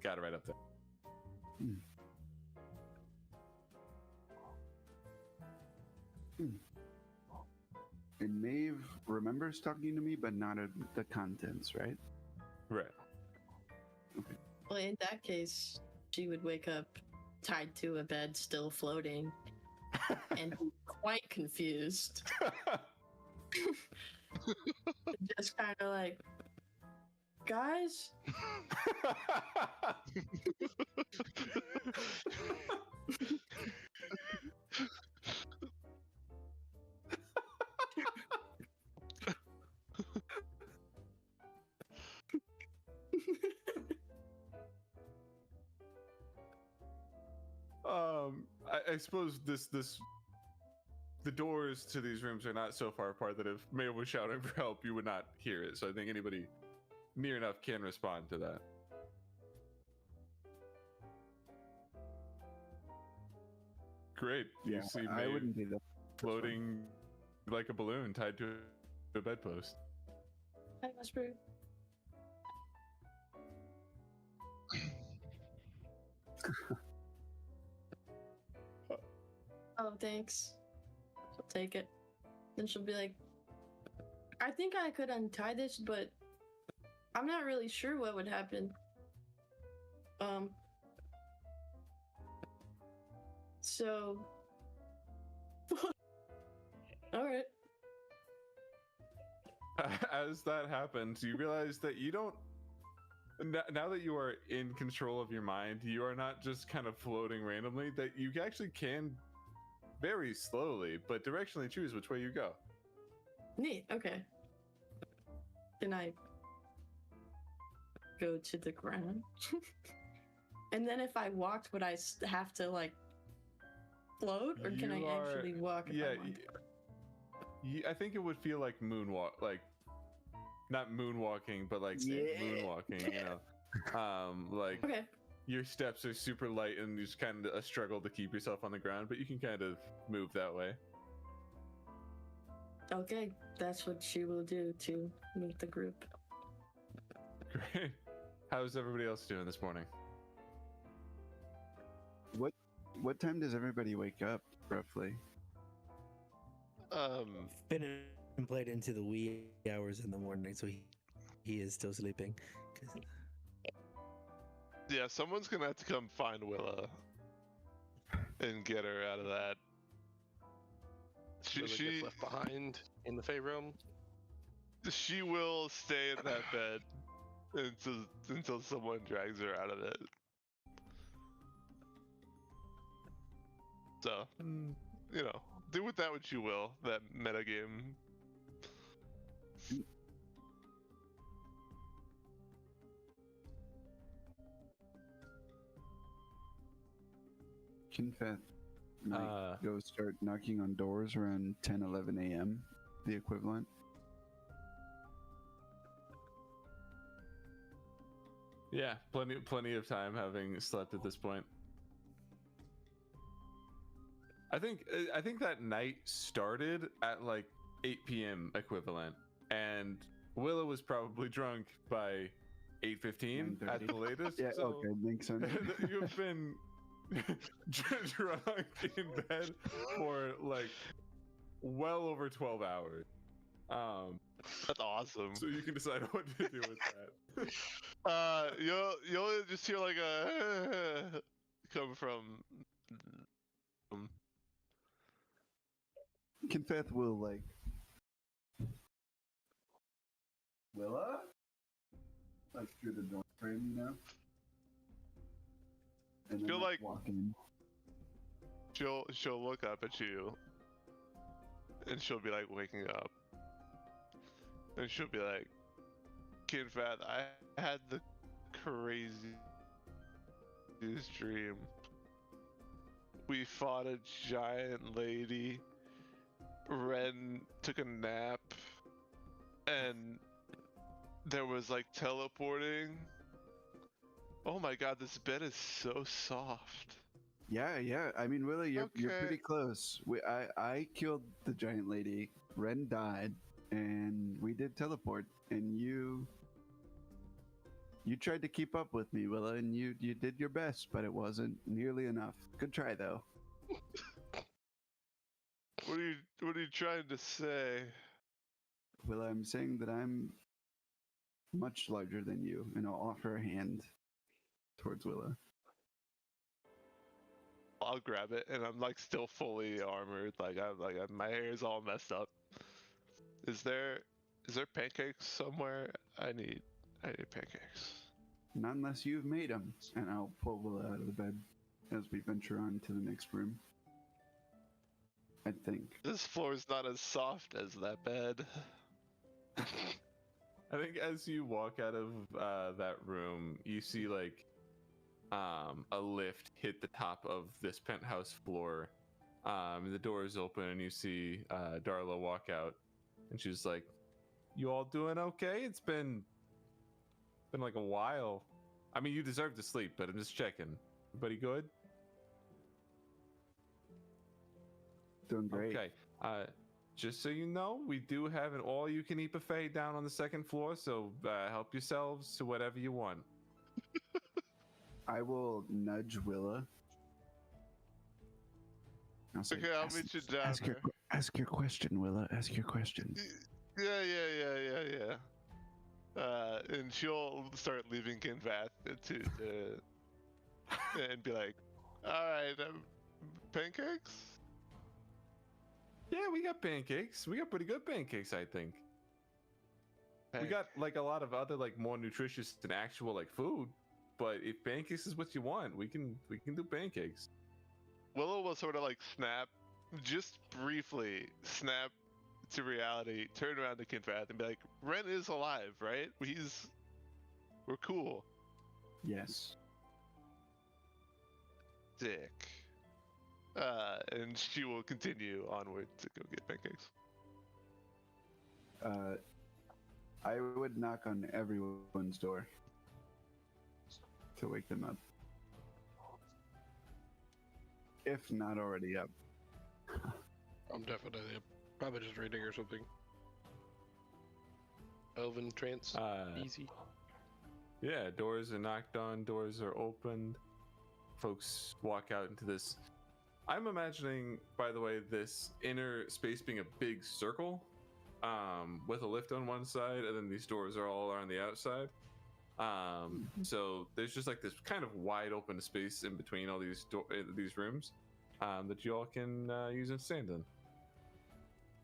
got it right up there. And Maeve remembers talking to me, but not the contents, right? Right. Well, in that case, she would wake up tied to a bed, still floating, and be quite confused. Just kind of like, guys, I suppose the doors to these rooms are not so far apart that if Maeve was shouting for help, you would not hear it. So I think anybody near enough can respond to that. Great. You see I Maeve wouldn't be the floating like a balloon tied to a bedpost. hi, Whisper. Oh, thanks. She'll take it. Then she'll be like, I think I could untie this, but I'm not really sure what would happen. So. Alright. As that happens, you realize that you don't. Now that you are in control of your mind, you are not just kind of floating randomly, that you actually can very slowly, but directionally choose which way you go. Neat, okay. Then I go to the ground. And then if I walked, would I have to, like, float? Or can I actually walk if I want? I think it would feel like moonwalk, like, not moonwalking, but like moonwalking, you know? Like, Okay. your steps are super light and you just kind of a struggle to keep yourself on the ground, but you can kind of move that way. Okay, that's what she will do to meet the group. Great. How's everybody else doing this morning? What time does everybody wake up, roughly? Finn and played into the wee hours in the morning, so he is still sleeping. 'Cause- Yeah, someone's gonna have to come find Willa and get her out of that. Willa gets left behind in the Fey realm. She will stay in that bed until someone drags her out of it. So, you know, do with that what you will. That metagame. Kinfeth might go start knocking on doors around 10, 11 a.m., the equivalent. Yeah, plenty of time having slept at this point. I think that night started at like 8 p.m. equivalent, and Willow was probably drunk by 8:15 at the latest. Yeah, so okay, makes sense. you've been drunk in bed for like well over 12 hours. That's awesome. So you can decide what to do with that. You'll just hear like a come from. Kinfeth will like. Willa? Like through the door frame, you know? And then Feel like- walk in. She'll look up at you, and she'll be like waking up, and she'll be like, "Kinfeth, I had the craziest dream. We fought a giant lady. Ren took a nap, and there was like teleporting. Oh my god, this bed is so soft." Yeah. I mean, Willie, you're Okay. pretty close. I killed the giant lady. Ren died, and we did teleport. And you tried to keep up with me, Willa, and you did your best, but it wasn't nearly enough. Good try, though. What are you trying to say? Willa, I'm saying that I'm much larger than you, and I'll offer a hand towards Willa. I'll grab it, and I'm like still fully armored. My hair is all messed up. Is there pancakes somewhere? I need pancakes. Not unless you've made them. And I'll pull Willa out of the bed as we venture on to the next room. I think. This floor is not as soft as that bed. I think as you walk out of that room, you see like a lift hit the top of this penthouse floor. And the door is open, and you see Darla walk out, and she's like, "You all doing okay? It's been like a while. I mean, you deserve to sleep, but I'm just checking. Everybody good?" Doing great. Okay. Just so you know, we do have an all-you-can-eat buffet down on the second floor, so help yourselves to whatever you want. I will nudge Willa. I'll say, Okay, I'll meet you down there. Ask your question, Willa. Ask your question. Yeah. And she'll start leaving Kinvath to and be like, "All right, pancakes." Yeah, we got pancakes. We got pretty good pancakes, I think. We got like a lot of other like more nutritious than actual like food, but if pancakes is what you want, we can do pancakes. Willow will sort of like just briefly snap to reality, turn around to Kinvath and be like, "Ren is alive, right? We're cool." Yes. Dick. And she will continue onward to go get pancakes. I would knock on everyone's door to wake them up. If not already up. I'm definitely probably just reading or something. Elven trance, easy. Yeah, doors are knocked on, doors are opened. Folks walk out into this. I'm imagining, by the way, this inner space being a big circle, with a lift on one side, and then these doors are all on the outside. So there's just like this kind of wide open space in between all these rooms that you all can use and stand in.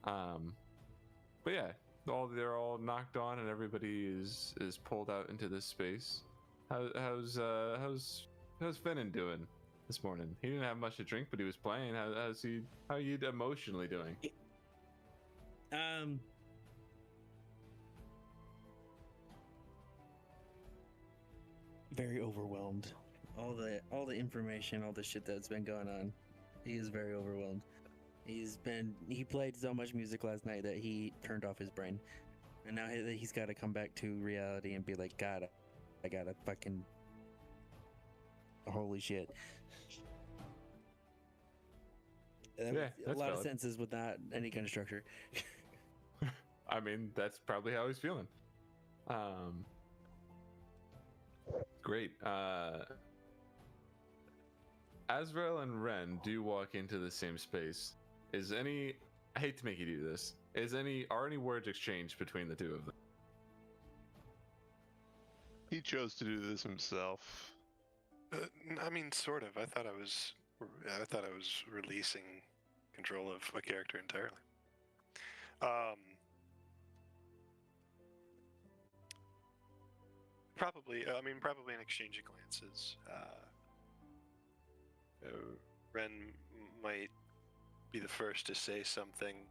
But yeah, they're all knocked on and everybody is pulled out into this space. How's Finnan doing this morning? He didn't have much to drink, but he was playing. How are you emotionally doing? Very overwhelmed. All the information, all the shit that's been going on. He is very overwhelmed. He played so much music last night that he turned off his brain. And now he's got to come back to reality and be like, God, I gotta fucking, holy shit. Yeah, a lot of sentences without any kind of structure. I mean, that's probably how he's feeling. Great. Azrael and Ren do walk into the same space. I hate to make you do this. Are any words exchanged between the two of them? He chose to do this himself. I mean, sort of. I thought I was releasing control of a character entirely. Probably an exchange of glances. Ren might be the first to say something.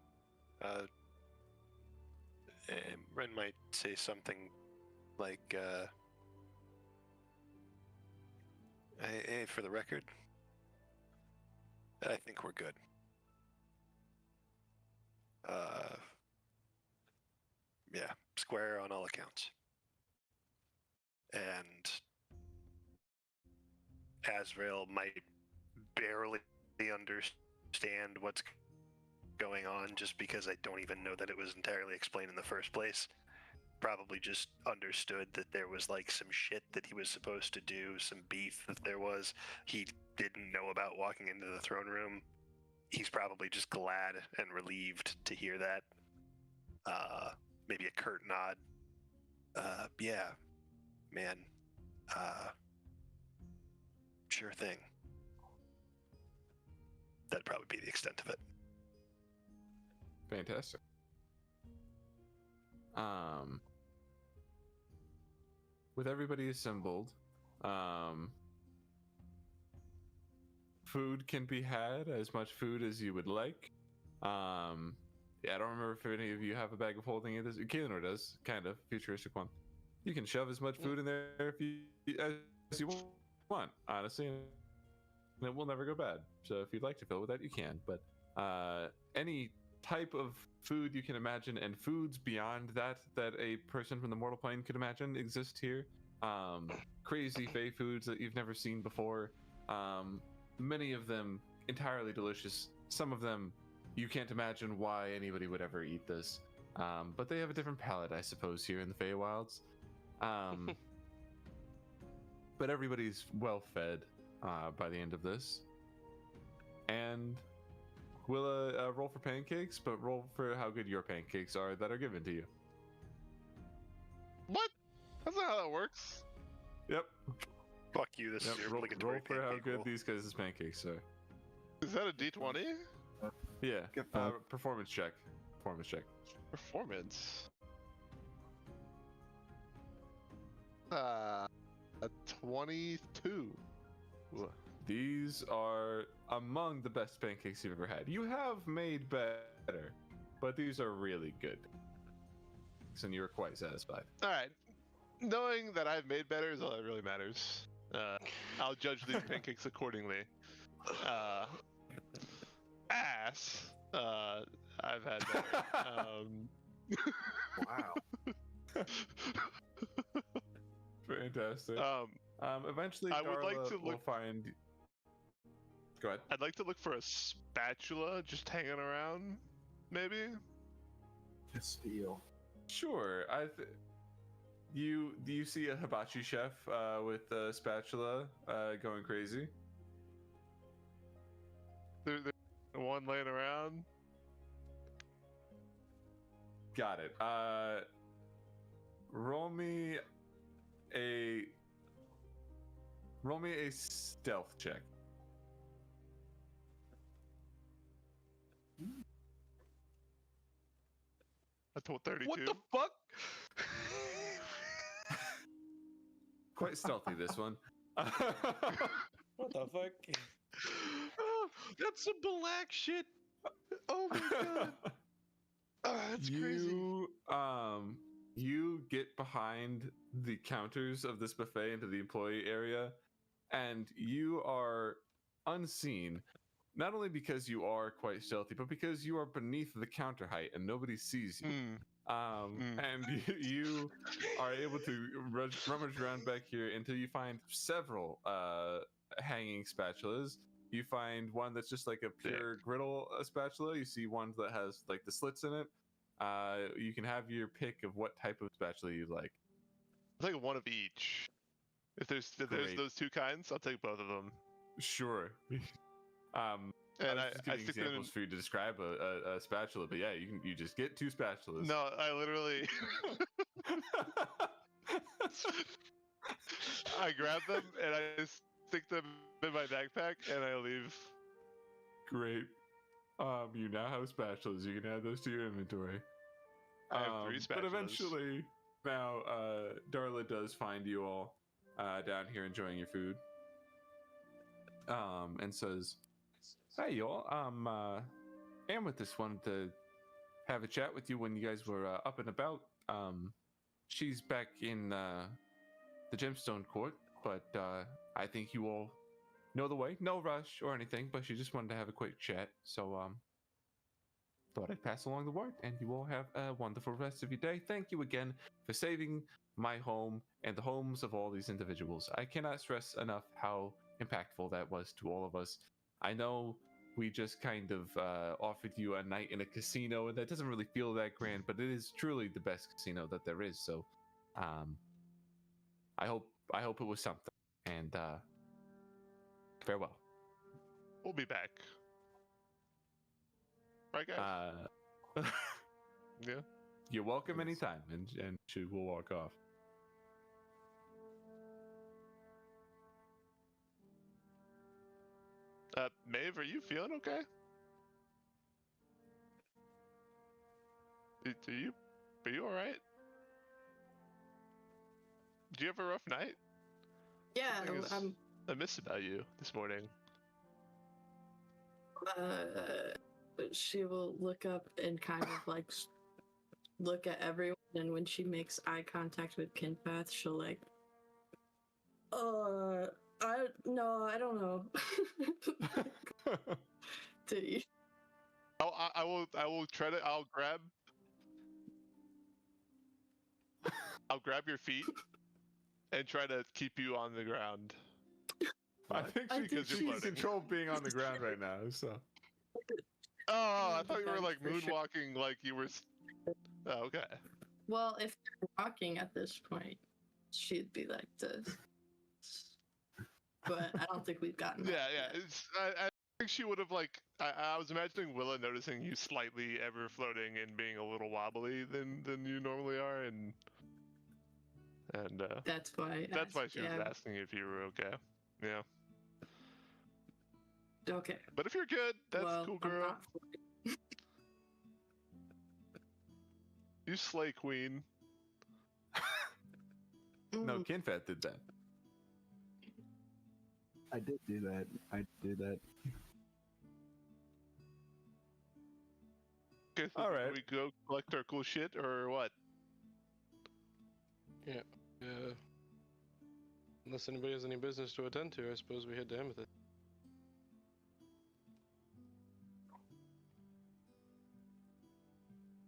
Ren might say something like, hey, for the record, I think we're good. Yeah, square on all accounts. And Azrael might barely understand what's going on just because I don't even know that it was entirely explained in the first place. Probably just understood that there was like some shit that he was supposed to do, some beef that there was. He didn't know about walking into the throne room. He's probably just glad and relieved to hear that. Maybe a curt nod. Yeah, man. Sure thing. That'd probably be the extent of it. Fantastic. With everybody assembled, food can be had, as much food as you would like. Yeah, I don't remember if any of you have a bag of holding it. Kaelinor does, kind of, futuristic one. You can shove as much food in there as you want, honestly, and it will never go bad. So if you'd like to fill with that, you can. But any type of food you can imagine, and foods beyond that a person from the mortal plane could imagine exist here. Crazy fae foods that you've never seen before. Many of them entirely delicious. Some of them you can't imagine why anybody would ever eat this. But they have a different palate, I suppose, here in the Feywilds. But everybody's well fed by the end of this. And we'll roll for pancakes, but roll for how good your pancakes are that are given to you. What? That's not how that works. Yep. Fuck you, this is your roll obligatory for how pancake good roll. these guys' pancakes are. Is that a D20? Yeah. Get five. Performance check. Performance. A 22. These are among the best pancakes you've ever had. You have made better, but these are really good. And you're quite satisfied. All right. Knowing that I've made better is all that really matters. I'll judge these pancakes accordingly. Ass. I've had better. Wow. Fantastic. Eventually, I would like Darla to will look- find. Go ahead. I'd like to look for a spatula just hanging around, maybe. Steal. Sure. Do you see a hibachi chef with a spatula going crazy? There's one laying around. Got it. Roll me a stealth check. I told 32. What the fuck? Quite stealthy, this one. What the fuck? Oh, that's some black shit. Oh my god. Oh, that's crazy. You get behind the counters of this buffet into the employee area, and you are unseen. Not only because you are quite stealthy, but because you are beneath the counter height and nobody sees you. And you are able to rummage around back here until you find several hanging spatulas. You find one that's just like a pure griddle spatula. You see one that has like the slits in it. You can have your pick of what type of spatula you like. I'll take one of each. If there's Great. those two kinds, I'll take both of them. Sure. And I was just giving examples for you to describe a spatula, but yeah, you just get two spatulas. No, I literally I grab them and I just stick them in my backpack and I leave. Great. You now have spatulas. You can add those to your inventory. I have 3 spatulas. But eventually, now Darla does find you all down here enjoying your food. And says, "Hey y'all, Amethyst wanted to have a chat with you when you guys were up and about. She's back in the Gemstone Court, but I think you all know the way. No rush or anything, but she just wanted to have a quick chat. So thought I'd pass along the word, and you all have a wonderful rest of your day. Thank you again for saving my home and the homes of all these individuals. I cannot stress enough how impactful that was to all of us. I know we just kind of offered you a night in a casino, and that doesn't really feel that grand, but it is truly the best casino that there is. So, I hope it was something. And farewell." We'll be back. Right, guys? Yeah. You're welcome anytime, and she will walk off. Maeve, are you feeling okay? Are you all right? Did you have a rough night? Yeah, I missed about you this morning. She will look up and kind of like look at everyone, and when she makes eye contact with Kinpath, she'll like, I don't know. I will try to. I'll grab your feet and try to keep you on the ground. I think she can control being on the ground right now. So. Oh, I thought you were like moonwalking, like you were. Oh, okay. Well, if you're walking at this point, she'd be like this. But I don't think we've gotten. Yeah. I think she would have like. I was imagining Willa noticing you slightly ever floating and being a little wobbly than you normally are, and that's why she was asking if you were okay. Yeah. Okay. But if you're good, that's cool, girl. You slay, queen. No, Kinfat did that. I did do that. Okay, so all right. we go collect our cool shit, or what? Yeah. Unless anybody has any business to attend to, I suppose we head to Amethyst.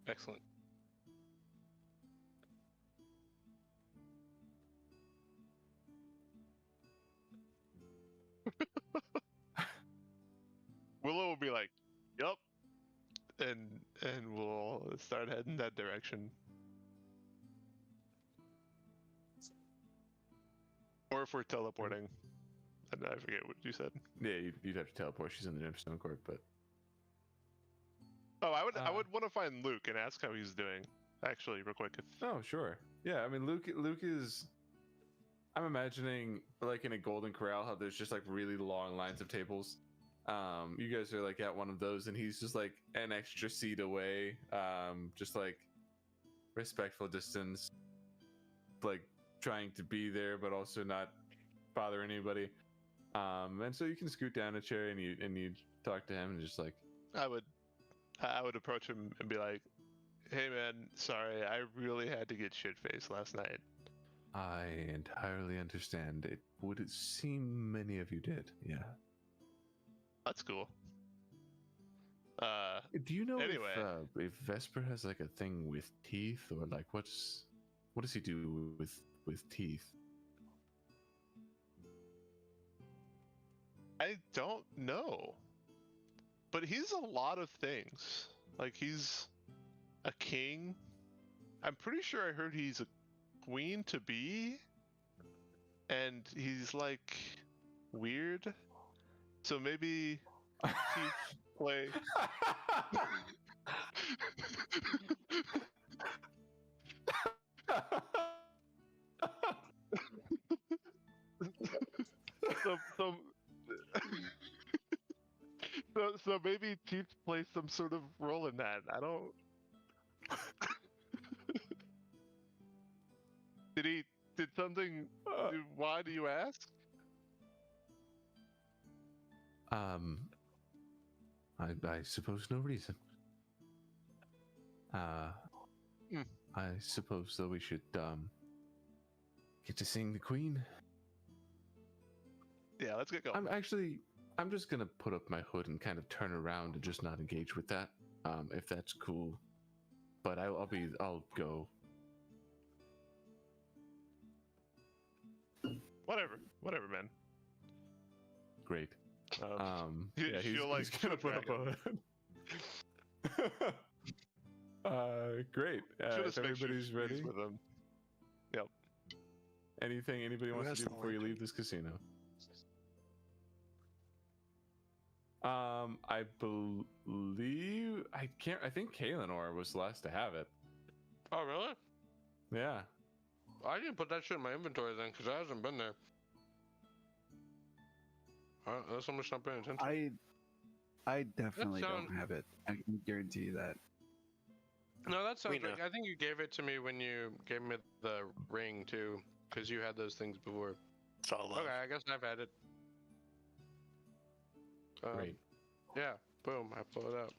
Excellent. Willow will be like, "Yup," and we'll start heading that direction. Or if we're teleporting. I forget what you said. Yeah, you'd have to teleport. She's in the Gemstone Court, but. Oh, I would want to find Luke and ask how he's doing. Actually, real quick. Oh, sure. Yeah, I mean, Luke is. I'm imagining like in a Golden Corral how there's just like really long lines of tables. You guys are like at one of those, and he's just like an extra seat away, just like respectful distance, like trying to be there but also not bother anybody. And so you can scoot down a chair and you talk to him and just like, I would approach him and be like, "Hey man, sorry, I really had to get shit-faced last night." I entirely understand. It would seem many of you did, yeah. That's cool. Do you know Anyway. if Vesper has like a thing with teeth, or like what does he do with teeth? I don't know. But he's a lot of things. Like, he's a king. I'm pretty sure I heard he's a queen to be. And he's, like, weird. So maybe Chief play. So maybe Chief plays some sort of role in that. I don't. Did something? Why do you ask? I suppose no reason. I suppose though we should get to seeing the queen. Yeah, let's get going. I'm just gonna put up my hood and kind of turn around and just not engage with that, if that's cool. But I'll go. Whatever, man. Great. Yeah, he's gonna put up a hood. Great. If everybody's ready. With him. Yep. Anything anybody wants to do before you leave this casino? I believe I think Kaelinor was the last to have it. Oh, really? Yeah. I didn't put that shit in my inventory then, because it hasn't been there. Unless I'm just not paying attention. I definitely That sound- don't have it. I can guarantee you that. No, that sounds know. right. I think you gave it to me when you gave me the ring, too, because you had those things before. It's all love. Okay, I guess I've had it. Great. Yeah, boom, I pull it out.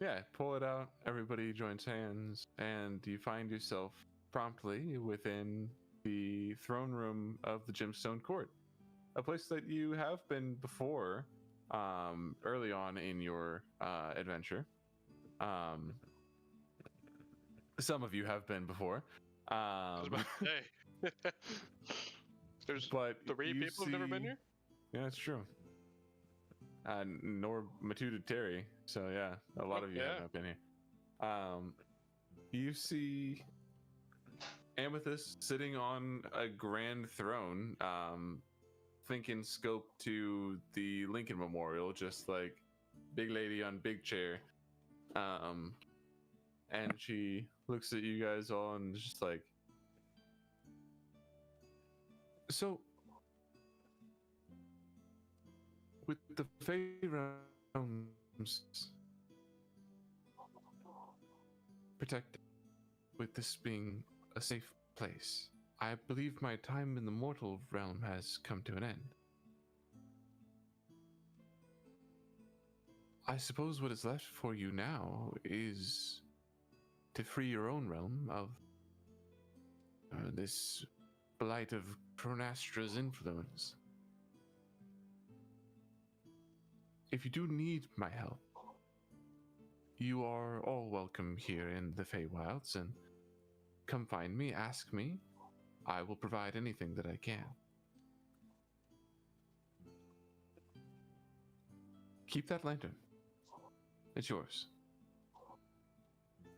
Yeah, pull it out. Everybody joins hands, and you find yourself promptly within the throne room of the Gemstone Court, a place that you have been before, early on in your adventure. Some of you have been before. I was about to say. There's But 3 you people who've never been see- here? Yeah, that's true. Nor Matu did Terry, so yeah, a lot of you have not been here. You see Amethyst sitting on a grand throne, thinking scope to the Lincoln Memorial, just like big lady on big chair. And she looks at you guys all and is just like, so with the Fey realms protected, with this being a safe place, I believe my time in the mortal realm has come to an end. I suppose what is left for you now is to free your own realm of this blight of Pronastra's influence. If you do need my help, you are all welcome here in the Feywilds, and come find me, ask me. I will provide anything that I can. Keep that lantern. It's yours.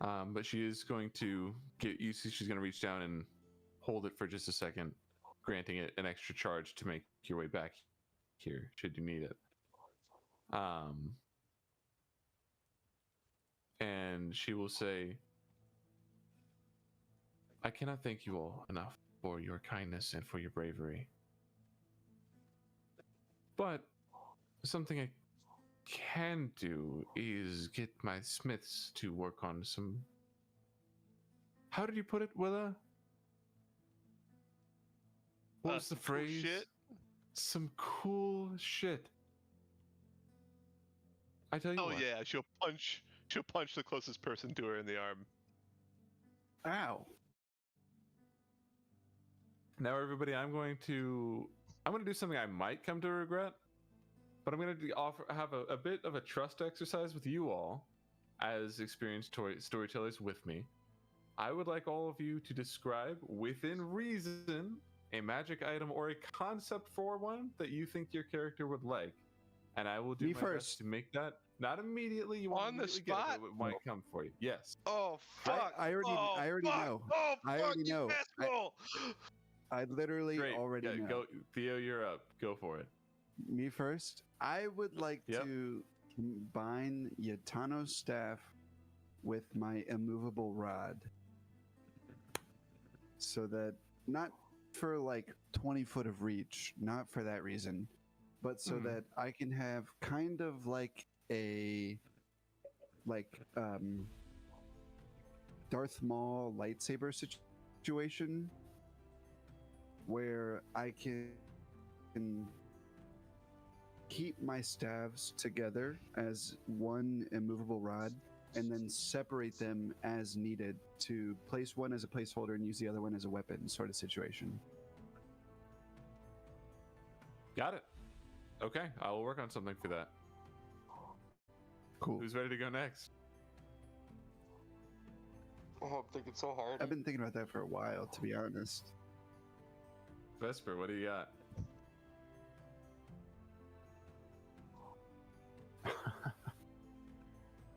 But she is going to get you. She's going to reach down and hold it for just a second, granting it an extra charge to make your way back here, should you need it. And she will say, I cannot thank you all enough for your kindness and for your bravery. But something I can do is get my smiths to work on some. How did you put it, Willa? What was the Some cool phrase? shit? Some cool shit. I tell you Oh what. yeah, she'll punch the closest person to her in the arm. Ow. Now, everybody, I'm going to do something I might come to regret, but I'm going to have a bit of a trust exercise with you all, as experienced storytellers with me. I would like all of you to describe, within reason, a magic item or a concept for one that you think your character would like, and I will do Me my first. best to make that. Not immediately. You won't On the immediately get it, spot? but it might come for you. Yes. Oh fuck! I already fuck! know. Oh I fuck, already you know. asshole! I literally Great. already Yeah, know. go, Theo. You're up. Go for it. Me first. I would like Yep. to combine Yatano's staff with my immovable rod, so that not for like 20 foot of reach, not for that reason, but so that I can have kind of like a Darth Maul lightsaber situation where I can keep my staves together as one immovable rod and then separate them as needed to place one as a placeholder and use the other one as a weapon sort of situation. Got it. Okay, I will work on something for that. Cool. Who's ready to go next? Oh, I'm thinking so hard. I've been thinking about that for a while, to be honest. Vesper, what do you got?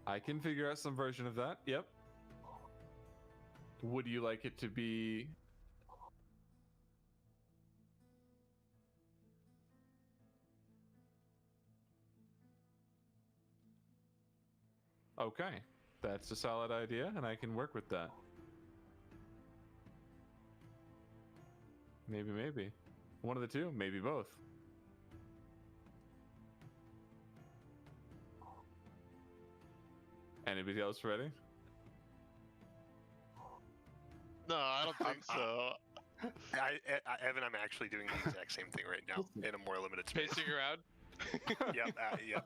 I can figure out some version of that. Yep. Would you like it to be... Okay, that's a solid idea, and I can work with that. Maybe. One of the two, maybe both. Anybody else ready? No, I don't think so. Evan, I'm actually doing the exact same thing right now in a more limited space. Pacing around. Yep. Yep.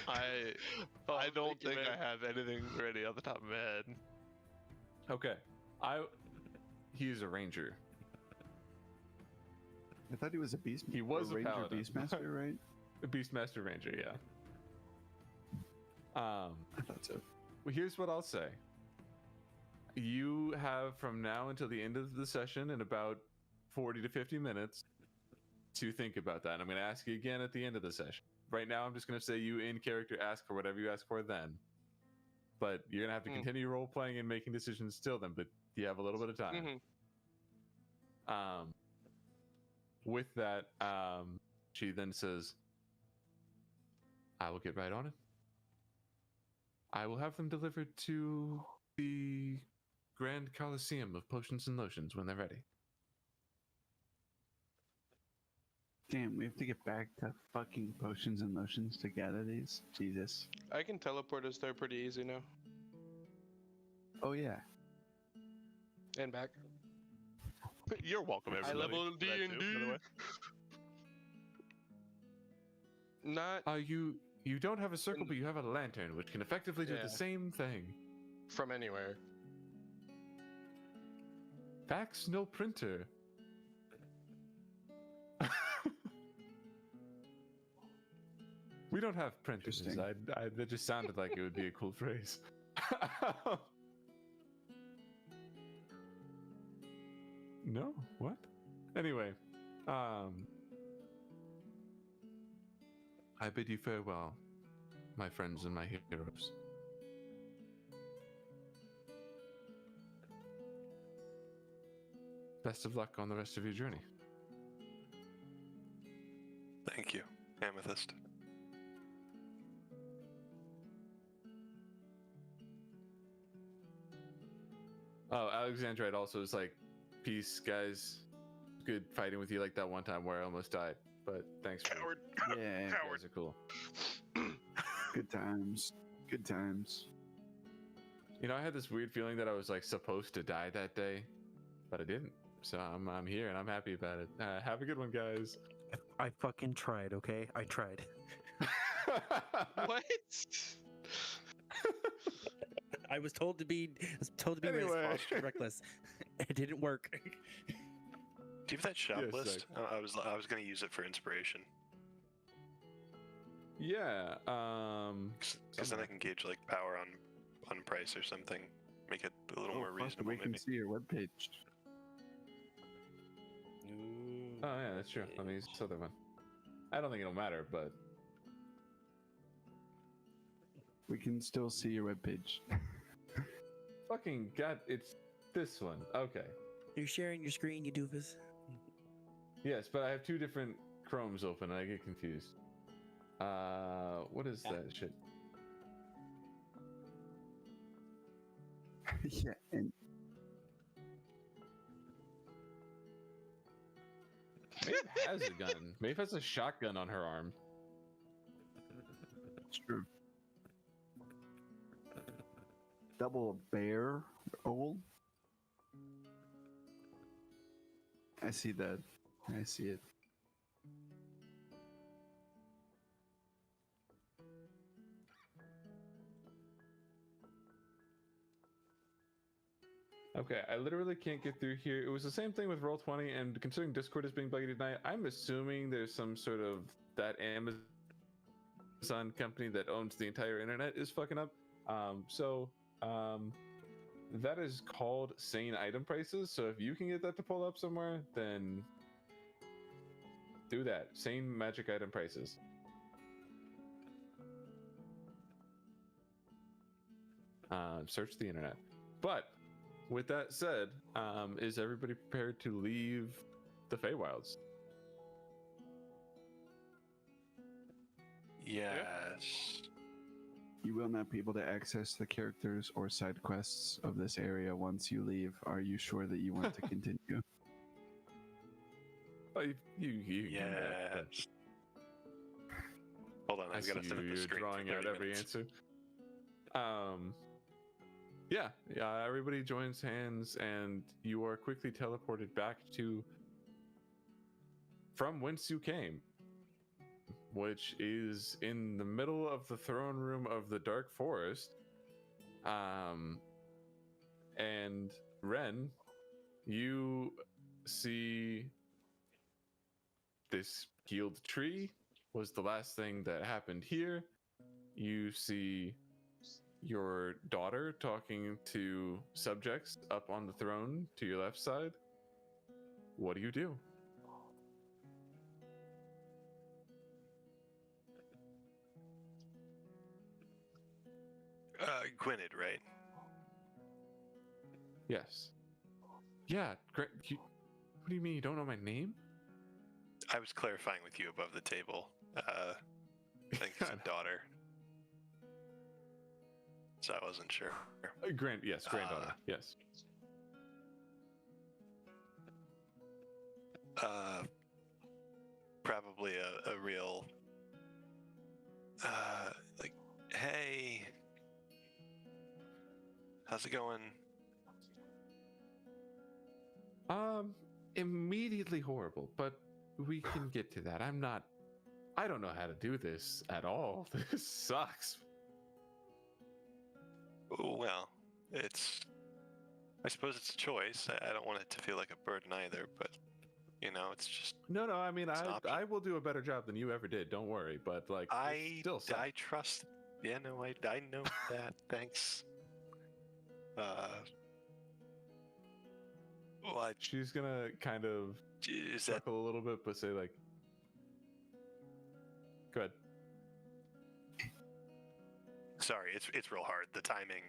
I don't think I have anything ready off the top of my head. Okay. He's a ranger. I thought he was a beast. He was a ranger paladin. beastmaster, right? A Beastmaster Ranger, yeah. I thought so. Well, here's what I'll say. You have from now until the end of the session in about 40 to 50 minutes to think about that. And I'm going to ask you again at the end of the session. Right now, I'm just going to say you in character ask for whatever you ask for then. But you're going to have to continue role playing and making decisions still then, but you have a little bit of time. With that, she then says, I will get right on it. I will have them delivered to the Grand Coliseum of Potions and Lotions when they're ready. Damn, we have to get back to fucking potions and lotions to gather these? Jesus. I can teleport us there pretty easy now. Oh, yeah. And back. You're welcome, everybody. I level for that too, by the D&D. way. Not You don't have a circle, but you have a lantern, which can effectively do Yeah. the same thing. from anywhere. Fax no printer. We don't have printers. Interesting. That just sounded like it would be a cool phrase. No? What? Anyway, I bid you farewell, my friends and my heroes. Best of luck on the rest of your journey. Thank you, Amethyst. Oh, Alexandrite also is like, peace, guys. good fighting with you like that one time where I almost died. But thanks for Coward. Yeah, you guys are cool. good times. Good times. You know, I had this weird feeling that I was like supposed to die that day, but I didn't. So I'm here and I'm happy about it. Have a good one, guys. I fucking tried, okay? I tried. What? I was told to be Anyway. reckless. It didn't work. Do you have that shop Yes, list? I was gonna use it for inspiration Yeah. because then I can gauge like power on price or something, make it a little more fuck, reasonable. we can Maybe. see your webpage. Oh yeah, that's true. Let me use this other one. I don't think it'll matter, but We can still see your webpage. fucking god, it's this one. Okay. You're sharing your screen, you doofus. Yes, but I have two different Chromes open and I get confused. What is that shit? Yeah, and Maeve has a gun. Maeve has a shotgun on her arm. it's true. Double bear owl. I see that. I see it. Okay, I literally can't get through here. It was the same thing with Roll20, and considering Discord is being buggy tonight, I'm assuming there's some sort of that Amazon company that owns the entire internet is fucking up. That is called sane item prices. So if you can get that to pull up somewhere, then do that. Sane magic item prices. Search the internet. But with that said, is everybody prepared to leave the Feywilds? Yes. You will not be able to access the characters or side quests of this area once you leave. Are you sure that you want to continue? Oh, you can do that, but Yes. Hold on, I I've see got to set up the you're screen. drawing for out 30 every minutes. answer. Yeah, everybody joins hands, and you are quickly teleported back to from whence you came, which is in the middle of the throne room of the Dark Forest. And Ren, you see this healed tree was the last thing that happened here. You see your daughter talking to subjects up on the throne to your left side. What do you do? Gwynedd, right? Yes. Yeah, great. What do you mean you don't know my name? I was clarifying with you above the table. I think it's a daughter. So I wasn't sure. Granddaughter. Yes. Probably a real like, hey, how's it going? Immediately horrible, but we can get to that. I don't know how to do this at all. This sucks. Well, I suppose it's a choice. I don't want it to feel like a burden either, but it's just. No, I mean, It's an option. I will do a better job than you ever did. Don't worry. But like, it still sucks. I trust. Yeah, no, I know that. Thanks. What She's gonna kind of is that? chuckle a little bit, but say like, "Go ahead." Sorry, it's real hard. The timing,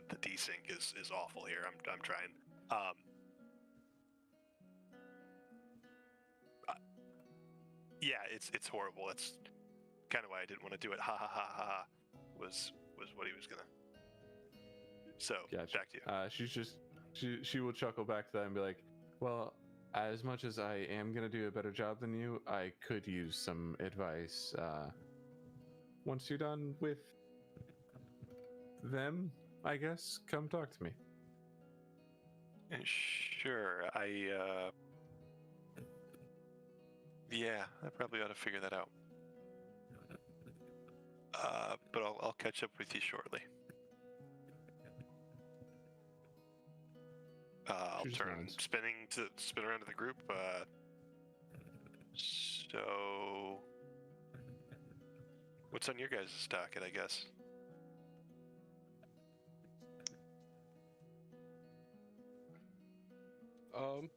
the desync is awful here. I'm trying. Yeah, it's horrible. That's kind of why I didn't want to do it. Ha ha ha ha ha. Was what he was gonna. So Gotcha. back to you. She's just she will chuckle back to that and be like, "Well, as much as I am gonna do a better job than you, I could use some advice. Once you're done with them, I guess, come talk to me. Sure, yeah, I probably ought to figure that out. But I'll catch up with you shortly. I'll Just turn nods. spin around to the group. So, what's on your guys' docket, I guess?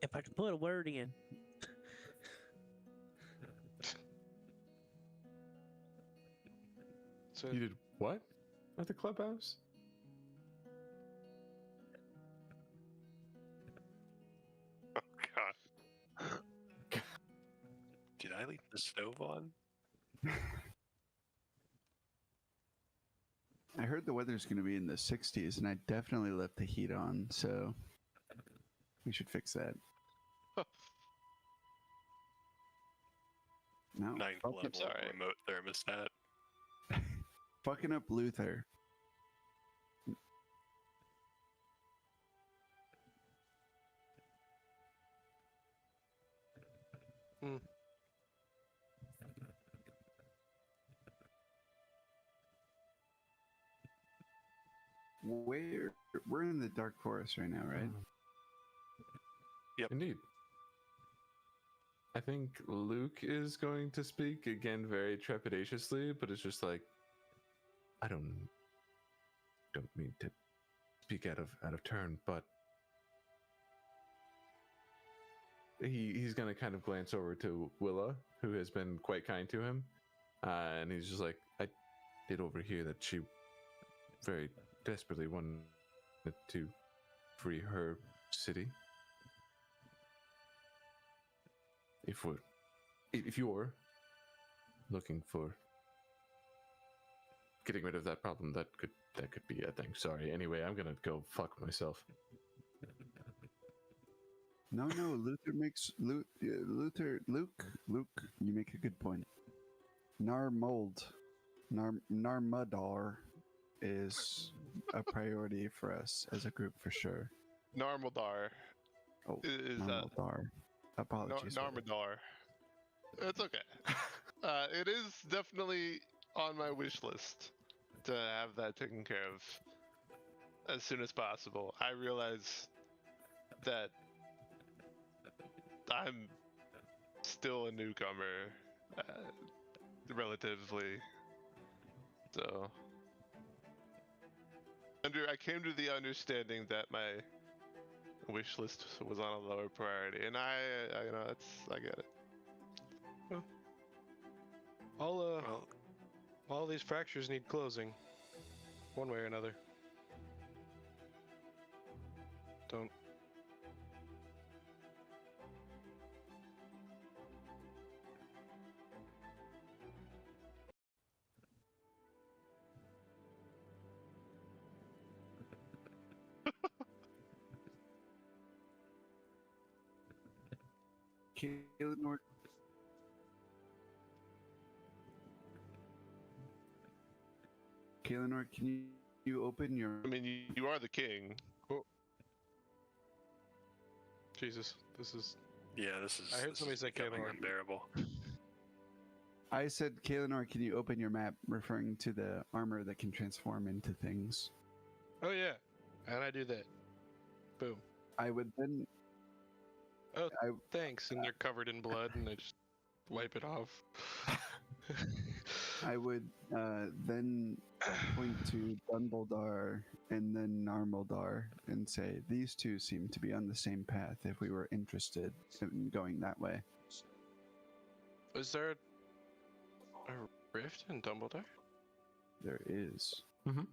If I could put a word in. So You did what at the clubhouse? Oh God! Did I leave the stove on? I heard the weather's going to be in the 60s, and I definitely left the heat on, so we should fix that. No, 9th fuck level it. sorry. remote thermostat. Fucking up Luther. We're in the dark forest right now, right? Yep. Indeed. I think Luke is going to speak again very trepidatiously, but it's just like, I don't mean to speak out of turn, but he's gonna kind of glance over to Willa, who has been quite kind to him, and he's just like, I did overhear that she very desperately wanted to free her city. If you're looking for getting rid of that problem, that could be a thing. Sorry. Anyway, I'm gonna go fuck myself. No, Luther makes Luke. You make a good point. Narmadar is a priority for us as a group for sure. Narmaldar Oh, is Narmadar. Apologies. Narmadar. It's okay. It is definitely on my wish list to have that taken care of as soon as possible. I realize that I'm still a newcomer, relatively. So, I came to the understanding that my wish list was on a lower priority, and I I get it. All these fractures need closing, one way or another. Don't. Kaelinor, can you open your... I mean, you are the king. Oh. Jesus, this is. Yeah, this is. I heard this somebody is say becoming Kaelinor. unbearable. I said, Kaelinor, can you open your map, referring to the armor that can transform into things? Oh yeah, and I do that. Boom. I would then... Oh, thanks. And they're covered in blood, and I just wipe it off. I would then point to Dumbledore and then Narmaldar and say, these two seem to be on the same path if we were interested in going that way. Is there a rift in Dumbledore? There is. Mm-hmm.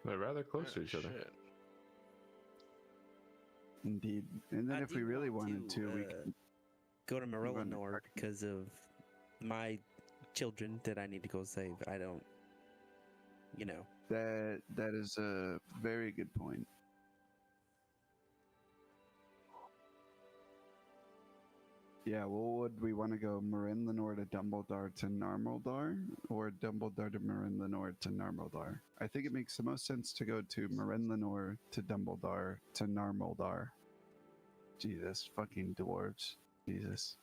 They're rather close to each other. Shit. Indeed. And then I if we do really want wanted to, we could... go to Run the Morellanor park. because of my children that I need to go save. I don't, That is a very good point. Yeah, well, would we want to go Marin Lenore to Dumbledore to Narmaldar, or Dumbledore to Marin Lenore to Narmaldar? I think it makes the most sense to go to Marin Lenore to Dumbledore to Narmaldar. Jesus, fucking dwarves. Jesus.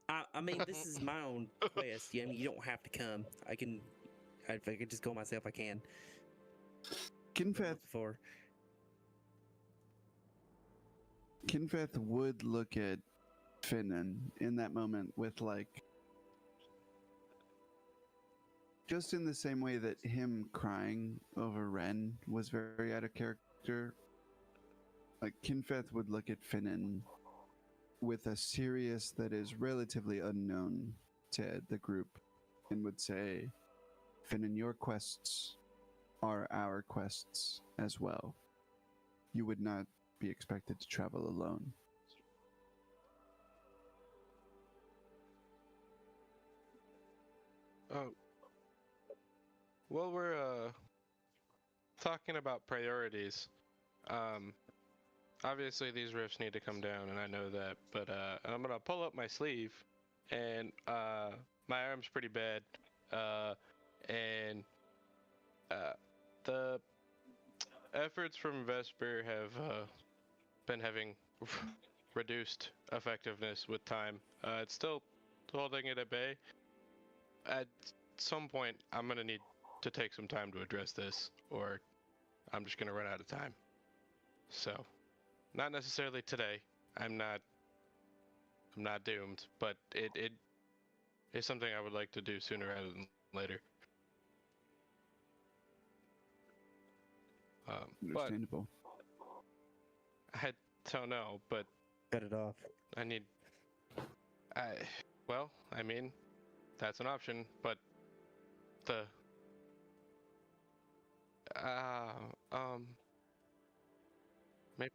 I mean, this is my own quest. Yeah, I mean, you don't have to come. If I could just go myself, I can. Kinfeth Before. Kinfeth would look at Finnan in that moment with, like, just in the same way that him crying over Ren was very out of character. Like, Kinfeth would look at Finnan with a serious that is relatively unknown to the group and would say, Finnan, your quests are our quests as well. You would not be expected to travel alone. Oh, well, we're talking about priorities. Obviously these rifts need to come down, and I know that. But I'm gonna pull up my sleeve, and my arm's pretty bad, and the efforts from Vesper have been having reduced effectiveness with time. It's still holding it at bay. At some point, I'm gonna need to take some time to address this, or I'm just gonna run out of time. So, not necessarily today. I'm not doomed, but it is something I would like to do sooner rather than later. But Understandable. I don't know, but Cut it off. I need. Well, I mean, that's an option, but the. Maybe.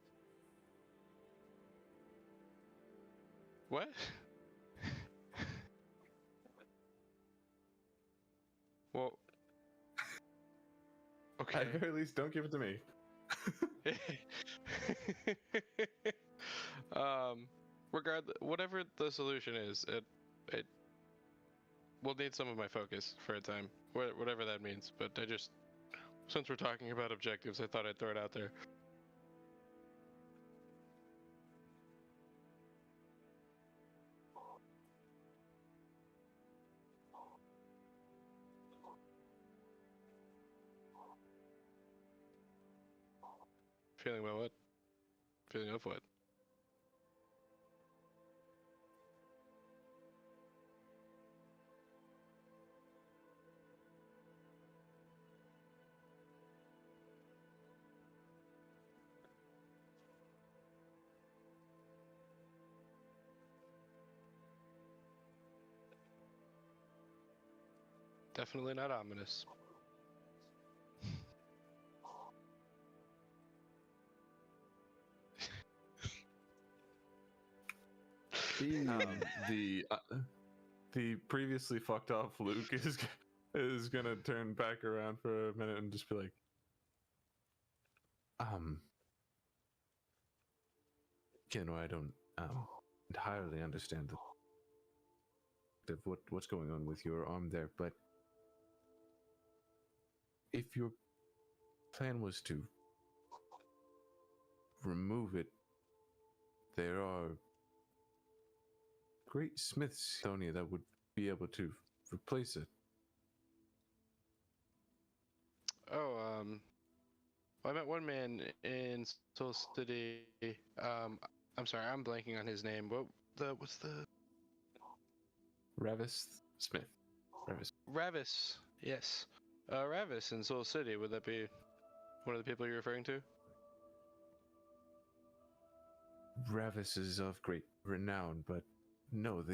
What? Well. Okay. At very least, don't give it to me. Regardless, whatever the solution is, it will need some of my focus for a time, whatever that means. But since we're talking about objectives, I thought I'd throw it out there. Feeling about what? Feeling of what? Definitely not ominous. The previously fucked off Luke is gonna turn back around for a minute and just be like, Keno, I don't entirely understand what's going on with your arm there, but if your plan was to remove it, there are great smiths, Tony, that would be able to replace it. Oh, well, I met one man in Soul City. I'm sorry, I'm blanking on his name. What's the Ravis Smith. Ravis? Yes, Ravis in Soul City. Would that be one of the people you're referring to? Ravis is of great renown, but no,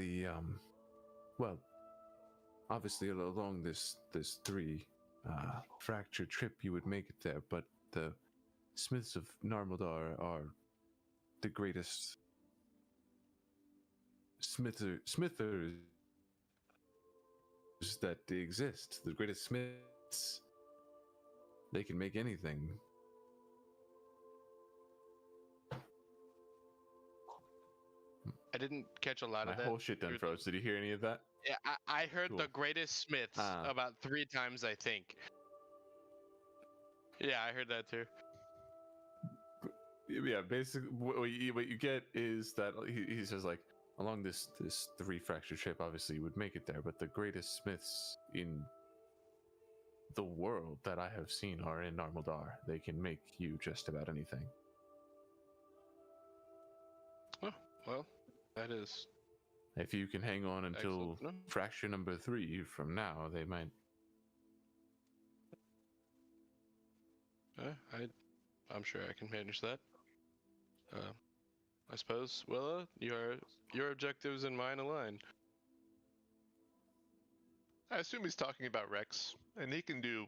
well, obviously along this three fracture trip you would make it there, but the Smiths of Narmaldar are the greatest smithers that exist, the greatest smiths. They can make anything. I didn't catch a lot My of that. whole shit done You're- froze. Did you hear any of that? Yeah, I heard Cool. the greatest Smiths Ah. about 3 times, I think. Yeah, I heard that too. Yeah, basically, what you get is that he says like along this the refractor trip, obviously you would make it there, but the greatest smiths in the world that I have seen are in Narmaldar. They can make you just about anything. Oh, well, that is. If you can hang on until Excellent to know. fracture number 3 from now, they might. I'm sure I can manage that. I suppose, Willa, your objectives and mine align. I assume he's talking about Rex, and he can do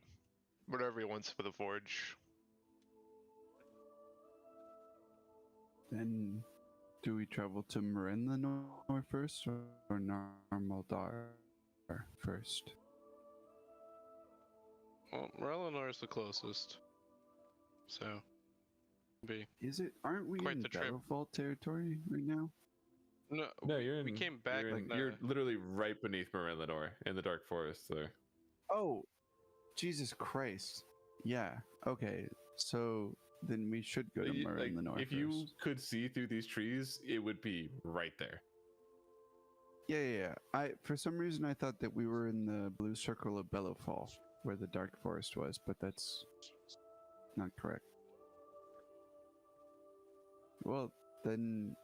whatever he wants for the forge. Then, do we travel to Marin the North first or Narmaldar first? Well, Morellinor is the closest, so be Is it? Aren't we Quite in the trip. Battlefall territory right now? no. No, you're in. We came back. You're, in- like, you're literally right beneath Marillenor in the Dark Forest there. Oh, Jesus Christ! Yeah. Okay. So then we should go to Marin the North if first. you could see through these trees, it would be right there. Yeah. I for some reason I thought that we were in the blue circle of Bellowfall, where the Dark Forest was, but that's not correct. Well, then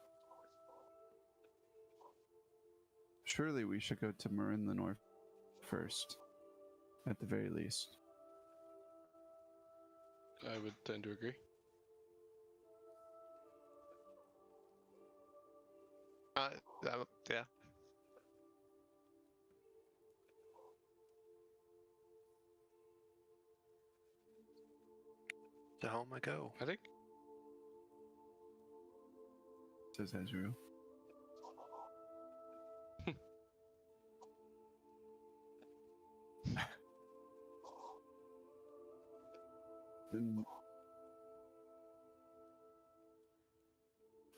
surely we should go to Marin the North first, at the very least. I would tend to agree. Yeah. To home I go. I think. Says Ezreal.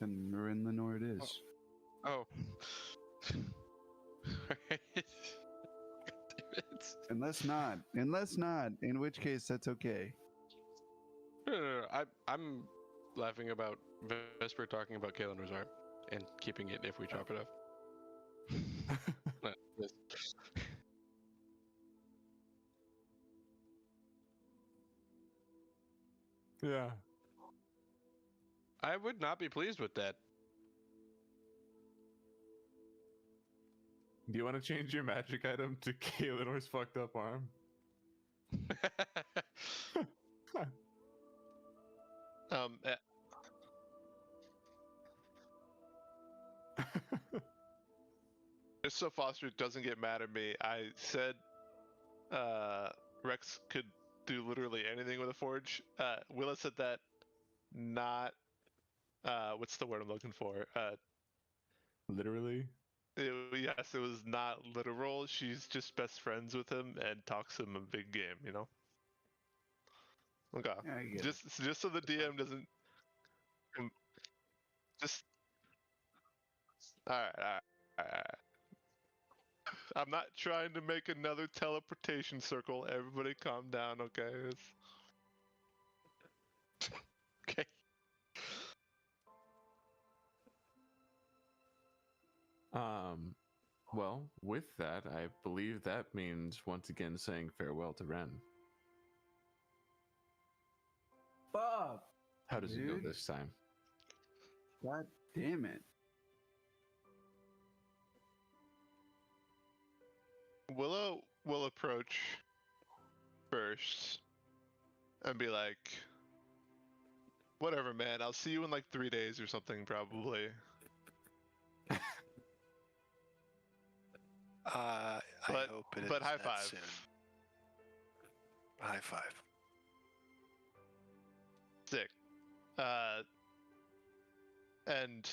Then Marin the North it is. Oh. Alright. God damn it. Unless not, in which case that's okay. No. I'm laughing about Vesper talking about Kalen's arm and keeping it if we chop it up. Not this. Yeah. I would not be pleased with that. Do you want to change your magic item to Kalenor's fucked up arm? eh, just so Foster doesn't get mad at me, I said Rex could do literally anything with a forge. Willa said that not what's the word I'm looking for? Literally? Yes, it was not literal. She's just best friends with him and talks him a big game, you know? Okay. Yeah, I get Just so the DM doesn't just alright. I'm not trying to make another teleportation circle. Everybody calm down, okay? Okay. Well, with that, I believe that means once again saying farewell to Ren. Bob! How does it go Dude. this time? God damn it. Willow will approach first and be like, whatever, man. I'll see you in like 3 days or something, probably. I But- hope it but is high that five. soon. High five. Sick. And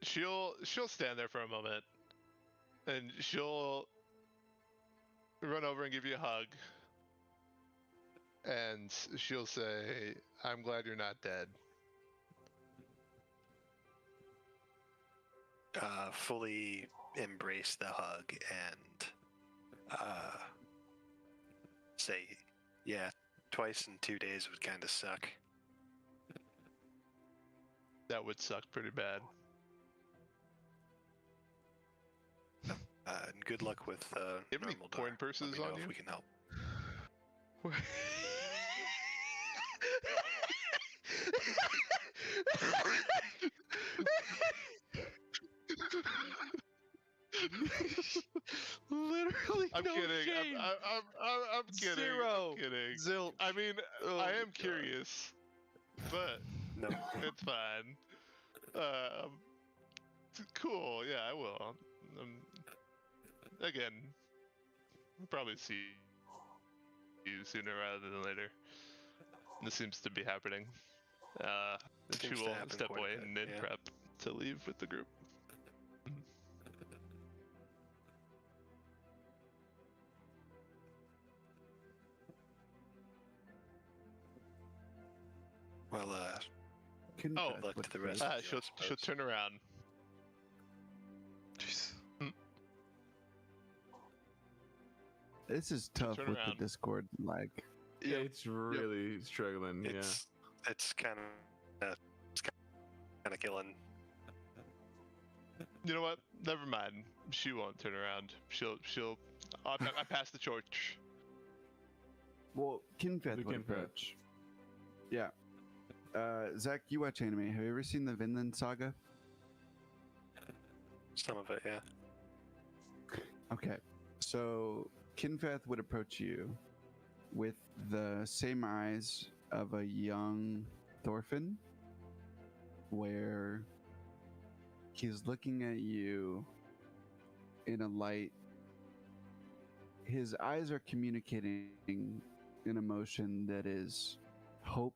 she'll stand there for a moment, and she'll run over and give you a hug, and she'll say, "I'm glad you're not dead." fully embrace the hug and say, yeah, twice in 2 days would kind of suck. That would suck pretty bad. And good luck with You have any normal coin door. purses Let me know on if you? we can help. Literally, I'm no kidding. shame. I'm kidding. Zero. I'm kidding. Zilch. I mean, Oh I my am God. curious, but No. it's fine. Cool. Yeah, I will. Again, we'll probably see you sooner rather than later. This seems to be happening. She Seems to will happen step quite a away bit, mid yeah. prep to leave with the group. Well, Kinfeth luck would to the rest approach- of you, I She'll suppose. turn around. This is tough turn with around. the Discord lag. Yeah, it's really struggling. It's kind of killing. You know what? Never mind. She won't turn around. She'll. I pass the torch. Well, Kinfeth The would Kinfeth. approach. Yeah. Zach, you watch anime. Have you ever seen the Vinland Saga? Some of it, yeah. Okay. So, Kinfeth would approach you with the same eyes of a young Thorfinn, where he's looking at you in a light. His eyes are communicating an emotion that is hope,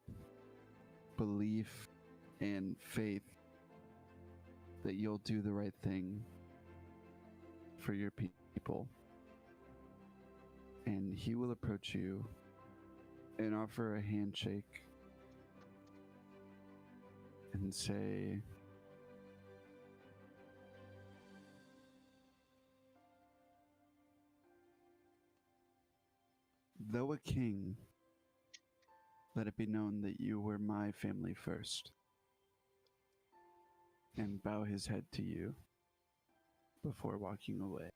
belief, and faith that you'll do the right thing for your people. And he will approach you and offer a handshake and say, "Though a king, let it be known that you were my family first," and bow his head to you before walking away.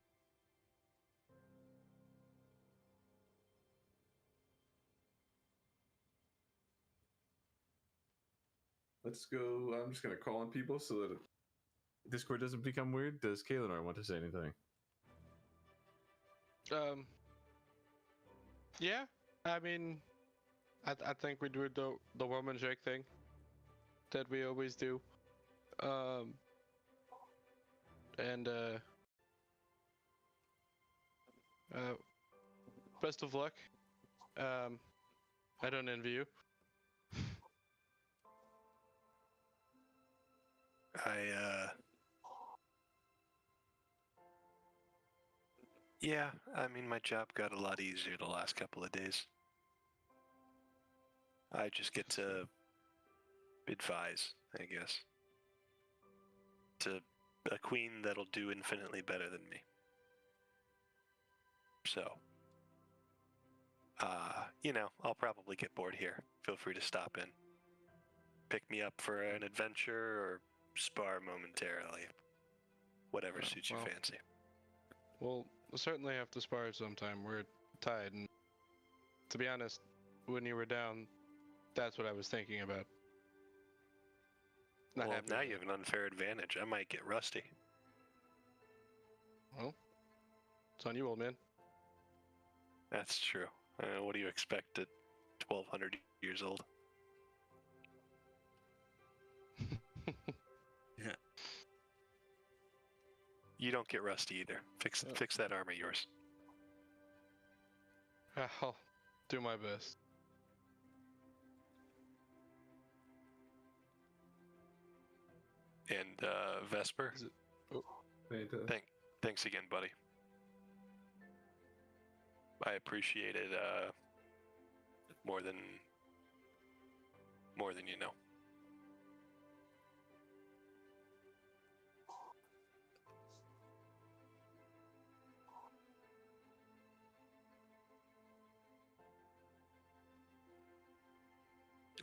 Let's go. I'm just gonna call on people so that Discord doesn't become weird. Does Kaelinor want to say anything? Yeah. I mean, I think we do the woman shake thing that we always do. And best of luck. I don't envy you. Yeah, I mean, my job got a lot easier the last couple of days. I just get to advise, I guess, to a queen that'll do infinitely better than me. So, I'll probably get bored here. Feel free to stop in. Pick me up for an adventure or spar momentarily. Whatever suits your well. fancy. We'll certainly have to spar sometime. We're tied, and to be honest, when you were down, that's what I was thinking about. Not Well, happy now with you it. have an unfair advantage. I might get rusty. Well, it's on you, old man. That's true. What do you expect at 1,200 years old? You don't get rusty either. Fix that arm of yours. I'll do my best. And Vesper, Is it- thanks again, buddy. I appreciate it more than you know.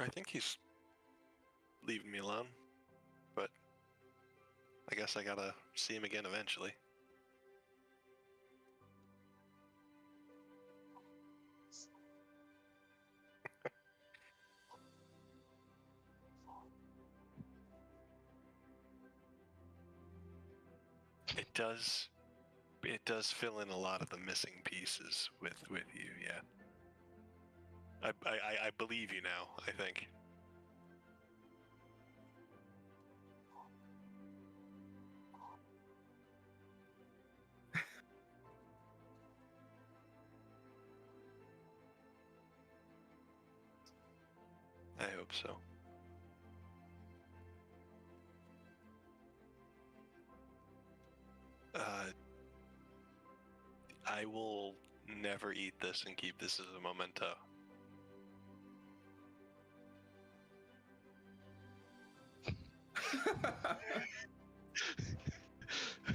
I think he's leaving me alone, but I guess I gotta see him again eventually. It does fill in a lot of the missing pieces with you, yeah. I believe you now, I think. I hope so. I will never eat this and keep this as a memento.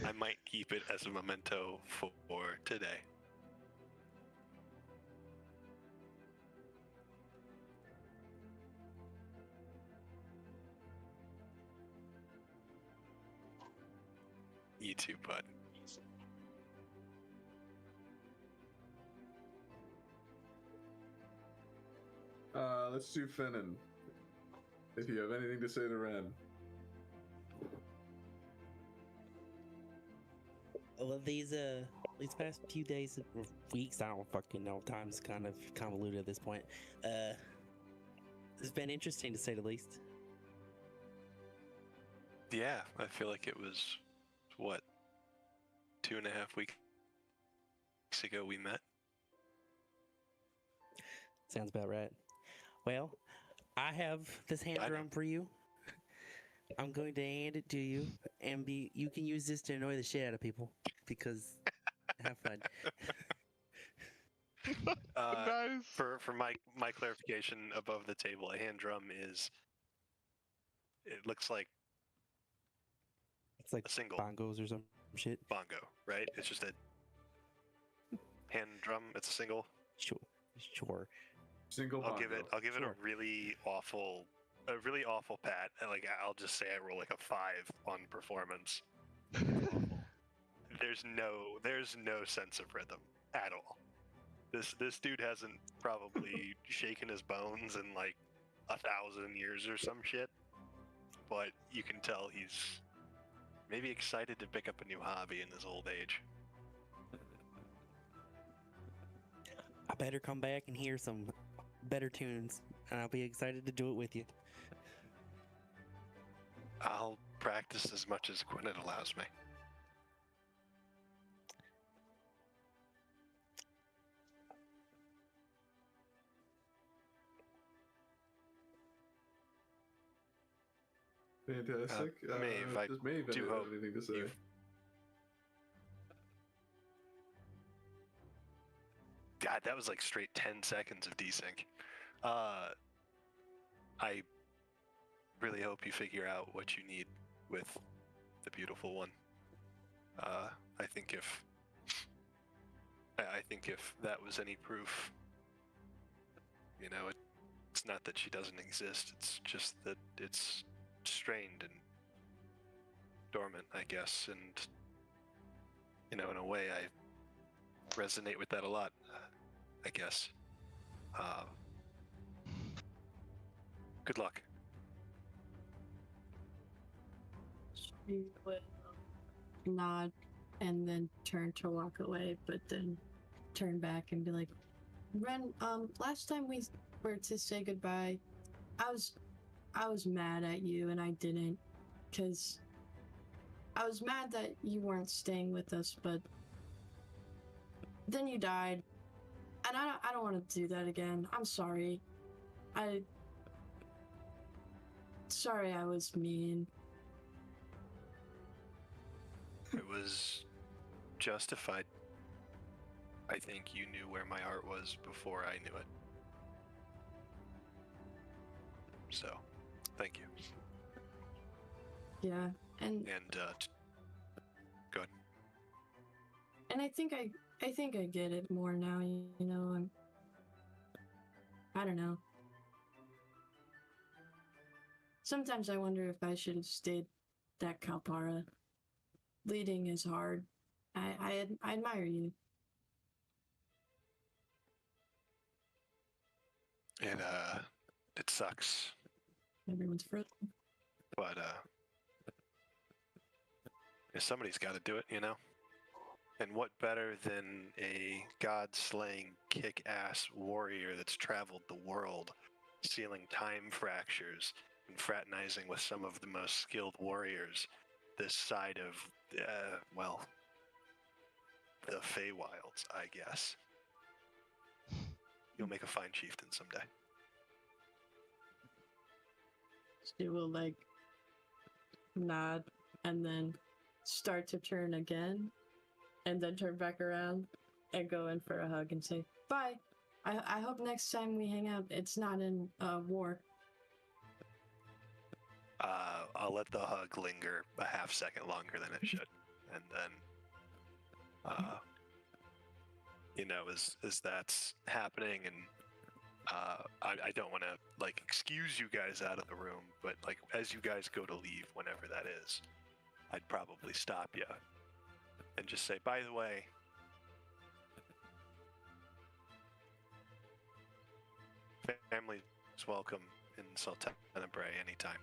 I might keep it as a memento for today. You too, bud. Let's do Finnan. If you have anything to say to Ren. Well, these past few days or weeks, I don't fucking know. Time's kind of convoluted at this point. It's been interesting to say the least. Yeah, I feel like it was, what, 2.5 weeks ago we met? Sounds about right. Well, I have this hand drum for you. I'm going to hand it to you, and you can use this to annoy the shit out of people, because have fun. Nice. For my clarification, above the table, a hand drum is, it looks like It's like a single bongos or some shit. bongo, right? It's just a hand drum. It's a single. Sure. Single I'll give it Sure. a really awful pat. And like I'll just say I roll like a 5 on performance. There's no sense of rhythm at all. This dude hasn't probably shaken his bones in like 1,000 years or some shit. But you can tell he's maybe excited to pick up a new hobby in his old age. I better come back and hear some better tunes, and I'll be excited to do it with you. I'll practice as much as Gwyneth allows me. Fantastic. Maeve, I does Maeve do have hope anything to say? you've- God, that was like straight 10 seconds of desync. I really hope you figure out what you need with the beautiful one. I think if that was any proof, you know, it's not that she doesn't exist. It's just that it's strained and dormant, I guess. And you know, in a way, I resonate with that a lot. I guess. Good luck. She would nod and then turn to walk away, but then turn back and be like, Ren, last time we were to say goodbye, I was mad at you and I didn't, because I was mad that you weren't staying with us, but then you died, and I don't want to do that again. I'm sorry. Sorry I was mean. It was justified. I think you knew where my heart was before I knew it. So, thank you. Yeah, and go ahead. And I think I get it more now, you know. I don't know. Sometimes I wonder if I should have stayed that Kalpara. Leading is hard. I admire you. It sucks, Everyone's frozen. but somebody's got to do it, you know. And what better than a god-slaying, kick-ass warrior that's traveled the world, sealing time fractures and fraternizing with some of the most skilled warriors this side of, well, the Feywilds, I guess. You'll make a fine chieftain someday. She will like nod and then start to turn again and then turn back around and go in for a hug and say, bye. I hope next time we hang out it's not in war. I'll let the hug linger a half second longer than it should. And then, you know, as that's happening, and I don't want to, like, excuse you guys out of the room, but, like, as you guys go to leave, whenever that is, I'd probably stop you and just say, by the way, family's welcome in Sultana Bray anytime.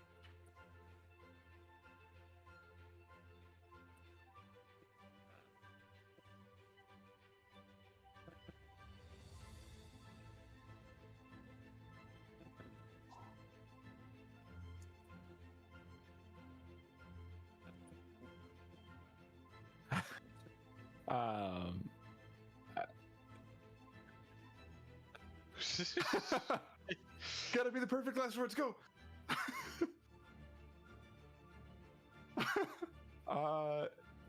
Gotta be the perfect last words. Go.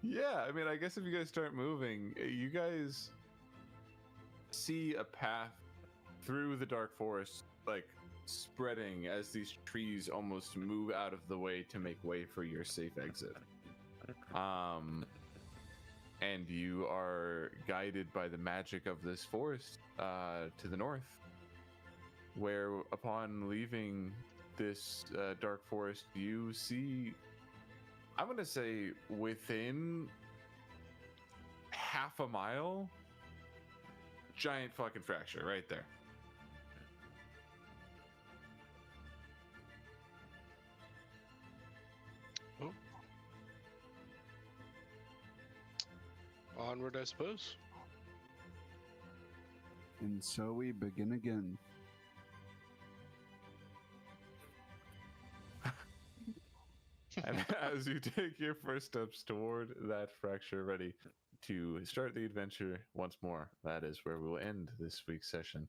Yeah. I mean, I guess if you guys start moving, you guys see a path through the dark forest, like spreading as these trees almost move out of the way to make way for your safe exit. And you are guided by the magic of this forest to the north, where upon leaving this dark forest, you see, I'm going to say within half a mile, giant fucking fracture right there. Oh. Onward, I suppose. And so we begin again. And as you take your first steps toward that fracture, ready to start the adventure once more, that is where we will end this week's session.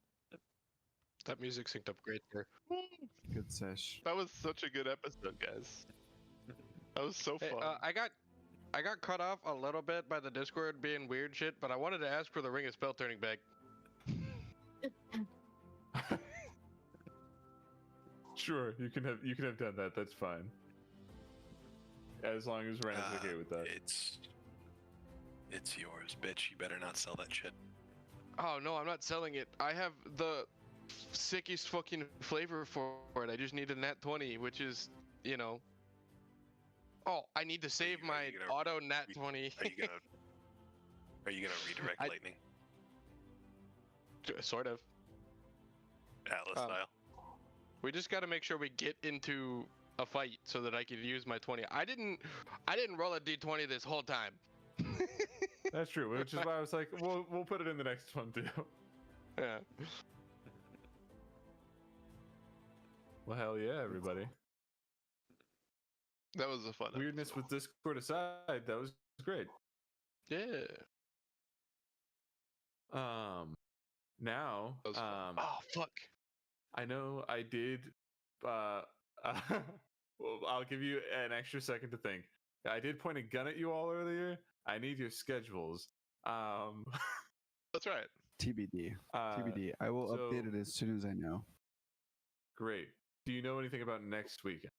That music synced up great there. Good sesh. That was such a good episode, guys. That was so Hey, fun. I got cut off a little bit by the Discord being weird shit, but I wanted to ask for the Ring of Spell turning back. Sure, you can have done that. That's fine. As long as Rand's okay with that. It's yours, bitch. You better not sell that shit. Oh no, I'm not selling it. I have the sickest fucking flavor for it. I just need a nat 20, which is, you know. Oh, I need to save my auto nat 20. Are you gonna redirect lightning? Sort of. Atlas style. We just got to make sure we get into a fight so that I could use my 20. I didn't roll a d20 this whole time. That's true, which is why I was like, we'll put it in the next one too. Yeah. Well, hell yeah, everybody. That was a fun Weirdness episode. with Discord aside, that was great. Yeah. Now, oh fuck. I know I did. Well, I'll give you an extra second to think. I did point a gun at you all earlier. I need your schedules. That's right. TBD. TBD. I will update it as soon as I know. Great. Do you know anything about next weekend?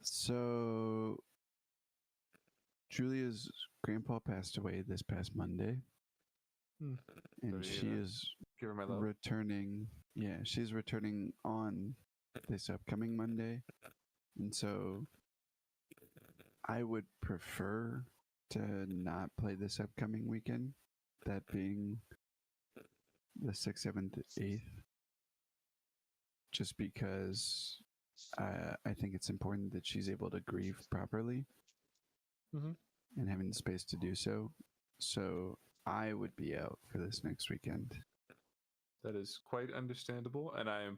So Julia's grandpa passed away this past Monday, and Sorry to she hear that. is Give her my love. returning. Yeah, she's returning on this upcoming Monday, and so I would prefer to not play this upcoming weekend. That being the 6th, 7th, 8th, just because I think it's important that she's able to grieve properly and having the space to do so. So I would be out for this next weekend. That is quite understandable, and I am